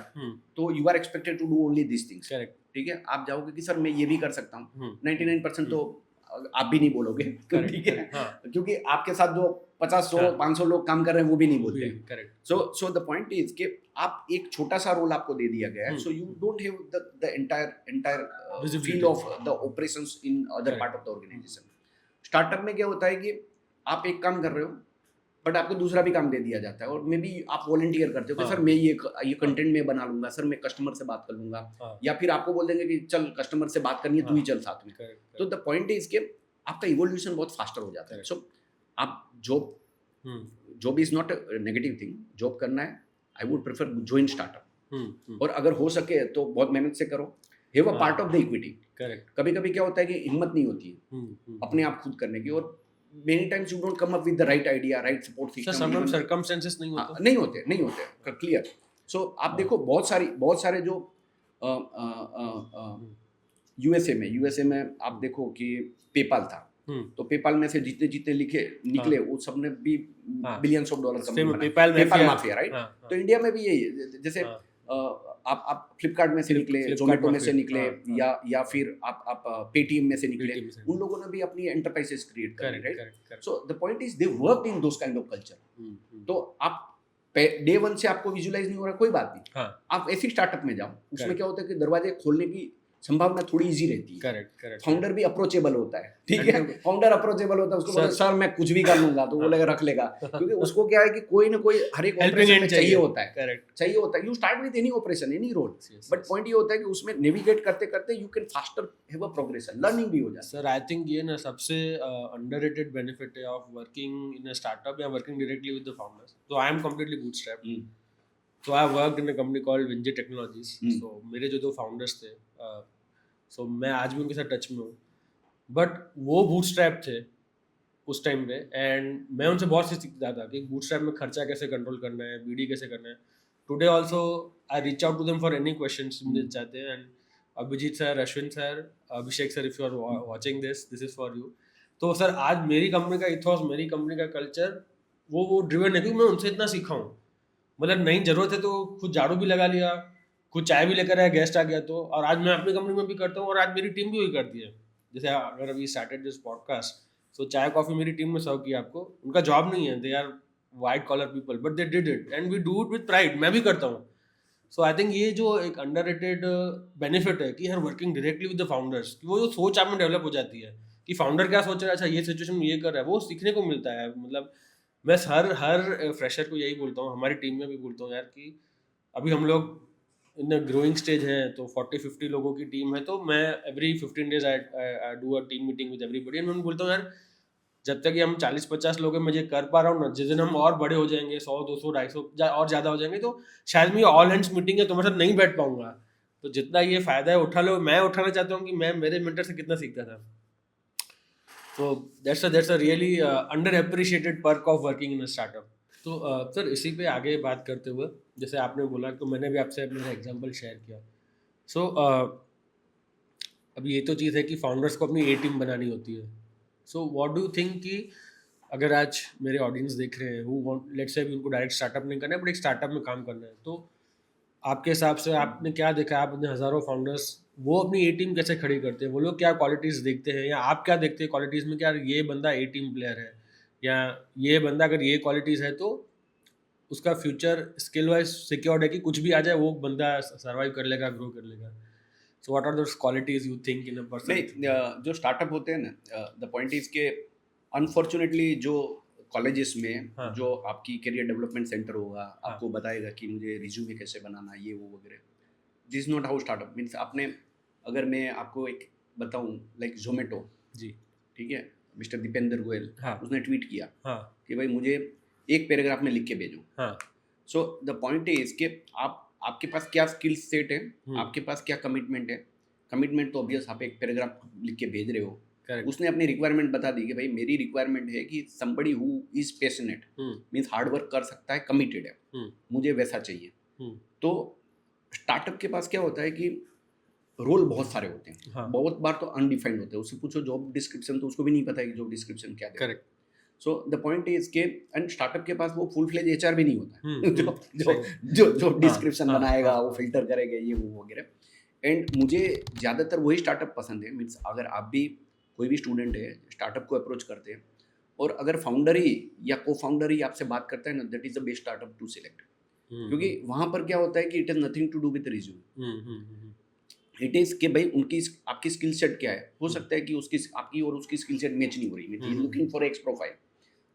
तो you are expected to do only this things. ठीक है, आप जाओगे कि सर मैं ये भी कर सकता हूँ, 99% तो आप भी नहीं बोलोगे। ठीक है, क्योंकि आपके साथ जो 50-100-500 लोग काम कर रहे हैं वो भी नहीं बोलते। सो द पॉइंट इज कि आप एक छोटा सा रोल आपको दे दिया गया है, so you don't have the entire feel of the operations in other part of the organisation. Startup में क्या होता है कि आप एक काम कर रहे हो बट आपको दूसरा भी काम दे दिया जाता है, और मे बी आप वॉलंटियर करते हो कि सर मैं ये कंटेंट में बना लूंगा, सर मैं कस्टमर से बात कर लूंगा, या फिर आपको बोल देंगे कि चल कस्टमर से बात करनी है तू ही चल साथ में। तो द पॉइंट इज कि आपका इवोल्यूशन बहुत फास्टर हो जाता है। सो आप job is not negative thing, job करना है, I would prefer join startup, और अगर हो सके तो बहुत मेहनत से करो, have a part of the equity. कभी कभी क्या होता है कि हिम्मत नहीं होती है अपने आप खुद करने की, और many times you don't come up with the right idea, right support system. So sometimes circumstances नहीं होते clear. So आप देखो बहुत सारे जो यूएसए में आप देखो कि पेपाल था, तो पेपाल में से जितने निकले वो सब ने भी बिलियंस ऑफ डॉलर कमाए, पेपाल माफिया, राइट? तो इंडिया में भी यही है, जैसे आप फ्लिपकार्ट में से निकले, जोमेटो में से निकले, या फिर आप पेटीएम में से निकले, उन लोगों ने भी अपनी एंटरप्राइजेस क्रिएट करी, right? So the point is they worked in those kind of culture. तो आप डे वन से आपको विजुलाइज नहीं हो रहा, कोई बात नहीं, आप ऐसी स्टार्टअप में जाओ, उसमें क्या होता है कि दरवाजे खोलने की संभावना थोड़ी इजी रहती है। करेक्ट। फाउंडर भी अप्रोचेबल होता है, ठीक है, फाउंडर अप्रोचेबल होता है, उसको बोलते सर मैं कुछ भी कर लूंगा, तो बोलेगा रख लेगा, क्योंकि उसको क्या है कि कोई ना कोई हर एक ऑपरेशन में चाहिए होता है। You start with any operation, any role, but point ये होता है कि उसमें नेविगेट करते करते you can faster have a progression, learning भी हो जाता है। सर आई थिंक ये ना सबसे अंडररेटेड बेनिफिट है of working in a startup या working directly with the founders. तो I am completely bootstrapped, so I worked in a company called Vinji Technologies. So मेरे जो दो फाउंडर्स थे, so मैं आज भी उनके साथ टच में हूँ, बट वो बूटस्ट्रैप थे उस टाइम पे, एंड मैं उनसे बहुत सी सीखता था कि बूटस्ट्रैप में खर्चा कैसे कंट्रोल करना है, बीडी कैसे करना है। Today also I reach out to them for any questions मुझे चाहते हैं, and Abhijit sir, Ashwin sir, Abhishek sir, if you are watching this is for you. तो सर आज मेरी कंपनी का इथॉस, मेरी कंपनी का कल्चर वो ड्रिवन है, क्योंकि मैं उनसे इतना सीखा हूँ। मतलब नहीं जरूरत है तो खुद झाड़ू भी लगा लिया, खुद चाय भी लेकर आया, गेस्ट आ गया तो, और आज मैं अपनी कंपनी में भी करता हूँ, और आज मेरी टीम भी वही करती है। जैसे अगर अभी स्टार्टेड दिस पॉडकास्ट, सो चाय कॉफी मेरी टीम में सर्व किया आपको, उनका जॉब नहीं है, they are white collar people, but they did it and we do it with pride, मैं भी करता हूँ। सो आई थिंक ये जो एक अंडररेटेड बेनिफिट है कि यार working directly with the founders, कि वो जो सोच आप में डेवलप हो जाती है कि फाउंडर क्या सोच रहा है, अच्छा ये सिचुएशन में ये कर रहा है, वो सीखने को मिलता है। मतलब मैं हर फ्रेशर को यही बोलता हूँ, हमारी टीम में भी बोलता हूँ यार कि अभी हम लोग इन ग्रोइंग स्टेज हैं, तो 40-50 लोगों की टीम है, तो मैं every 15 days I do a team meeting with everybody, and मैं बोलता हूँ यार जब तक कि हम 40-50 लोग हैं मैं ये कर पा रहा हूँ ना, जिस दिन हम और बड़े हो जाएंगे, 100-200-250 और ज़्यादा हो जाएंगे, तो शायद मैं ऑल हैंड्स मीटिंग है तुम्हारे साथ नहीं बैठ पाऊंगा। तो जितना ये फ़ायदा है उठा लो। मैं उठाना चाहता हूँ कि मैं मेरे मेंटर से कितना सीखता था। So that's a really underappreciated perk of working in a startup. तो सर इसी पे आगे बात करते हुए, जैसे आपने बोला, तो मैंने भी आपसे अपना एग्जांपल शेयर किया। सो अब ये तो चीज़ है कि फाउंडर्स को अपनी ए टीम बनानी होती है। So what do you think कि अगर आज मेरे ऑडियंस देख रहे हैं हु वांट, लेट्स से उनको डायरेक्ट स्टार्टअप नहीं करना है बट एक स्टार्टअप में काम करना है, तो आपके हिसाब से आपने क्या देखा, आपने हज़ारों फाउंडर्स, वो अपनी ए टीम कैसे खड़ी करते हैं, वो लोग क्या क्वालिटीज़ देखते हैं, या आप क्या देखते हैं क्वालिटीज़ में, क्या ये बंदा ए टीम प्लेयर है, या ये बंदा अगर ये क्वालिटीज़ है तो उसका फ्यूचर स्किल वाइज सिक्योर्ड है कि कुछ भी आ जाए वो बंदा सर्वाइव कर लेगा, ग्रो कर लेगा। So what are those qualities you think in a person? नहीं, जो स्टार्टअप होते हैं ना, द पॉइंट इज के अनफॉर्चुनेटली जो कॉलेजेस में हाँ। जो आपकी करियर डेवलपमेंट सेंटर होगा, आपको बताएगा कि मुझे रिज्यूमे कैसे बनाना, ये वो वगैरह। This is not how startup means. आपने, अगर मैं आपको एक बताऊं, लाइक जोमेटो, जी। ठीक है, मिस्टर दीपेंद्र गोयल, हाँ। उसने ट्वीट किया हाँ। कि भाई मुझे एक पैराग्राफ में लिख के भेजो। हाँ। सो द पॉइंट इज कि आपके पास क्या स्किल सेट है, हम्म। आपके पास क्या कमिटमेंट है। कमिटमेंट तो ऑब्वियस, आप एक पैराग्राफ लिख के भेज रहे हो। करेक्ट। उसने अपनी रिक्वायरमेंट बता दी कि भाई मेरी रिक्वायरमेंट है कि somebody who is passionate, means hard work कर सकता है, कमिटेड है, मुझे वैसा चाहिए। तो स्टार्टअप के पास क्या होता है कि रोल बहुत सारे होते हैं। हाँ। बहुत बार तो अनडिफाइंड होते हैं। उससे पूछो जॉब डिस्क्रिप्शन, तो उसको भी नहीं पता है कि जॉब डिस्क्रिप्शन क्या है। Correct. So the point is के, एंड स्टार्टअप के पास वो फुल फ्लेज एचआर भी नहीं होता है जो सही। जो जो डिस्क्रिप्शन हाँ, बनाएगा, हाँ, वो हाँ। फिल्टर करेगा, ये वो वगैरह। एंड मुझे ज़्यादातर वही स्टार्टअप पसंद है। मीन्स अगर आप भी, कोई भी स्टूडेंट है, स्टार्टअप को अप्रोच करते हैं, और अगर फाउंडर ही या को फाउंडर ही आपसे बात करता है ना, that is the best startup to select. क्योंकि वहाँ पर क्या होता है कि it is nothing to do with resume. It is कि भाई उनकी आपकी स्किल सेट क्या है। हो सकता है कि उसकी, आपकी और उसकी स्किल सेट मैच नहीं हो रही, mean looking for x profile.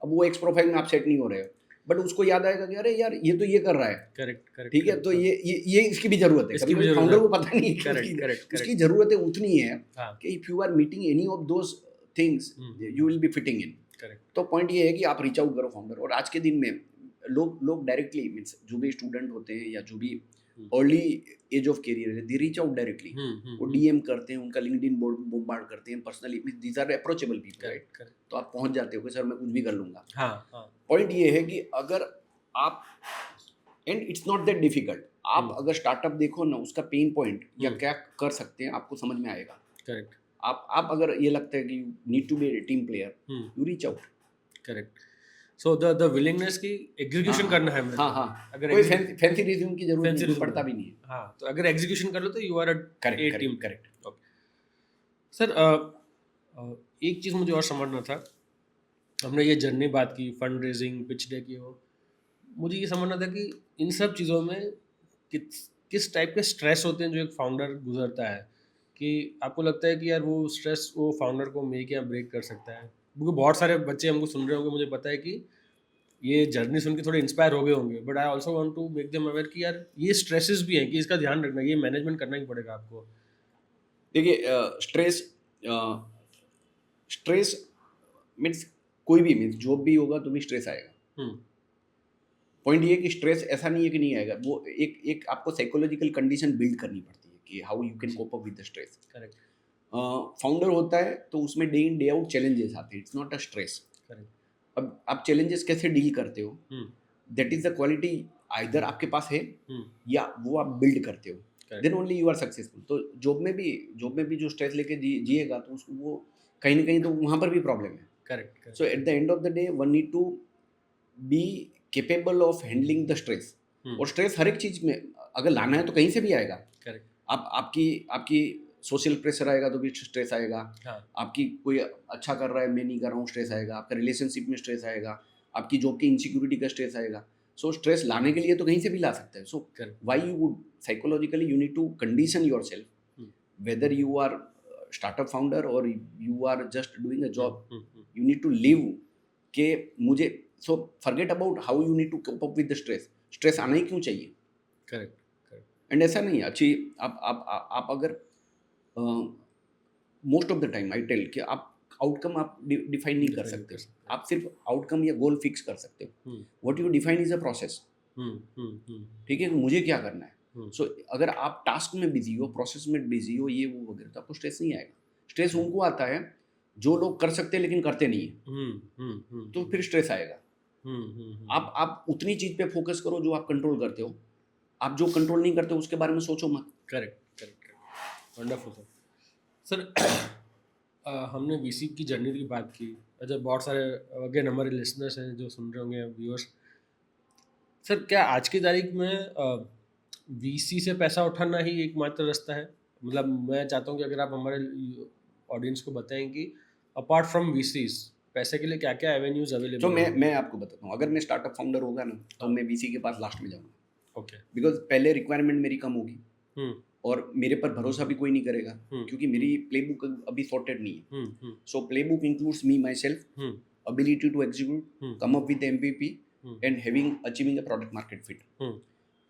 अब वो एक्स प्रोफाइल में आप सेट नहीं हो रहे हो, बट उसको याद आएगा कि अरे यार ये तो ये कर रहा है, करेक्ट। ठीक है, तो ये इसकी भी जरूरत है। इसकी कभी भी जरूरत फाउंडर है। को पता नहीं है कि करेक्ट। उसकी जरूरतें उतनी है हाँ। कि if you are meeting any of those things, you will be fitting in. Correct. तो पॉइंट ये है कि आप रीच आउट करो फाउंडर। और आज के दिन में लोग डायरेक्टली, मीन्स जो भी स्टूडेंट होते हैं या जो भी अर्ली एज ऑफ करियर है, दे रीच आउट डायरेक्टली। वो डीएम करते हैं, उनका लिंक्डइन बोम्बार्ड करते हैं personally, means these are approachable people, right. तो आप पहुंच जाते हो कि सर मैं कुछ भी कर लूंगा। हाँ। पॉइंट ये है कि अगर आप, and it's not that difficult, आप अगर स्टार्टअप देखो ना, उसका पेन पॉइंट या क्या कर सकते हैं, आपको समझ में आएगा। करेक्ट। आप अगर ये लगता है कि you need to be a team player, you reach out. Correct. So the willingness की एग्जीक्यूशन करना है मेरे को। हाँ। अगर कोई फैंसी रिज्यूम की जरूरत fancy नहीं resume पड़ता भी नहीं है। हाँ, तो अगर एग्जीक्यूशन कर लो तो you are a team. Correct. Sir एक चीज़ मुझे और समझना था। हमने ये जर्नी बात की, फंड रेजिंग, पिच डे की, हो मुझे ये समझना था कि इन सब चीज़ों में किस टाइप के स्ट्रेस होते हैं जो एक फाउंडर गुजरता है, कि आपको लगता है कि यार वो स्ट्रेस वो फाउंडर को मेक या ब्रेक कर सकता है। क्योंकि बहुत सारे बच्चे हमको सुन रहे होंगे, मुझे पता है कि ये जर्नी सुन के थोड़े इंस्पायर हो गए होंगे, but I also want to make them aware कि यार ये स्ट्रेसेस भी हैं, कि इसका ध्यान रखना, ये मैनेजमेंट करना ही पड़ेगा आपको। देखिए, स्ट्रेस मीन्स कोई भी, मीन्स जॉब भी होगा तो भी स्ट्रेस आएगा। पॉइंट ये है कि स्ट्रेस ऐसा नहीं है कि नहीं आएगा, वो एक आपको साइकोलॉजिकल कंडीशन बिल्ड करनी पड़ती है कि how you can cope up with the stress. Correct. Founder होता है तो उसमें day in day out challenges आते हैं, it's not a stress. Correct. अब आप चैलेंजेस कैसे डील करते हो, that is the quality either आपके पास है या वो आप बिल्ड करते हो, then only you are successful. तो जॉब में भी जो स्ट्रेस लेके जिएगा तो उसको वो कहीं ना कहीं तो वहाँ पर भी प्रॉब्लम है। Correct. So at the end of the day one need to be capable of handling the stress. और स्ट्रेस हर एक चीज में अगर लाना है तो कहीं से भी आएगा। करेक्ट। आपकी सोशल प्रेशर आएगा तो भी स्ट्रेस आएगा। हाँ। आपकी कोई अच्छा कर रहा है, मैं नहीं कर रहा हूँ, स्ट्रेस आएगा। आपका रिलेशनशिप में स्ट्रेस आएगा, आपकी जॉब की इनसिक्योरिटी का स्ट्रेस आएगा। सो स्ट्रेस लाने के लिए तो कहीं से भी ला सकते हैं। So why you would psychologically you need to condition yourself, whether you are startup founder और you are just doing a job, you need to live के मुझे। So forget about how you need to cope up with the stress आना ही क्यों चाहिए। करेक्ट। एंड ऐसा नहीं अच्छी आप अगर most of the time I tell कि आप आउटकम आप डिफाइन नहीं कर सकते, आप सिर्फ आउटकम या गोल फिक्स कर सकते हो। What you define is a process. ठीक है, मुझे क्या करना है। सो अगर आप टास्क में बिजी हो, प्रोसेस में बिजी हो, ये वो वगैरह, तो आपको स्ट्रेस नहीं आएगा। स्ट्रेस उनको आता है जो लोग कर सकते हैं लेकिन करते नहीं है, तो फिर स्ट्रेस आएगा। आप उतनी चीज पे फोकस करो जो आप कंट्रोल करते हो, आप जो कंट्रोल नहीं करते उसके बारे में सोचो मत। करेक्ट। Wonderful sir. हमने वीसी की जर्नी की बात की। अच्छा, बहुत सारे अगेन हमारे लिसनर्स हैं जो सुन रहे होंगे, व्यूअर्स। सर, क्या आज की तारीख में वीसी से पैसा उठाना ही एकमात्र रास्ता है? मतलब मैं चाहता हूँ कि अगर आप हमारे ऑडियंस को बताएं कि अपार्ट फ्रॉम वीसीज पैसे के लिए क्या क्या एवेन्यूज अवेलेबल। तो मैं आपको बताता हूँ, अगर मैं स्टार्टअप फाउंडर होगा ना तो मैं वीसी के पास लास्ट में जाऊँगा। ओके। बिकॉज पहले रिक्वायरमेंट मेरी कम होगी और मेरे पर भरोसा भी कोई नहीं करेगा, क्योंकि मेरी प्लेबुक अभी सॉर्टेड नहीं है। So playbook includes me myself ability to execute, come up with MVP and achieving a product market fit.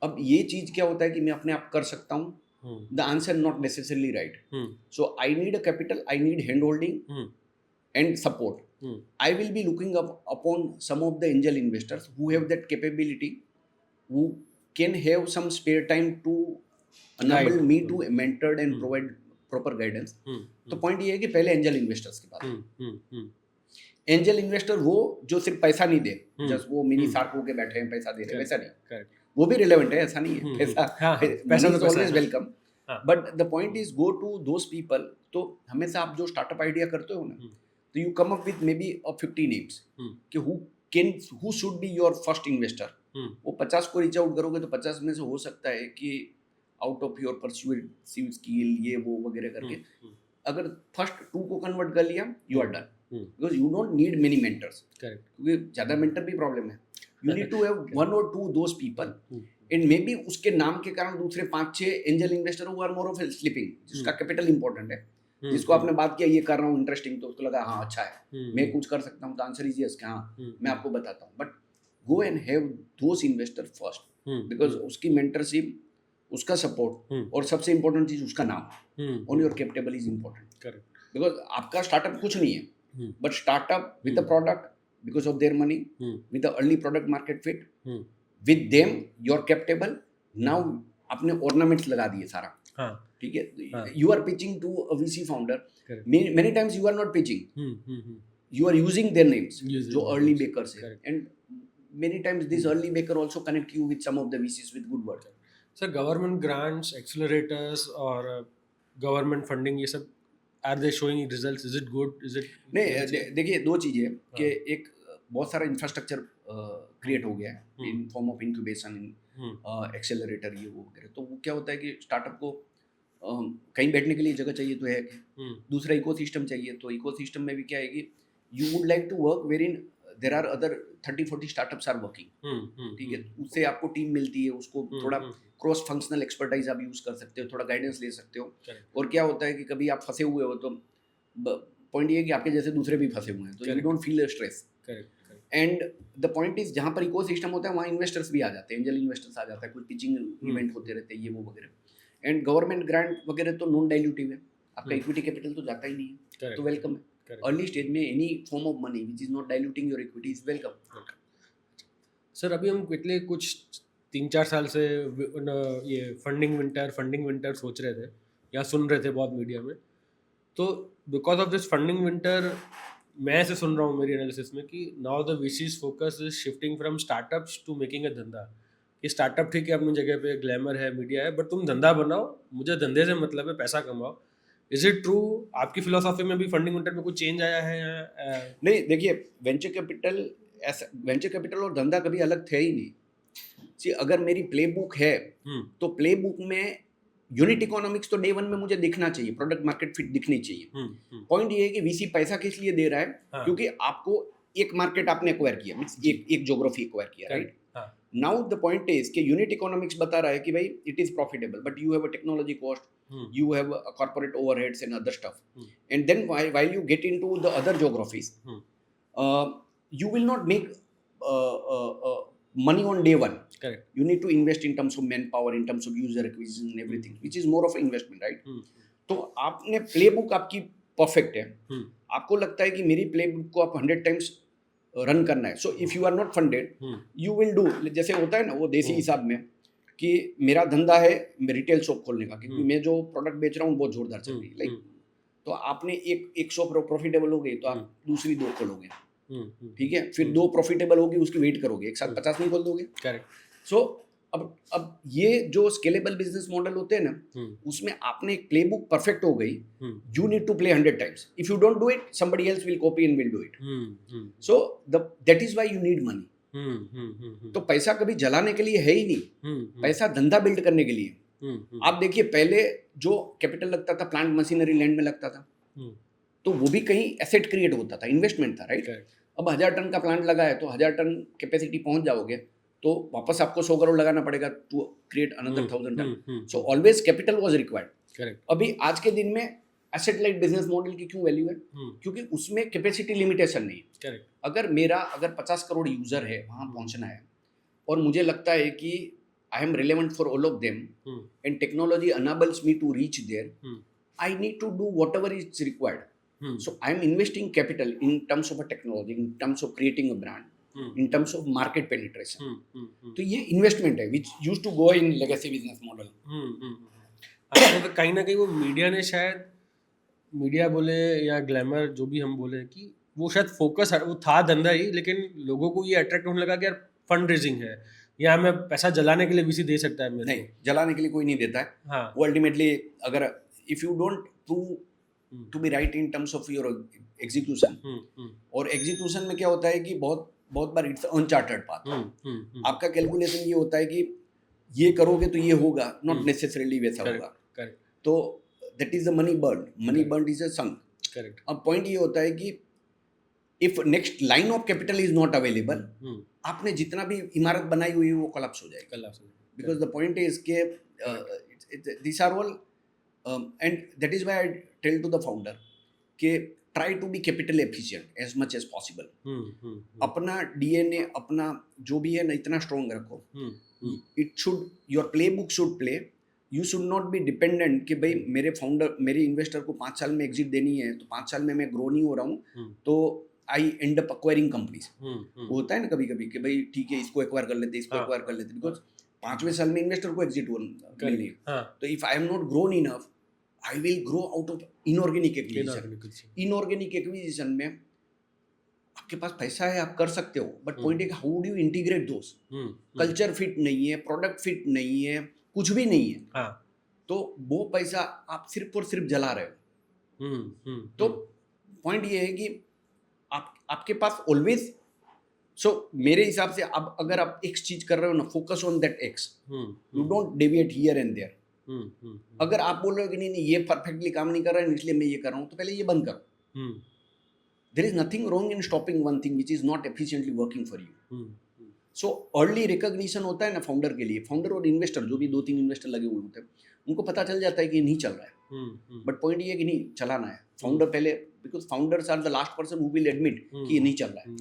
अब ये चीज क्या होता है कि मैं अपने आप कर सकता हूँ? The answer not necessarily right. So I need a capital, I need hand holding and support. I will be looking upon some of the angel investors who have that capability, who can have some spare time to enable me to mentor and provide proper guidance. तो पॉइंट ये है कि पहले एंजल इन्वेस्टर्स की बात. एंजल इन्वेस्टर वो जो सिर्फ पैसा नहीं दे, जस्ट वो मिनी शार्क होके बैठे हैं पैसा दे रहे, वैसा नहीं. वो भी रिलेवेंट है, ऐसा नहीं है. पैसा तो always welcome, but the point is go to those people. तो हमेशा आप जो स्टार्टअप आइडिया करते हो ना, तो you come up with maybe 50 names कि who should be your first investor. वो 50 को रीच आउट करोगे तो 50 में से हो सकता है कि आउट ऑफ योर परस्यूसिव स्किल ये वो वगैरह करके अगर फर्स्ट 2 को कन्वर्ट कर लिया, you are done. Because you don't need many mentors, क्योंकि ज्यादा मेंटर भी प्रॉब्लम है. You need to have 1 or 2 those people, and maybe उसके नाम के कारण दूसरे 5-6 angel investor who are more of sleeping, जिसका कैपिटल इंपॉर्टेंट है, जिसको आपने बात किया ये कर रहा हूँ इंटरेस्टिंग, तो उसको लगा हाँ अच्छा है, मैं कुछ कर सकता हूँ, तो आंसर इज यस, हाँ मैं आपको बताता हूँ. But go and have those investor first, because उसकी मेंटरशिप, उसका सपोर्ट, और सबसे इंपॉर्टेंट चीज उसका नाम on your capital is important. Because आपका स्टार्टअप कुछ नहीं है, but startup with the product because of their money, with the early product market fit, with them your captable. Now आपने ornaments लगा दिए सारा, ठीक है. You are pitching to a VC founder. Many times you are not pitching, you are using their names, जो early bakers है, and many times this early baker also connect you with some of the VCs with good words. Sir, government grants, accelerators और government funding ये सब, are they showing results? Is it good? Is it? नहीं, देखिए दो चीजें हैं कि एक बहुत सारा इंफ्रास्ट्रक्चर क्रिएट हो गया है in form of incubation, accelerator ये वो वगैरह. तो वो क्या होता है कि स्टार्टअप को कहीं बैठने के लिए जगह चाहिए तो है, दूसरा इकोसिस्टम चाहिए. तो इकोसिस्टम में भी क्या है कि you would like to work where in there are other 30-40 startups are working, ठीक है. उससे आपको टीम मिलती है, उसको थोड़ा क्रॉस फंक्शनल एक्सपर्टाइज आप यूज कर सकते हो, थोड़ा गाइडेंस ले सकते हो. और क्या होता है कि कभी आप फंसे हुए हो तो पॉइंट ये है कि आपके जैसे दूसरे भी फंसे हुए हैं, तो you don't feel stress. And the point is जहाँ पर इकोसिस्टम होता है वहाँ इन्वेस्टर्स भी आ जाते हैं, एंजल इन्वेस्टर्स आ जाता है, कुछ पिचिंग इवेंट होते रहते हैं ये वो वगैरह. एंड गवर्नमेंट ग्रांट वगैरह तो नॉन डाइल्यूटिव है, आपका इक्विटी कैपिटल तो जाता ही नहीं है, तो वेलकम है. अर्ली स्टेज में any form of money which is not diluting your equity is welcome. Sir अभी हम पिछले कुछ 3-4 साल से ये फंडिंग विंटर सोच रहे थे या सुन रहे थे बहुत मीडिया में. तो because of this funding winter मैं ऐसे सुन रहा हूँ मेरी एनालिसिस में कि now the VCs focus is shifting from startups to making a धंधा. कि स्टार्टअप ठीक है अपनी जगह पे, ग्लैमर है, मीडिया है, बट तुम धंधा बनाओ, मुझे धंधे से मतलब है, पैसा कमाओ. Is it true? आपकी फिलोसॉफी में भी फंडिंग विंटर में कुछ चेंज आया है? नहीं, देखिए वेंचर कैपिटल और धंधा कभी अलग थे ही नहीं. अगर मेरी प्ले बुक है तो प्ले बुक में यूनिट इकोनॉमिक्स तो डे 1 में मुझे दिखना चाहिए, प्रोडक्ट मार्केट फिट दिखनी चाहिए. पॉइंट ये है कि वीसी पैसा किस लिए दे रहा है, क्योंकि आपको एक मार्केट आपने एक्वायर किया, एक ज्योग्राफी एक्वायर किया, right. Now the point is कि यूनिट इकोनॉमिक्स बता रहा है कि भाई it is profitable, but you have a technology cost, you have corporate overheads and other stuff, and then while you get into the other geographies, you will not make money on day 1. Correct. You need to invest in terms of manpower, in terms of user acquisition and everything, which is more of an investment, right? तो आपने प्लेबुक आपकी परफेक्ट है, आपको लगता है कि मेरी प्लेबुक को आप 100 टाइम्स रन करना है, so if you are not funded you will do, जैसे होता है ना वो देसी हिसाब में कि मेरा धंधा है रिटेल शॉप खोलने का, क्योंकि मैं जो प्रोडक्ट बेच रहा हूँ बहुत जोरदार चल रही है, लाइक. तो आपने एक शॉप प्रॉफिटेबल हो गई तो आप दूसरी 2 खोलोगे, ठीक है. फिर 2 प्रॉफिटेबल होगी, उसकी वेट करोगे, एक साथ 50 नहीं खोल दोगे. करेक्ट. सो अब ये जो स्केलेबल बिजनेस मॉडल होते हैं ना, उसमें आपने एक प्लेबुक परफेक्ट हो गई, you need to play 100 times. If you don't do it somebody else will copy and will do it. So that is why you need money. तो पैसा कभी जलाने के लिए है ही नहीं, पैसा धंधा बिल्ड करने के लिए. आप देखिए पहले जो कैपिटल लगता था प्लांट मशीनरी लैंड में लगता था, तो वो भी कहीं एसेट क्रिएट होता था, इन्वेस्टमेंट था, राइट. अब 1000 टन का प्लांट लगा है तो 1000 टन कैपेसिटी पहुंच जाओगे तो वापस आपको 100 करोड़ लगाना पड़ेगा to create another 1000 ton. So always capital was required. अभी आज के दिन में एसेट लाइट बिजनेस मॉडल की क्यों वैल्यू है? क्योंकि उसमें कैपेसिटी लिमिटेशन नहीं है। करेक्ट। अगर 50 करोड़ यूजर है वहां पहुंचना है और मुझे लगता है कि I am relevant for all of them and technology enables me to reach there, I need to do whatever is required. So I'm investing capital in terms of a technology, in terms of creating a brand, in terms of market penetration. तो ये इन्वेस्टमेंट है which used to go in legacy business model. तो कहीं ना कहीं वो मीडिया ने शायद, मीडिया बोले या ग्लैमर जो भी हम बोले, कि वो शायद फोकस वो था धंधा ही, लेकिन लोगों को ये अट्रैक्ट होने लगा कि यार फंड रेजिंग है, या हमें पैसा जलाने के लिए वीसी दे सकता है मेरे नहीं, जलाने के लिए कोई नहीं देता है. हाँ. वो अल्टीमेटली अगर if you don't prove to be right in terms of your execution, और एग्जीक्यूशन में क्या होता है कि बहुत बार इट्स अनचार्टर्ड पाथ. आपका कैलकुलेशन ये होता है कि ये करोगे तो ये होगा, नॉट नेसेसरीली वैसा होगा. करेक्ट. तो that is the money burn is a sunk. Correct. अब पॉइंट ये होता है कि if next line of capital is not available, आपने जितना भी इमारत बनाई हुई है वो कोलैप्स हो जाएगा. बिकॉज द पॉइंट इज के this are all and that is why I tell to the founder के try to be capital efficient as much as possible. अपना डीएनए, अपना जो भी है ना, इतना स्ट्रॉन्ग रखो. It should, your play book should play. You should not be dependent कि भाई मेरे इन्वेस्टर को 5 साल में एग्जिट देनी है, तो 5 साल में मैं ग्रो नहीं हो रहा हूँ, तो आई एंड अप एक्वायरिंग कंपनीज. होता है ना कभी कभी कि भाई ठीक है, इसको एक्वायर कर लेते, इसको एक्वायर कर लेते, बिकॉज 5वें साल में इन्वेस्टर को एग्जिट मिलनी है. तो if I am not grown enough, I will grow out of inorganic acquisition. Inorganic acquisition में आपके पास पैसा है, आप कर सकते हो, बट पॉइंट है how do you integrate those. Culture fit नहीं है, प्रोडक्ट फिट नहीं है, कुछ भी नहीं है, तो वो पैसा आप सिर्फ और सिर्फ जला रहे हो. तो पॉइंट ये है कि आपके पास ऑलवेज, मेरे हिसाब से अब अगर आप एक चीज कर रहे हो ना, focus on that X, you don't deviate here and there. अगर आप बोल रहे हो कि नहीं ये परफेक्टली काम नहीं कर रहा है इसलिए मैं ये कर रहा हूँ, तो पहले ये बंद करो. There is nothing wrong in stopping one thing which is not efficiently working for you. So early recognition होता है ना फाउंडर के लिए. फाउंडर और इन्वेस्टर, जो भी 2-3 इन्वेस्टर लगे हुए होते हैं, उनको पता चल जाता है कि नहीं चल रहा है. बट पॉइंट ये है कि नहीं चलाना है. फाउंडर पहले, because founders are the last person who will admit कि ये नहीं चल रहा है.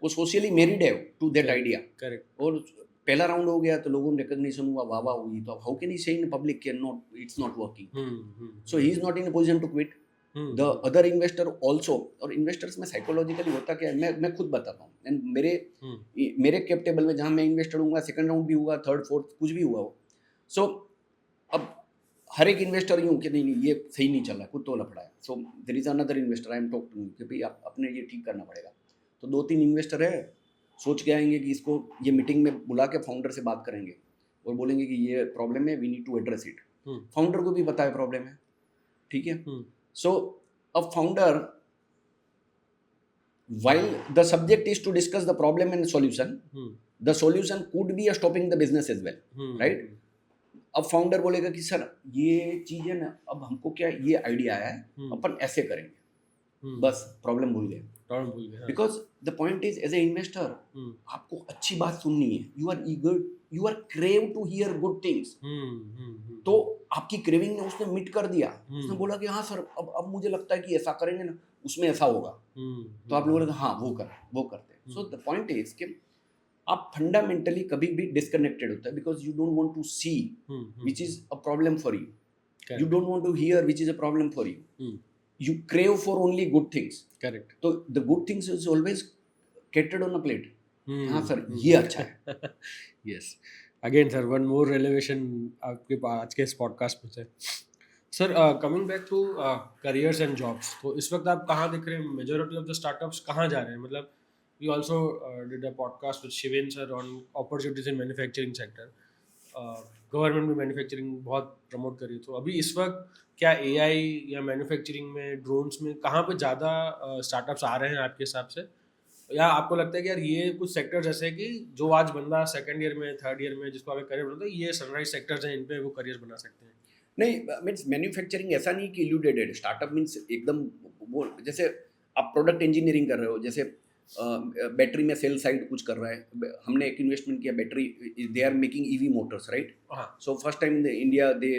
वो सोशली मैरिड है टू दैट आइडिया. करेक्ट. और पहला राउंड हो गया तो लोगों ने रिकॉग्निशन हुआ, वाह वाह हुई, तो how can he say in public के not, it's not working. So he is not in a position to quit. The other investor also. और इन्वेस्टर्स में साइकोलॉजिकली होता क्या है, मैं खुद बताता हूँ. एंड मेरे कैप टेबल में जहाँ मैं इन्वेस्टर हूँ, सेकंड राउंड भी हुआ, थर्ड फोर्थ कुछ भी हुआ हो, सो अब हर एक इन्वेस्टर यूँ कि नहीं ये सही नहीं चल रहा, कुछ तो लफड़ा है. So there is another investor I am talk to कि भाई आप अपने ये ठीक करना पड़ेगा. तो 2-3 इन्वेस्टर है, सोच के आएंगे कि इसको ये मीटिंग में बुला के फाउंडर से बात करेंगे और बोलेंगे कि ये प्रॉब्लम है, we need to address it. Founder को भी पता है प्रॉब्लम है, ठीक है. So a founder, while the subject is to discuss the problem and solution, the solution could be a stopping the business as well, right? अब फाउंडर बोलेगा कि सर ये चीज है ना, अब हमको क्या ये आइडिया आया है, अपन ऐसे करेंगे, बस प्रॉब्लम भूल गए. Because the point is as a investor आपको अच्छी बात सुननी है. You are eager, you are crave to hear good things. तो आपकी क्रेविंग ने उसने मिट कर दिया. उसने बोला कि हाँ सर अब मुझे लगता है कि ऐसा करेंगे ना उसमें ऐसा होगा. तो आप लोग बोलेगा हाँ वो करते हैं. सो द पॉइंट इज कि आप फंडामेंटली कभी भी डिस्कनेक्टेड होता है, because you don't want to see which is a problem for you. You don't want to hear which is a problem for you. You crave for only good things. Correct. So the good things is always catered on a plate. हाँ सर ये अच्छा है. Yes. Again sir, one more relevation आपके आज के इस पॉडकास्ट में से. Sir, coming back to careers and jobs. तो इस वक्त आप कहाँ दिख रहे हैं? Majority of the startups कहाँ जा रहे हैं? मतलब we also did a podcast with Shiven sir on opportunities in manufacturing sector. Government भी मैन्युफैक्चरिंग बहुत प्रमोट करी. तो अभी इस वक्त क्या एआई या मैन्युफैक्चरिंग में, ड्रोन्स में कहाँ पे ज़्यादा स्टार्टअप्स आ रहे हैं आपके हिसाब से? या आपको लगता है कि यार ये कुछ सेक्टर्स ऐसे हैं कि जो आज बंदा सेकंड ईयर में, थर्ड ईयर में जिसको आगे करियर बनाता है, ये सनराइज सेक्टर्स हैं, इन पे वो करियर बना सकते हैं? नहीं, मीन्स मैन्युफैक्चरिंग ऐसा नहीं कि इल्यूडेटेड. स्टार्टअप मीन्स एकदम वो, जैसे आप प्रोडक्ट इंजीनियरिंग कर रहे हो, जैसे बैटरी में सेल साइड कुछ कर रहा है. हमने एक इन्वेस्टमेंट किया battery, they are making EV motors, right? So first time in India they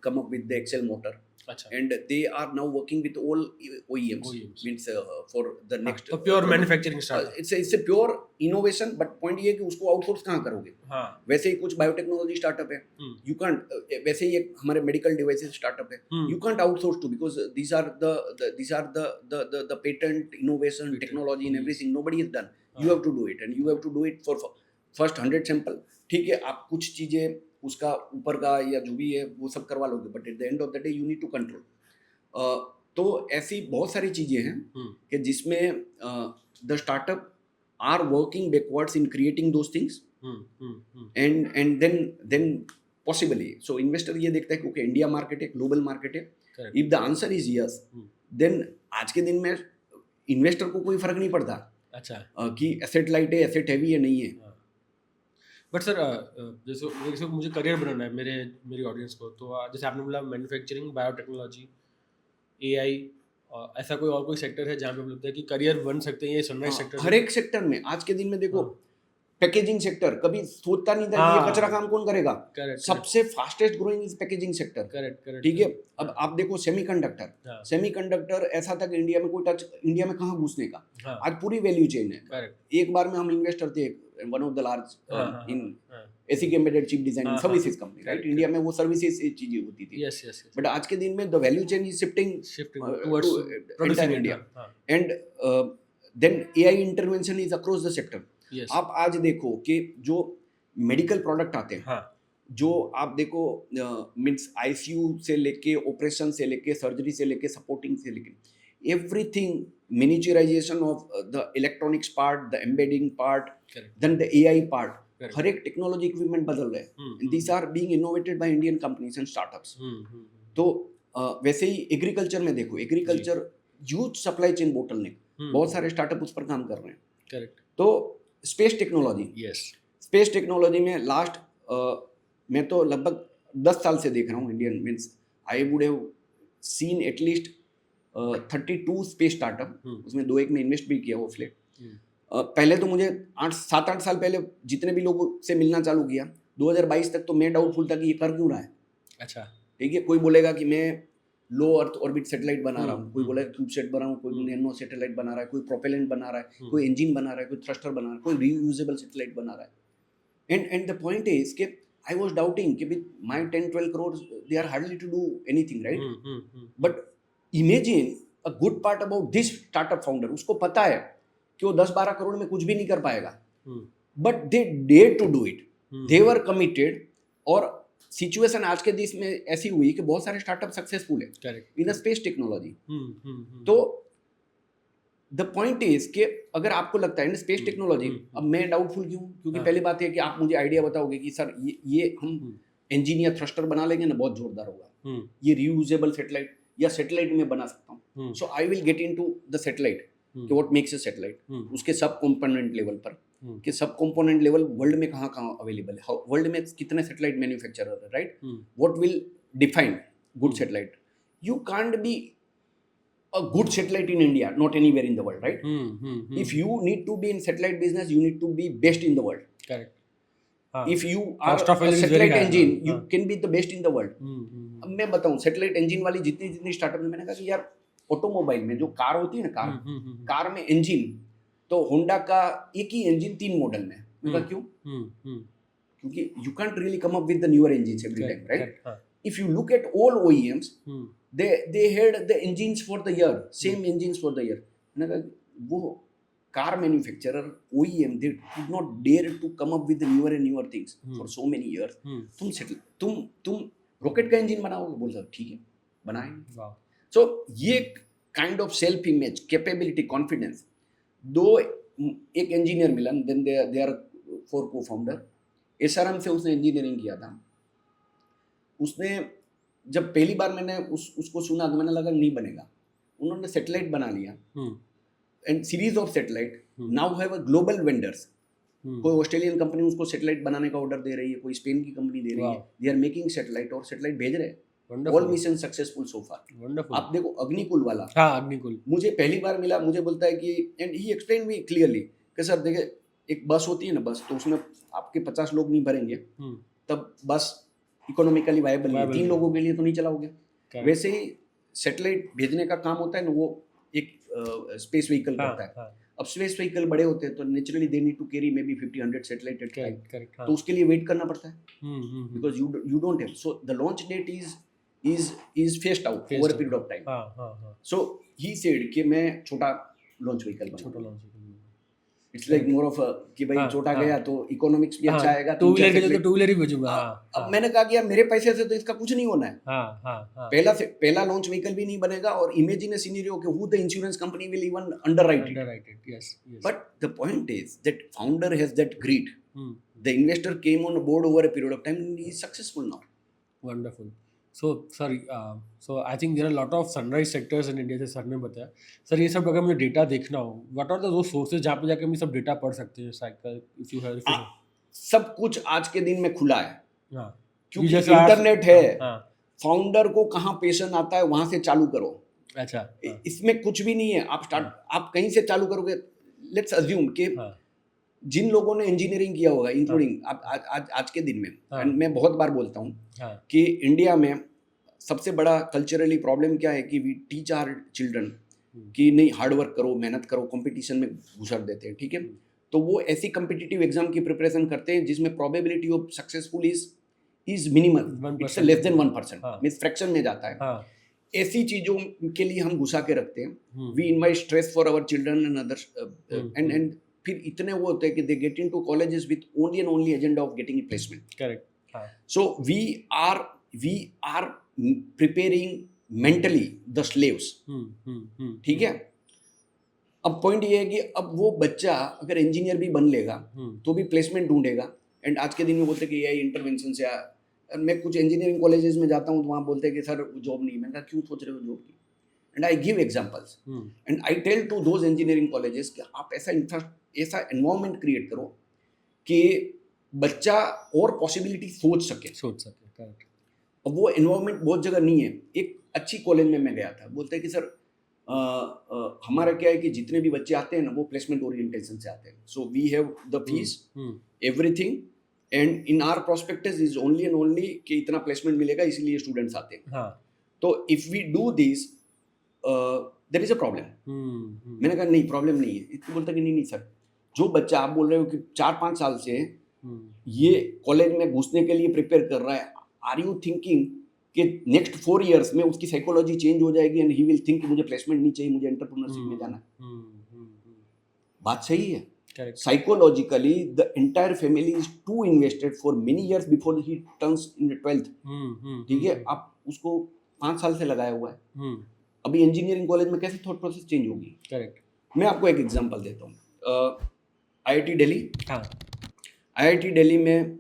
come up with the Excel motor. अच्छा, and they are now working with all OEMs. OEMs. Means for the next तो pure manufacturing startup. it's a pure innovation, but point ये है कि उसको आउटसोर्स कहाँ करोगे? हाँ, वैसे ही कुछ बायोटेक्नोलॉजी स्टार्टअप है, you can't वैसे ही एक हमारे मेडिकल डिवाइसेस स्टार्टअप है, you can't outsource to, because these are the patent innovation technology and everything nobody has done. You have to do it, and you have to do it for first 100 sample. ठीक है, आप कुछ चीजें उसका ऊपर का या जो भी है वो सब करवा लोगे, but at the end of the day you need to control. तो ऐसी बहुत सारी चीजें हैं कि जिसमें the startup are working backwards in creating those things, and then possibly so investor ये देखता है क्योंकि इंडिया मार्केट है, ग्लोबल मार्केट है। If the answer is yes, then आज के दिन में इन्वेस्टर को कोई फर्क नहीं पड़ता अच्छा कि एसेट लाइट है, एसेट हैवी है, नहीं है। बट सर जैसे मुझे करियर बनाना है मेरी ऑडियंस को, तो जैसे आपने बोला मैन्युफैक्चरिंग, बायोटेक्नोलॉजी, एआई, ऐसा कोई सेक्टर है जहाँ पे लगता है कि करियर बन सकते हैं ये सनराइज सेक्टर? हर एक सेक्टर में आज के दिन में देखो, पैकेजिंग सेक्टर कभी सोचता नहीं था कि ये कचरा काम कौन करेगा। सबसे fastest growing is packaging sector. Correct. ठीक है, अब आप देखो सेमीकंडक्टर ऐसा था कि इंडिया में कहाँ घुसने का, आज पूरी वैल्यू चेन है। एक बार में हम इन्वेस्टर थे one of the large in एसिक embedded chip designing services company, right. India में वो सर्विसेज चीजें होती थी, बट आज के दिन में the value chain is shifting towards producing India, and then AI intervention is across the sector. आप आज देखो कि जो मेडिकल प्रोडक्ट आते हैं, जो आप देखो मीन्स आईसीयू से लेके ऑपरेशन से लेके सर्जरी से लेके सपोर्टिंग से लेके everything, miniaturization of the electronics part, the embedding part, then the AI part, हर एक टेक्नोलॉजी इक्विपमेंट बदल रहे हैं। These are being innovated by Indian companies and startups. तो वैसे ही एग्रीकल्चर में देखो, agriculture huge supply chain bottleneck, बहुत सारे स्टार्टअप उस पर काम कर रहे हैं। करेक्ट। तो स्पेस टेक्नोलॉजी, स्पेस टेक्नोलॉजी में लास्ट मैं तो लगभग 10 साल से देख रहा हूँ Indian, means I would have scene at least 32 space startup, उसमें 2-1 में इन्वेस्ट भी किया वो फ्लेट। पहले तो मुझे 7-8 साल पहले जितने भी लोगों से मिलना चालू किया, 2022 तक तो मैं डाउटफुल था कि ये कर क्यों रहा है। अच्छा, ठीक है, कोई बोलेगा कि मैं लो अर्थ ऑर्बिट सैटेलाइट बना रहा हूँ, कोई बोलेगा क्यूबसेट बना रहा हूँ, कोई नैनो सैटेलाइट बना रहा है, कोई प्रोपेलेंट बना रहा है, कोई इंजन बना रहा है, कोई थ्रस्टर बना रहा है, कोई रीयूजेबल सैटेलाइट बना रहा है। एंड द पॉइंट इज कि आई वाज डाउटिंग कि with my 10-12 crores they are hardly to do anything, right. But imagine a good part about this startup founder, उसको पता है कि वो 10-12 करोड़ में कुछ भी नहीं कर पाएगा, but they dare to do it, they were committed. और सिचुएशन आज के देश में ऐसी हुई कि बहुत सारे स्टार्टअप सक्सेसफुल है इन अ स्पेस टेक्नोलॉजी। तो द पॉइंट इज कि अगर आपको लगता है इन स्पेस टेक्नोलॉजी, अब मैं डाउटफुल क्यों, क्योंकि पहली बात है कि आप मुझे आइडिया बताओगे कि सर ये हम इंजन या थ्रस्टर बना लेंगे ना, बहुत जोरदार होगा, ये रीयूजेबल सैटेलाइट या सैटेलाइट में बना सकता हूँ। So I will get into the satellite कि व्हाट मेक्स अ सैटेलाइट, उसके सब कंपोनेंट लेवल पर, कि सब कंपोनेंट लेवल वर्ल्ड में कहाँ अवेलेबल है, वर्ल्ड में कितने सैटेलाइट मैन्युफैक्चरर है, right. What will define good satellite. You can't be a good satellite in India, not anywhere in the world, right? If you need to be in satellite business, you need to be best in the world. Correct. If you are a satellite engine, you can be the best in the world. अब मैं बताऊं, सैटेलाइट इंजन वाली जितनी स्टार्टअप में, मैंने कहा कि यार ऑटोमोबाइल में जो कार होती है ना, कार में इंजन, तो होंडा का एक ही इंजन 3 मॉडल में। मैं कहा क्यों? क्योंकि you can't really come up with the newer engines every time, right? If you look at all OEMs, they had the engines for the year, same engines for the year. मैंने कहा वो car manufacturer OEM, they could not dare to come up with the newer and newer things for so many years. तुम रॉकेट का इंजन बनाओगे, बोल सकते ठीक है बनाएंगे। So ये kind of self image, capability, confidence, दो एक इंजीनियर मिला, then they are 4 co-founder। SRM से उसने इंजीनियरिंग किया था। उसने जब पहली बार मैंने उसको सुना तो मैंने लगा नहीं बनेगा। उन्होंने सैटेलाइट बना लिया, and series of satellite now have a global vendors. कोई ऑस्ट्रेलियन कंपनी उसको सैटेलाइट बनाने का ऑर्डर दे रही है, कोई स्पेन की कंपनी दे रही है, दे आर मेकिंग सैटेलाइट और सैटेलाइट भेज रहे हैं। ऑल मिशन सक्सेसफुल सो फार। आप देखो अग्निकुल वाला, अग्निकुल मुझे पहली बार मिला, मुझे बोलता है कि, and he explain me clearly कि सर देखिए एक बस होती है ना, बस तो उसमें आपके 50 लोग नहीं भरेंगे, तब बस इकोनॉमिकली वायबल है, 3 लोगों के लिए तो नहीं चलाओगे। Correct. वैसे ही सैटेलाइट भेजने का काम होता है ना, वो एक स्पेस व्हीकल हाँ, करता है। हाँ, अब स्पेस व्हीकल बड़े होते हैं तो naturally they need to carry maybe 50-100 satellite at time, correct, correct, हाँ, तो उसके लिए वेट करना पड़ता है hmm, because you don't have, so the launch date is phased out Phased over a out. Period of time. हाँ, हाँ, हाँ, सो ही सेड कि मैं छोटा लॉन्च व्हीकल छोटा बनाऊंगा। Launch, it's like more of कि भाई हाँ, छोटा हाँ, गया तो इकोनॉमिक्स भी अच्छा हाँ, आएगा, टू व्हीलर के जो तो satellite- टू व्हीलर ही भेजूंगा, हाँ, अब हाँ, मैंने कहा कि यार मेरे पैसे से तो इसका कुछ नहीं होना है। हाँ, हाँ, हाँ, पहला लॉन्च व्हीकल भी नहीं बनेगा, और इमेजिन अ सिनेरियो कि who the insurance company will even underwrite it. underrated, yes, yes, But the point is that founder has that greed. hmm, The investor came on board over a period of time and he is successful now. wonderful. So sorry, so I think there are a lot of sunrise sectors in India, जैसे सर ने बताया। सर ये सब अगर मुझे डेटा देखना हो, what are the those sources जहाँ पे जाके हम ये सब डेटा पढ़ सकते हैं? साइकिल, if you have, सब कुछ आज के दिन में खुला है, हाँ, क्योंकि जैसे आज- इंटरनेट है। हाँ, फाउंडर को कहाँ पैशन आता है वहां से चालू करो। अच्छा, हाँ, इसमें कुछ भी नहीं है, आप कहीं से चालू करोगे। लेट्स अज्यूम कि हाँ, जिन लोगों ने इंजीनियरिंग किया होगा, इंक्लूडिंग आज के दिन में, हाँ, and मैं बहुत बार बोलता हूँ हाँ, कि इंडिया में सबसे बड़ा कल्चरली प्रॉब्लम क्या है कि वी टीच आवर चिल्ड्रन कि नहीं हार्ड वर्क करो, मेहनत करो, कंपटीशन में घुसर देते हैं, ठीक है। तो वो ऐसी कम्पिटिटिव एग्जाम की प्रिपरेशन करते हैं जिसमें probability of successful is minimal, 1%, it's less than 1%, हाँ, मींस फ्रैक्शन में जाता है। हाँ, ऐसी चीजों के लिए हम घुसा के रखते हैं। Hmm, we invite stress for our children and others, hmm, फिर इतने वो होते हैं कि they get into colleges with only and only agenda of getting placement. correct, हाँ, So we are preparing mentally the slaves, ठीक है। अब पॉइंट ये है कि अब वो बच्चा अगर इंजीनियर भी बन लेगा तो भी प्लेसमेंट ढूंढेगा। एंड आज के दिन में बोलते हैं कि एआई इंटरवेंशन से मैं कुछ इंजीनियरिंग कॉलेजेस में जाता हूँ तो वहाँ बोलते हैं कि सर जॉब नहीं। मैंने कहा क्यों सोच रहे हो जॉब की? And I give examples and I tell to those engineering colleges कि आप ऐसा एनवायरनमेंट क्रिएट करो कि बच्चा और पॉसिबिलिटी सोच सके। correct, अब वो एनवायरनमेंट बहुत जगह नहीं है। एक अच्छी कॉलेज में मैं गया था, बोलते हैं कि सर हमारा क्या है कि जितने भी बच्चे आते हैं ना वो प्लेसमेंट ओरिएंटेशन से आते हैं। So we have the fees everything and in our prospectus is only and only कि इतना प्लेसमेंट मिलेगा, इसीलिए स्टूडेंट्स आते हैं। हाँ, तो if we do this there is a problem. मैंने कहा नहीं प्रॉब्लम नहीं है। इसको बोलता कि नहीं सर, जो बच्चा आप बोल रहे हो कि 4-5 साल से ये कॉलेज में घुसने के लिए प्रिपेयर कर रहा है, आर यू थिंकिंग कि नेक्स्ट 4 इयर्स में उसकी साइकोलॉजी चेंज हो जाएगी एंड ही विल थिंक कि मुझे प्लेसमेंट नहीं चाहिए, मुझे एंटरप्रेन्योरशिप में जाना है? बात सही है। correct, Psychologically, the entire family is too invested for many years before he turns in the 12th. ठीक है, आप उसको 5 साल से लगाया हुआ है। अभी इंजीनियरिंग कॉलेज में कैसे थॉट प्रोसेस चेंज होगी? correct, मैं आपको एक एग्जांपल देता हूँ। आईआईटी दिल्ली, हाँ, आईआईटी दिल्ली में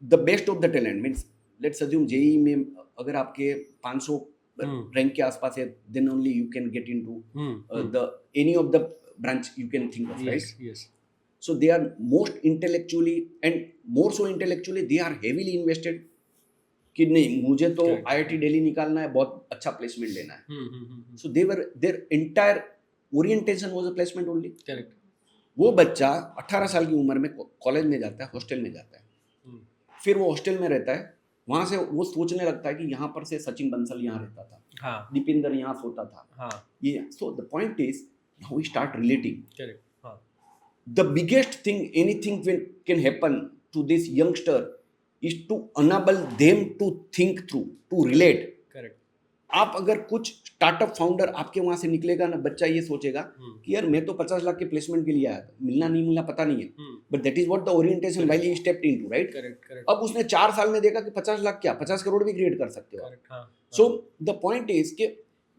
the best of the talent means let's assume JEE में अगर आपके 500 रैंक के आसपास है, then only you can get into the any of the branch you can think of, right? yes, So they are most intellectually and more so intellectually they are heavily invested कि नहीं मुझे तो Correct. आईआईटी दिल्ली निकालना है, बहुत अच्छा प्लेसमेंट लेना है। correct, So they were their entire orientation was a placement only. correct, वो बच्चा 18 साल की उम्र में कॉलेज में जाता है, हॉस्टल में जाता है, फिर वो हॉस्टल में रहता है, वहां से वो सोचने लगता है कि यहाँ पर से सचिन बंसल यहाँ रहता था, हाँ, दीपिंदर यहाँ सोता था, हाँ, ये। So the point is now we start relating. correct, हाँ, The biggest thing anything can happen to this youngster is to enable them to think through, to relate. correct, आप अगर कुछ स्टार्टअप फाउंडर आपके वहां से निकलेगा ना, बच्चा ये सोचेगा कि यार मैं तो 50 लाख के प्लेसमेंट के लिए आया था, मिलना नहीं मिलना पता नहीं है, but that is what the orientation while he stepped into, right? correct, correct, अब उसने 4 साल में देखा कि 50 लाख क्या 50 करोड़ भी क्रिएट कर सकते हो। correct, हाँ, सो द पॉइंट इज कि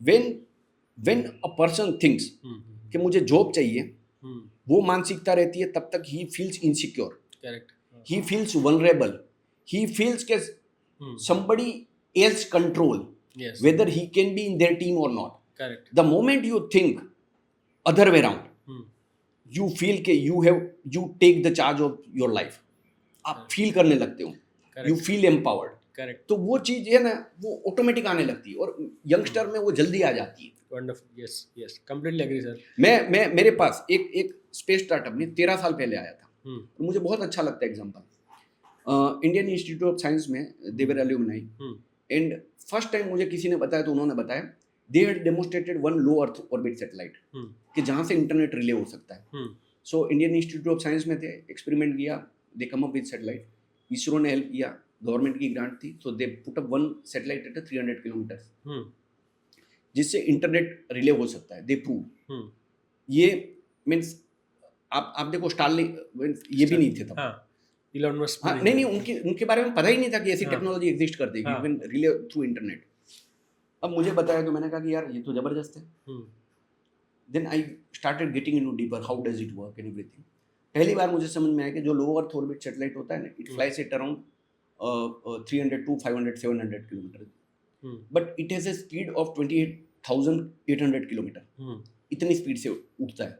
व्हेन अ पर्सन थिंक्स कि मुझे जॉब चाहिए, वो मानसिकता रहती है तब तक he feels insecure, correct, he feels vulnerable, he feels कि somebody else control yes, whether he can be in their team or not. correct, The moment you think other way around, you feel कि you take the charge of your life, आप फील करने लगते हो, you feel empowered. correct, तो वो चीज है ना वो ऑटोमेटिक आने लगती है और यंगस्टर में वो जल्दी आ जाती है। wonderful, yes, yes, completely agree sir. मैं मेरे पास एक स्पेस स्टार्टअप में 13 साल पहले आया था, तो मुझे बहुत अच्छा लगता है example. Indian Institute of Science में they were alumni and first time मुझे किसी ने बताया तो उन्होंने बताया they had demonstrated one low earth orbit satellite कि जहाँ से इंटरनेट रिले हो सकता है. So Indian Institute of Science में थे, एक्सपेरिमेंट किया, they come up with satellite. ISRO ने हेल्प किया, गवर्नमेंट की ग्रांट थी, so they put up one satellite at 300 kilometre जिससे इंटरनेट रिले हो सकता है. दे प्रूव ये मीन्स आप देखो स्टारलिंक ये भी नहीं थे तब. इलॉन मस्क हाँ नहीं उनके बारे में पता ही नहीं था कि ऐसी हाँ. टेक्नोलॉजी एग्जिस्ट कर देगी इवन रिले थ्रू इंटरनेट. अब मुझे बताया तो मैंने कहा कि यार ये तो जबरदस्त है. Then I started getting into deeper how does it work and everything. पहली बार मुझे समझ में आया कि जो लो अर्थ ऑर्बिट सैटेलाइट होता है ना, it flies at around 300 to 500 700 kilometre, but it has a speed of 28,800 kilometre. इतनी स्पीड से उठता है.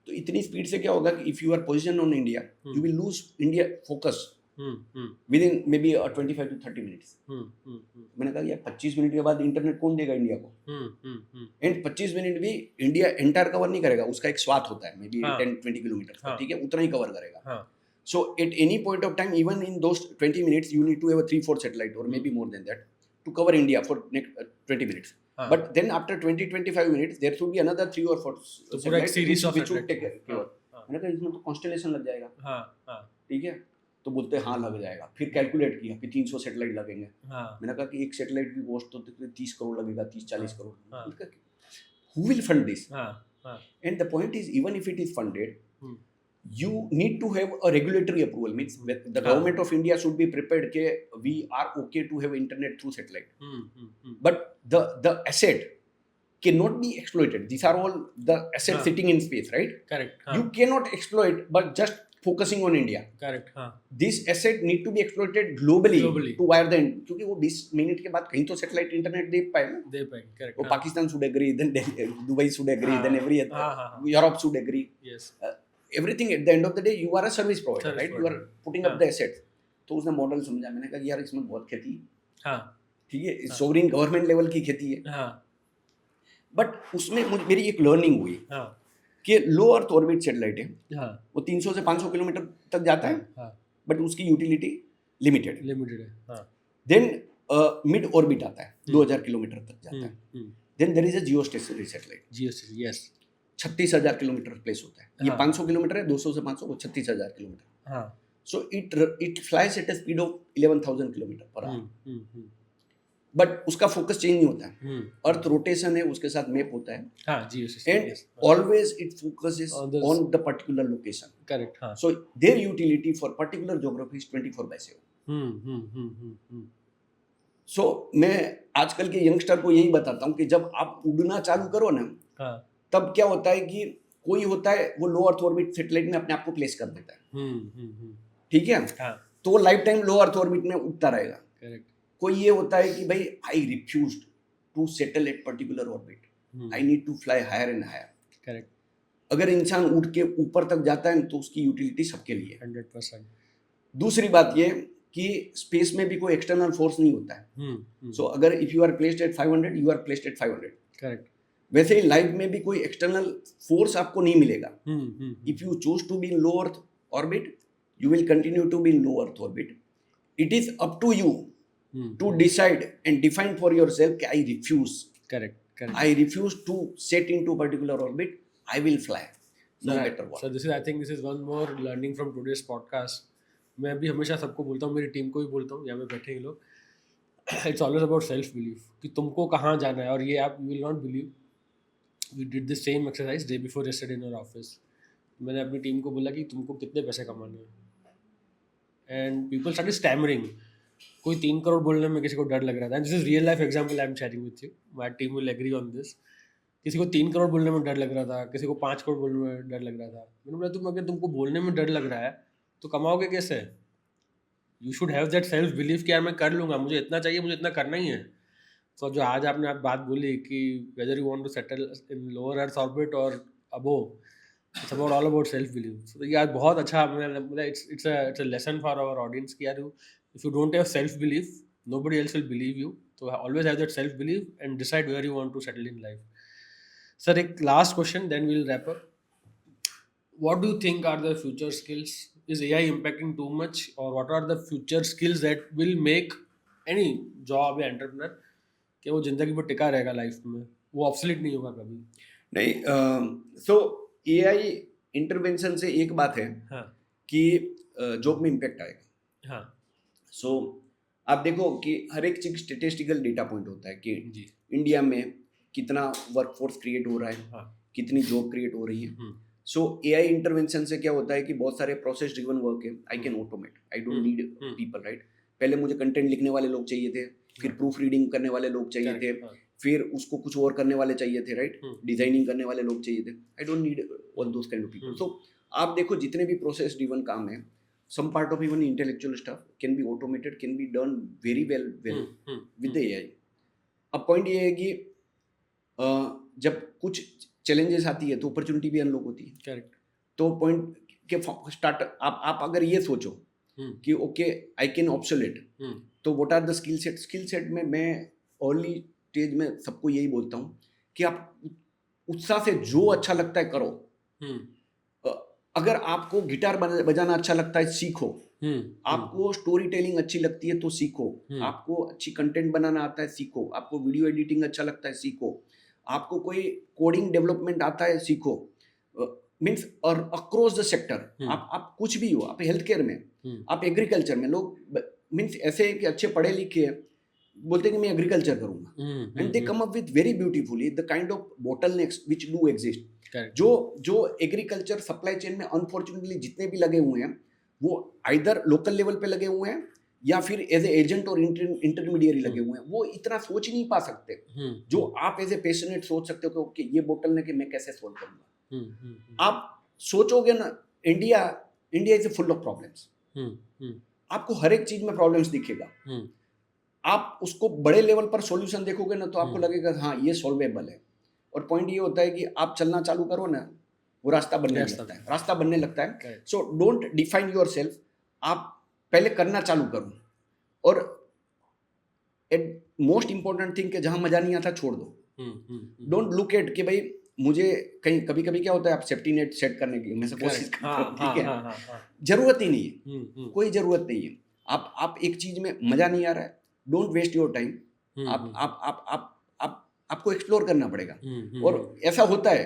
तो इतनी स्पीड से क्या होगा कि if you are position on India you will lose India focus within maybe 25 to 30 minutes. मैंने कहा यार 25 मिनट के बाद इंटरनेट कौन देगा इंडिया को. एंड 25 मिनट भी इंडिया एंटायर कवर नहीं करेगा, उसका एक स्वाथ होता है मे बी 10-20 किलोमीटर का, ठीक है, उतना ही कवर करेगा. So at any point of time even in those 20 minutes you need to have 3-4 satellite और maybe more than that to cover India for next 20 minutes. But then after 20-25 minutes there should be another 3 or 4 satellites which would take care. मैंने कहा इसमें तो कॉन्स्टेलेशन लग जाएगा. ठीक है, तो बोलते हाँ लग जाएगा. फिर कैलकुलेट किया कि 300 सैटेलाइट लगेंगे. मैंने कहा कि एक सैटेलाइट की कॉस्ट तो 30 करोड़ लगेगा, 30-40 crore. Who will fund this? And the point is even if it is funded you need to have a regulatory approval, means the government of India should be prepared ke we are okay to have internet through satellite. But the asset cannot be exploited. These are all the assets sitting in space, right? Correct. You cannot exploit but just focusing on India. Correct. This asset need to be exploited globally to wire the end, क्योंकि वो 20 मिनट के बाद कहीं तो सैटेलाइट इंटरनेट दे पाए ना. Correct. वो Pakistan should agree, then Dubai should agree, then every Europe should agree. Yes. Everything at the end of the day you are a service provider, right? You are putting up the assets. तो उसने मॉडल समझा. मैंने कहा यार इसमें बहुत खेती है, ठीक है, सोवरिन गवर्नमेंट लेवल की खेती है. बट उसमें मेरी एक लर्निंग हुई कि लो अर्थ ऑर्बिट सैटेलाइट है, वो 300 से 500 किलोमीटर तक जाता है, बट उसकी यूटिलिटी लिमिटेड है. देन मिड ऑर्बिट आता है, 2000 किलोमीटर तक जाता है. Then there is a geostationary satellite. Yes 36,000 kilometre place होता है. ये 500 किलोमीटर है, 200 से 500 वो 36,000 kilometre. So it flies at a speed of 11,000 kilometre per hour. But उसका फोकस चेंज नहीं होता है. अर्थ रोटेशन है, उसके साथ मैप होता है, and always it focuses on the particular location. Correct. So their utility for particular geography is 24/7. सो मैं आजकल के यंगस्टर को यही बताता हूँ कि जब आप उड़ना चालू करो ना, तब क्या होता है कि कोई होता है वो लो अर्थ ऑर्बिट सैटेलाइट में अपने आप को प्लेस कर देता है. ठीक है, तो वो lifetime low earth orbit में उड़ता रहेगा. कोई ये होता है कि भाई I refused to settle at particular orbit, I need to fly higher and higher. अगर इंसान उड़ के ऊपर तक जाता है तो उसकी यूटिलिटी सबके लिए 100%. दूसरी बात ये कि स्पेस में भी कोई एक्सटर्नल फोर्स नहीं होता है. सो अगर if you are placed at 500 you are placed at 500. Correct. वैसे ही लाइफ में भी कोई एक्सटर्नल फोर्स आपको नहीं मिलेगा. If you choose to be in low earth orbit you will continue to be in low earth orbit. It is up to you to decide and define for yourself that I refuse. Correct. I refuse to set into particular orbit. I will fly no matter what. So I think this is one more learning from today's podcast. मैं भी हमेशा सबको बोलता हूँ, मेरी टीम को भी बोलता हूँ, यहाँ पे बैठे हैं लोग. It's always about self belief कि तुमको कहाँ जाना है. और ये आप will not believe, we did the same exercise day before yesterday in our office. मैंने अपनी टीम को बोला कि तुमको कितने पैसे कमाने हैं. And people started stammering. कोई 3 करोड़ बोलने में किसी को डर लग रहा था. And this is real life example I am sharing with you. My team will agree on this. किसी को 3 करोड़ बोलने में डर लग रहा था, किसी को 5 करोड़ बोलने में डर लग रहा था. मैंने बोला तुम अगर तुमको बोलने में डर लग रहा है तो कमाओगे कैसे? You should have that self belief कि यार मैं कर लूँगा, मुझे इतना चाहिए, मुझे इतना करना ही है. तो जो आज आपने आप बात बोली कि whether you want to settle in lower earth orbit और above, it's about all about self belief. So यार बहुत अच्छा, मतलब it's a lesson for our audience कि यार if you don't have self belief nobody else will believe you. So always have that self belief and decide where you want to settle in life. Sir, एक last question then we'll wrap up. What do you think are the future skills? Is AI impacting too much, or what are the future skills that will make any job या एंटरप्रेन्योर कि वो जिंदगी पर टिका रहेगा लाइफ में, वो ऑब्सोलीट नहीं होगा कभी? नहीं, सो एआई इंटरवेंशन से एक बात है हाँ कि जॉब में इम्पैक्ट आएगा। हाँ सो आप देखो कि हर एक चीज स्टेटिस्टिकल डेटा पॉइंट होता है कि जी इंडिया में कितना वर्कफोर्स क्रिएट हो रहा है, हाँ कितनी जॉब क्रिएट हो रही है। हम्म, सो एआई इंटरवेंशन से क्या होता है कि बहुत सारे प्रोसेस ड्रिवन वर्क है, I can automate, I don't need people, right. पहले मुझे कंटेंट लिखने वाले लोग चाहिए थे, फिर हाँ। प्रूफ रीडिंग करने वाले लोग चाहिए थे, correct, हाँ, फिर उसको कुछ और करने वाले चाहिए थे, राइट। हम्म, डिजाइनिंग करने वाले लोग चाहिए थे, I don't need all those kind of people. Hmm, so आप देखो जितने भी प्रोसेस ड्रिवन काम है, some part of even intellectual stuff can be automated, can be done very well with the AI। अब पॉइंट ये है कि जब कुछ चैलेंजेस आती है तो अपॉर्चुनिटी भी अनलॉक होती है। करेक्ट, तो पॉइंट के स्टार्ट आप अगर ये सोचो कि ओके आई कैन ऑब्सोलेट, तो what are the skill set में मैं अर्ली स्टेज में सबको यही बोलता हूँ कि आप उत्साह से जो अच्छा लगता है करो। अगर आपको गिटार बजाना अच्छा लगता है सीखो, आपको स्टोरी टेलिंग अच्छी लगती है तो सीखो, आपको अच्छी कंटेंट बनाना आता है सीखो, आपको वीडियो एडिटिंग अच्छा लगता है सीखो, आपको कोई कोडिंग डेवलपमेंट आता है सीखो। मीन्स और अक्रॉस द सेक्टर आप कुछ भी हो, आप हेल्थ केयर में, आप एग्रीकल्चर में, लोग मीन्स ऐसे कि अच्छे पढ़े लिखे बोलते हैं कि मैं एग्रीकल्चर करूंगा, and they come up with very beautifully the kind of bottlenecks which do exist. जो एग्रीकल्चर सप्लाई चेन में अनफॉर्चुनेटली जितने भी लगे हुए हैं वो आइदर लोकल लेवल पे लगे हुए हैं या फिर एज ए एजेंट और इंटरमीडिएरी लगे हुए हैं, वो इतना सोच ही नहीं पा सकते जो आप एज ए पेशनेट सोच सकते हो कि ओके ये बोटल ने मैं कैसे सोल्व करूंगा। आप सोचोगे ना, India is full of problems, आपको हर एक चीज में प्रॉब्लम्स दिखेगा। आप उसको बड़े लेवल पर सॉल्यूशन देखोगे ना तो आपको लगेगा हाँ ये सॉल्वेबल है। और पॉइंट ये होता है कि आप चलना चालू करो ना, वो रास्ता बनने लगता है। So don't define your self, आप पहले करना चालू करो। और मोस्ट इंपॉर्टेंट थिंग कि जहां मजा नहीं आता छोड़ दो। डोंट लुक एट कि भाई मुझे कहीं कभी क्या होता है आप सेफ्टी नेट सेट करने की हमेशा कोशिश करते हो, ठीक है, जरूरत ही नहीं है, कोई जरूरत नहीं है। आप एक चीज में मजा नहीं आ रहा है, डोंट वेस्ट योर टाइम। आप आपको एक्सप्लोर करना पड़ेगा। और ऐसा होता है,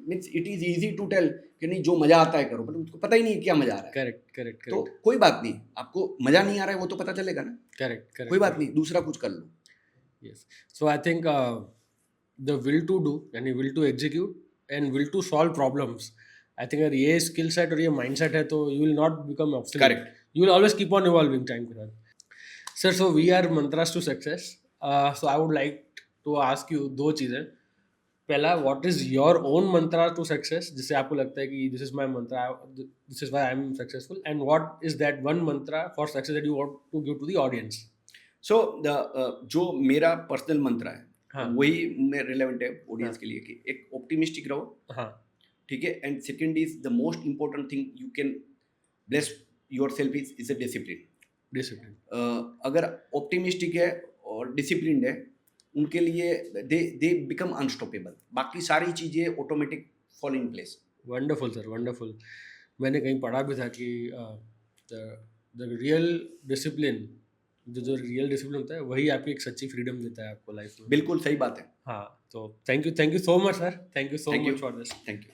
means it is easy to tell कि नहीं जो मजा आता है करो, बट उसको पता ही नहीं है क्या मजा आ रहा है। करेक्ट। तो कोई बात नहीं, आपको मजा नहीं आ रहा है वो तो पता चलेगा ना। करेक्ट, कोई बात नहीं, दूसरा कुछ कर लो। Yes, so I think the will to do यानी will to execute and will to solve problems, I think अगर ये स्किल सेट और ये माइंडसेट है तो you will not become obsolete. Correct, you will always keep on evolving time के साथ। Sir, so we are mantras to success, so I would like to ask you दो चीज़ें। पहला, what is your own mantra to success, जिससे आपको लगता है कि this is my mantra, this is why I am successful, and what is that one mantra for success that you want to give to the audience? So जो मेरा पर्सनल मंत्र है, हाँ, वही मैं रिलेवेंट है ऑडियंस, हाँ, के लिए कि एक ऑप्टिमिस्टिक रहो, हाँ, ठीक है, and second is the most important thing you can bless yourself is a discipline. अगर ऑप्टिमिस्टिक है और डिसिप्लिन्ड है, उनके लिए दे बिकम अनस्टॉपेबल, बाकी सारी चीजें automatic fall in place. Wonderful sir, wonderful. मैंने कहीं पढ़ा भी था कि द रियल डिसिप्लिन, जो रियल डिसिप्लिन होता है वही आपकी एक सच्ची फ्रीडम देता है आपको लाइफ में। बिल्कुल सही बात है। हाँ, तो thank you so much sir, thank you so much for this. Thank you.